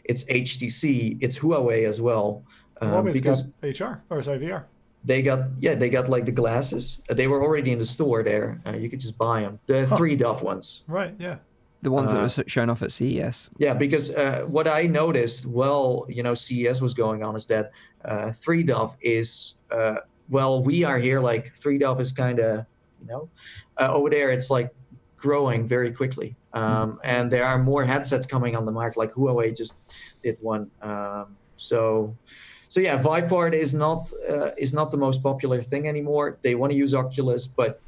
it's HTC, it's Huawei as well. Huawei's got VR. They got like the glasses. They were already in the store there. You could just buy them. The 3Dove ones. Right, yeah. The ones that were shown off at CES. Yeah, because what I noticed while, CES was going on is that 3Dove is, we are here, like 3Dove is kind of, over there it's like growing very quickly. And there are more headsets coming on the market, like Huawei just did one. So yeah, Vivepart is not the most popular thing anymore. They want to use Oculus, but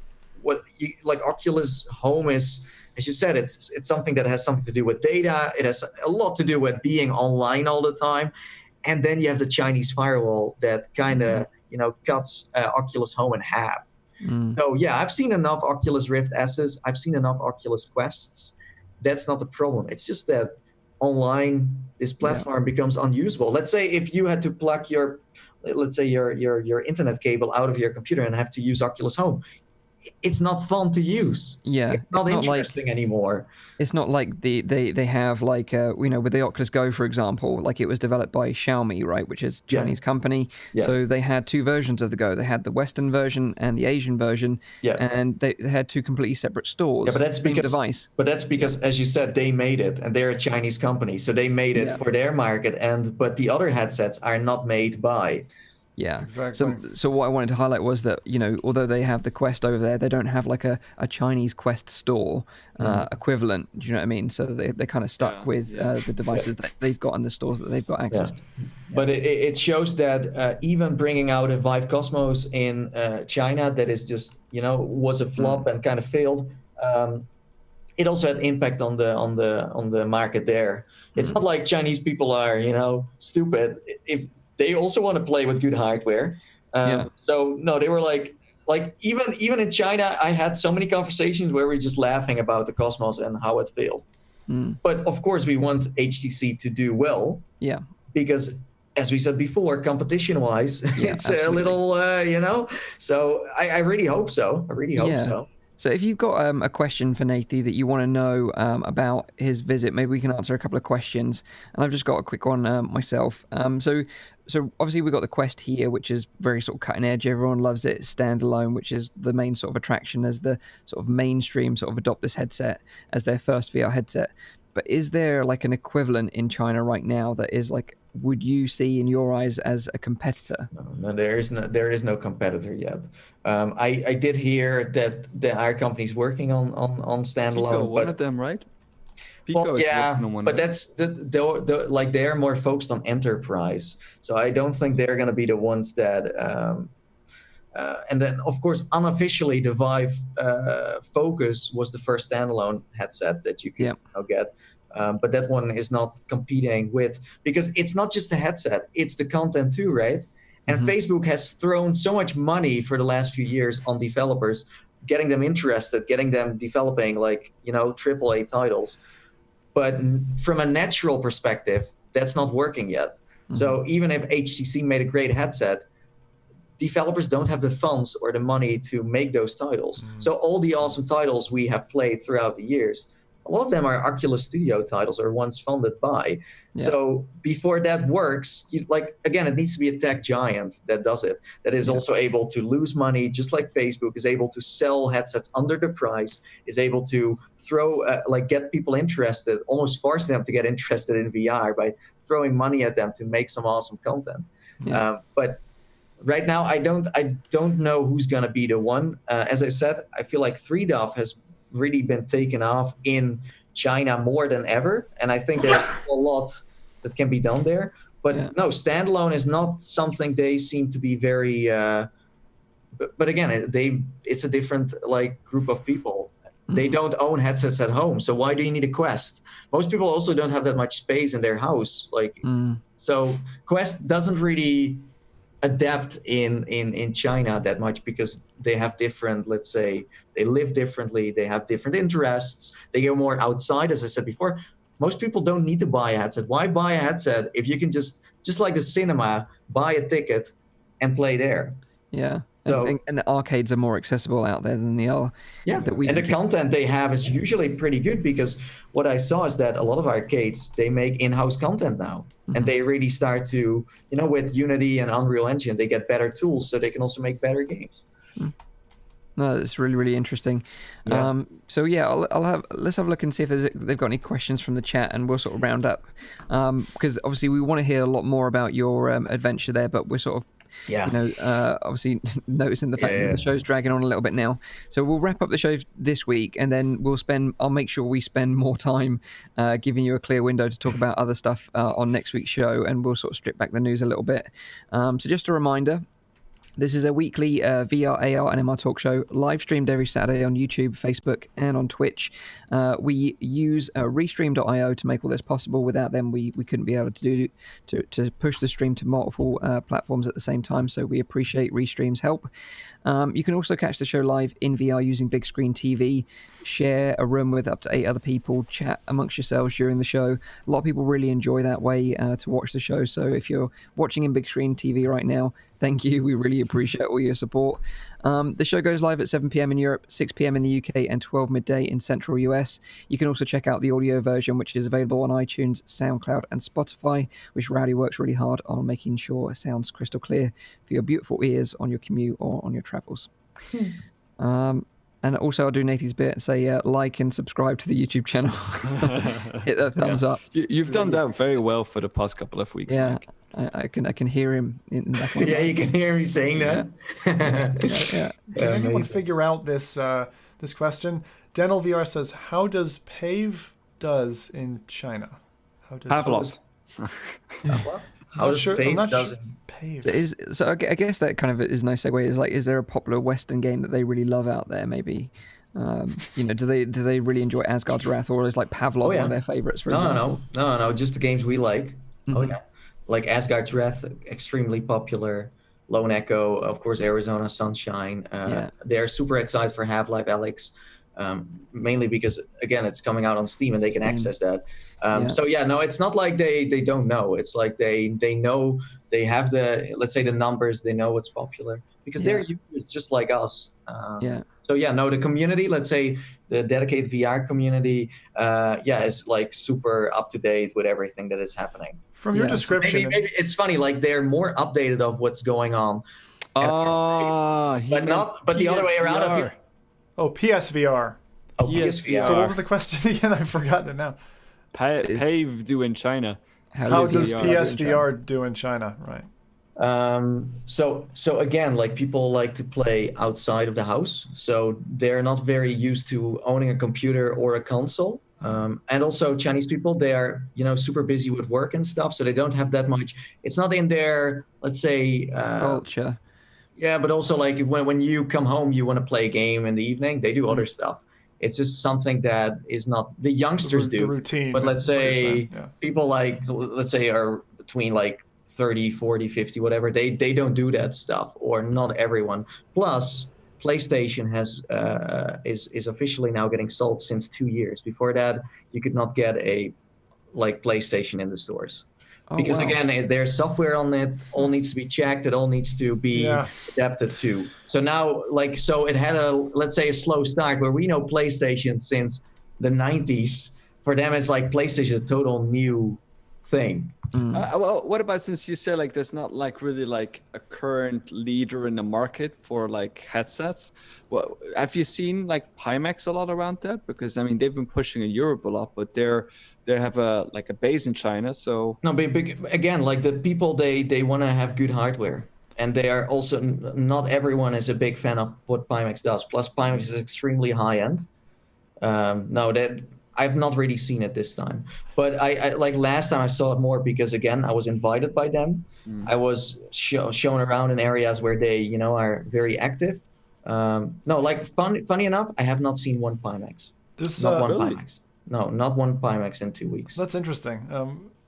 Oculus Home is, as you said, it's something that has something to do with data. It has a lot to do with being online all the time, and then you have the Chinese firewall that kind of cuts Oculus Home in half. So yeah, I've seen enough Oculus Rift S's. I've seen enough Oculus Quests. That's not the problem. It's just that online, this platform becomes unusable. Let's say if you had to plug your internet cable out of your computer and have to use Oculus Home, it's not fun to use. Yeah, it's not interesting anymore. It's not like they have like with the Oculus Go, for example, like it was developed by Xiaomi, right, which is a Chinese company. Yeah. So they had two versions of the Go. They had the Western version and the Asian version. Yeah. And they had two completely separate stores. Yeah, but that's because, as you said, they made it, and they're a Chinese company, so they made it for their market. But the other headsets are not made by. Yeah, exactly. So what I wanted to highlight was that, although they have the Quest over there, they don't have like a Chinese Quest store equivalent. Do you know what I mean? So they're kind of stuck with the devices that they've got in the stores that they've got access to. But it shows that even bringing out a Vive Cosmos in China that is just, was a flop and kind of failed, it also had impact on the market there. It's not like Chinese people are, stupid. If they also want to play with good hardware. So no, they were like even in China, I had so many conversations where we're just laughing about the Cosmos and how it failed. But of course, we want HTC to do well. Yeah. Because as we said before, competition-wise, it's absolutely a little, So I really hope so. I really hope so. So if you've got a question for Nathie that you want to know about his visit, maybe we can answer a couple of questions. And I've just got a quick one myself. So obviously we've got the Quest here, which is very sort of cutting edge. Everyone loves it. Standalone, which is the main sort of attraction as the sort of mainstream sort of adopt this headset as their first VR headset. But is there like an equivalent in China right now that is like, would you see in your eyes as a competitor? No, there is no competitor yet. I did hear that our company's working on standalone. Pico, one of them, right? Pico but that's like they're more focused on enterprise. So I don't think they're going to be the ones that. And then, of course, unofficially, the Vive Focus was the first standalone headset that you can get. But that one is not competing with, because it's not just the headset, it's the content too, right? And Facebook has thrown so much money for the last few years on developers, getting them interested, getting them developing like, AAA titles. But from a natural perspective, that's not working yet. So even if HTC made a great headset, developers don't have the funds or the money to make those titles. So all the awesome titles we have played throughout the years, a lot of them are Oculus Studio titles or ones funded by. So before that works, it needs to be a tech giant that does it, that is also able to lose money, just like Facebook is able to sell headsets under the price, is able to throw, get people interested, almost force them to get interested in VR by throwing money at them to make some awesome content. But right now, I don't know who's going to be the one. As I said, I feel like 3DOF has really been taken off in China more than ever, and I think there's a lot that can be done there. But no, standalone is not something they seem to be very. But again, it's a different group of people. They don't own headsets at home, so why do you need a Quest? Most people also don't have that much space in their house. So Quest doesn't really adapt in China that much because they have different, let's say, they live differently, they have different interests, they go more outside, as I said before. Most people don't need to buy a headset. Why buy a headset if you can just like the cinema, buy a ticket and play there? Yeah. And the arcades are more accessible out there than they are. Yeah, and the content they have is usually pretty good, because what I saw is that a lot of arcades, they make in-house content now. And they really start to, with Unity and Unreal Engine, they get better tools so they can also make better games. No, it's really, really interesting. Let's have a look and see if they've got any questions from the chat, and we'll sort of round up. Because obviously we want to hear a lot more about your adventure there, but we're sort of obviously noticing the fact that the show's dragging on a little bit now. So we'll wrap up the show this week, and then I'll make sure we spend more time giving you a clear window to talk about other stuff on next week's show, and we'll sort of strip back the news a little bit. So just a reminder, this is a weekly VR, AR, and MR talk show, live streamed every Saturday on YouTube, Facebook, and on Twitch. We use Restream.io to make all this possible. Without them, we couldn't be able to push the stream to multiple platforms at the same time, so we appreciate Restream's help. You can also catch the show live in VR using Big Screen TV, share a room with up to 8 other people, chat amongst yourselves during the show. A lot of people really enjoy that way to watch the show, so if you're watching in Big Screen TV right now, thank you. We really appreciate all your support. The show goes live at 7 p.m. in Europe, 6 p.m. in the UK, and 12 midday in central US. You can also check out the audio version, which is available on iTunes, SoundCloud, and Spotify, which Rowdy works really hard on making sure it sounds crystal clear for your beautiful ears on your commute or on your travels. And also, I'll do Nathie's bit and say like and subscribe to the YouTube channel. Hit that thumbs up. You've done that very well for the past couple of weeks. Yeah, Mike. I can hear him in the background. Yeah, you can hear me saying that. Yeah. Can anyone figure out this this question? Dental VR says, "How does PAVE does in China? How does Pavlov. How does PAVE does PAVE? So I guess that kind of is a nice segue. Is there a popular Western game that they really love out there? Maybe, do they really enjoy Asgard's Wrath, or is like Pavlov one of their favorites? For example? No, just the games we like. Mm-hmm. Oh yeah, like Asgard's Wrath, extremely popular. Lone Echo, of course, Arizona Sunshine. They're super excited for Half-Life Alyx, mainly because again it's coming out on Steam and they can access that. So it's not like they don't know. It's like they know, they have the numbers, they know what's popular because they're users just like us. The community, let's say the dedicated VR community, is like super up to date with everything that is happening. From your description, maybe it's funny, like they're more updated of what's going on. But the other way around. PSVR. PSVR. So what was the question again? I've forgotten it now. PAVE do in China. How does PSVR do in China? Right. So again, like people like to play outside of the house, so they're not very used to owning a computer or a console. And also Chinese people, they are, super busy with work and stuff, so they don't have that much. It's not in their, let's say, culture. Yeah, but also like when you come home, you want to play a game in the evening. They do other stuff. It's just something that is not the youngsters do. The routine. But let's say people like, let's say, are between like 30, 40, 50, whatever. They don't do that stuff, or not everyone. Plus, PlayStation is officially now getting sold since 2 years. Before that, you could not get a PlayStation in the stores. Because again, there's software on it, all needs to be checked, it all needs to be adapted to. So now, it had let's say a slow start, where we know PlayStation since the 90s. For them, it's like PlayStation is a total new thing. Well, what about, since you say there's not really a current leader in the market for headsets? Well, have you seen Pimax a lot around that? Because they've been pushing in Europe a lot, but they have a base in China. So no, but again, the people they want to have good hardware, and they are also not everyone is a big fan of what Pimax does. Plus, Pimax is extremely high end. I've not really seen it this time, but I last time I saw it more because again I was invited by them. I was shown around in areas where they are very active. Funny enough, I have not seen one Pimax. There's not one Pimax. No, not one Pimax in 2 weeks. That's interesting.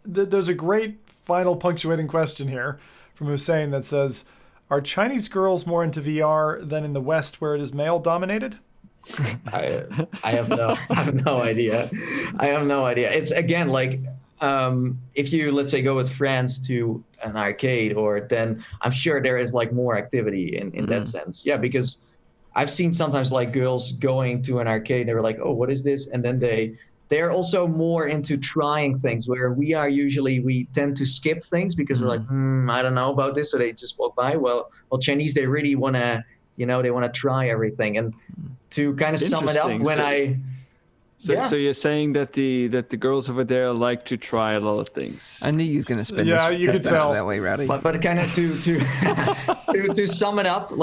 There's a great final punctuating question here from Hussein that says, "Are Chinese girls more into VR than in the West, where it is male dominated?" I have no idea. I have no idea. It's again if you, let's say, go with friends to an arcade, then I'm sure there is more activity in that sense. Yeah, because I've seen sometimes girls going to an arcade, they were like, oh, what is this? And then they're also more into trying things, where we tend to skip things because we're like, I don't know about this, so they just walk by. Well, Chinese, they really want to, they want to try everything. And to kind of sum it up, So you're saying that the girls over there like to try a lot of things. I knew you was going to spin you could tell that way, Rowdy. But kind of to sum it up,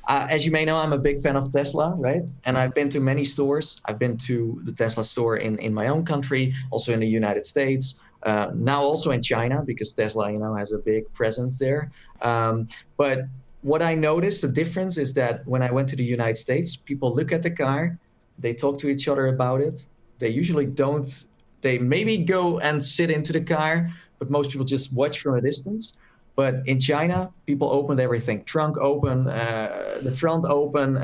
as you may know, I'm a big fan of Tesla, right? And I've been to many stores. I've been to the Tesla store in my own country, also in the United States, now also in China, because Tesla, has a big presence there. But what I noticed, the difference is that when I went to the United States, people look at the car, they talk to each other about it. They usually don't. They maybe go and sit into the car, but most people just watch from a distance. But in China, people opened everything, trunk open, the front open,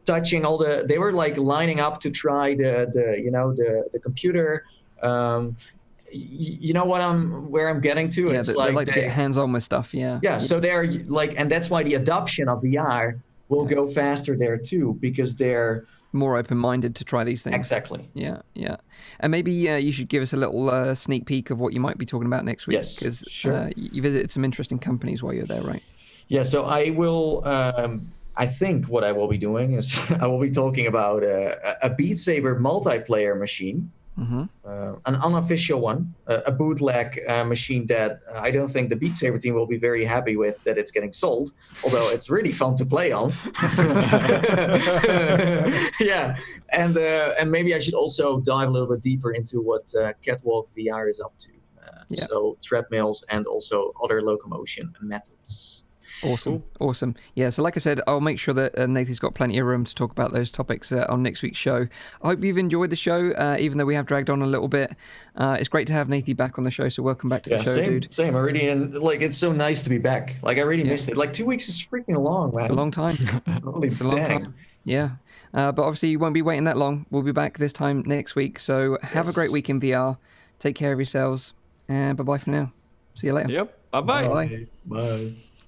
touching all they were lining up to try the computer. you know where I'm getting to? Yeah, it's they like to get hands-on with stuff. Yeah. So they're like, and that's why the adoption of VR will go faster there too, because they're more open-minded to try these things. Exactly. Yeah. And maybe you should give us a little sneak peek of what you might be talking about next week. Yes, because sure. You visited some interesting companies while you're there, right? Yeah. So I will. I think what I will be doing is I will be talking about a Beat Saber multiplayer machine. Mm-hmm. An unofficial one, a bootleg machine that I don't think the Beat Saber team will be very happy with that it's getting sold, although it's really fun to play on. Yeah, and maybe I should also dive a little bit deeper into what Catwalk VR is up to. So treadmills and also other locomotion methods. Awesome. Yeah, so like I said, I'll make sure that Nathie's got plenty of room to talk about those topics on next week's show. I hope you've enjoyed the show, even though we have dragged on a little bit. It's great to have Nathie back on the show, so welcome back to the show, dude. Same. I really, it's so nice to be back. Like, I really missed it. Like, 2 weeks is freaking long, man. It's a long time. It's a long time. Yeah. But obviously, you won't be waiting that long. We'll be back this time next week, so have a great week in VR. Take care of yourselves, and bye-bye for now. See you later. Yep. Bye-bye. Bye. Bye.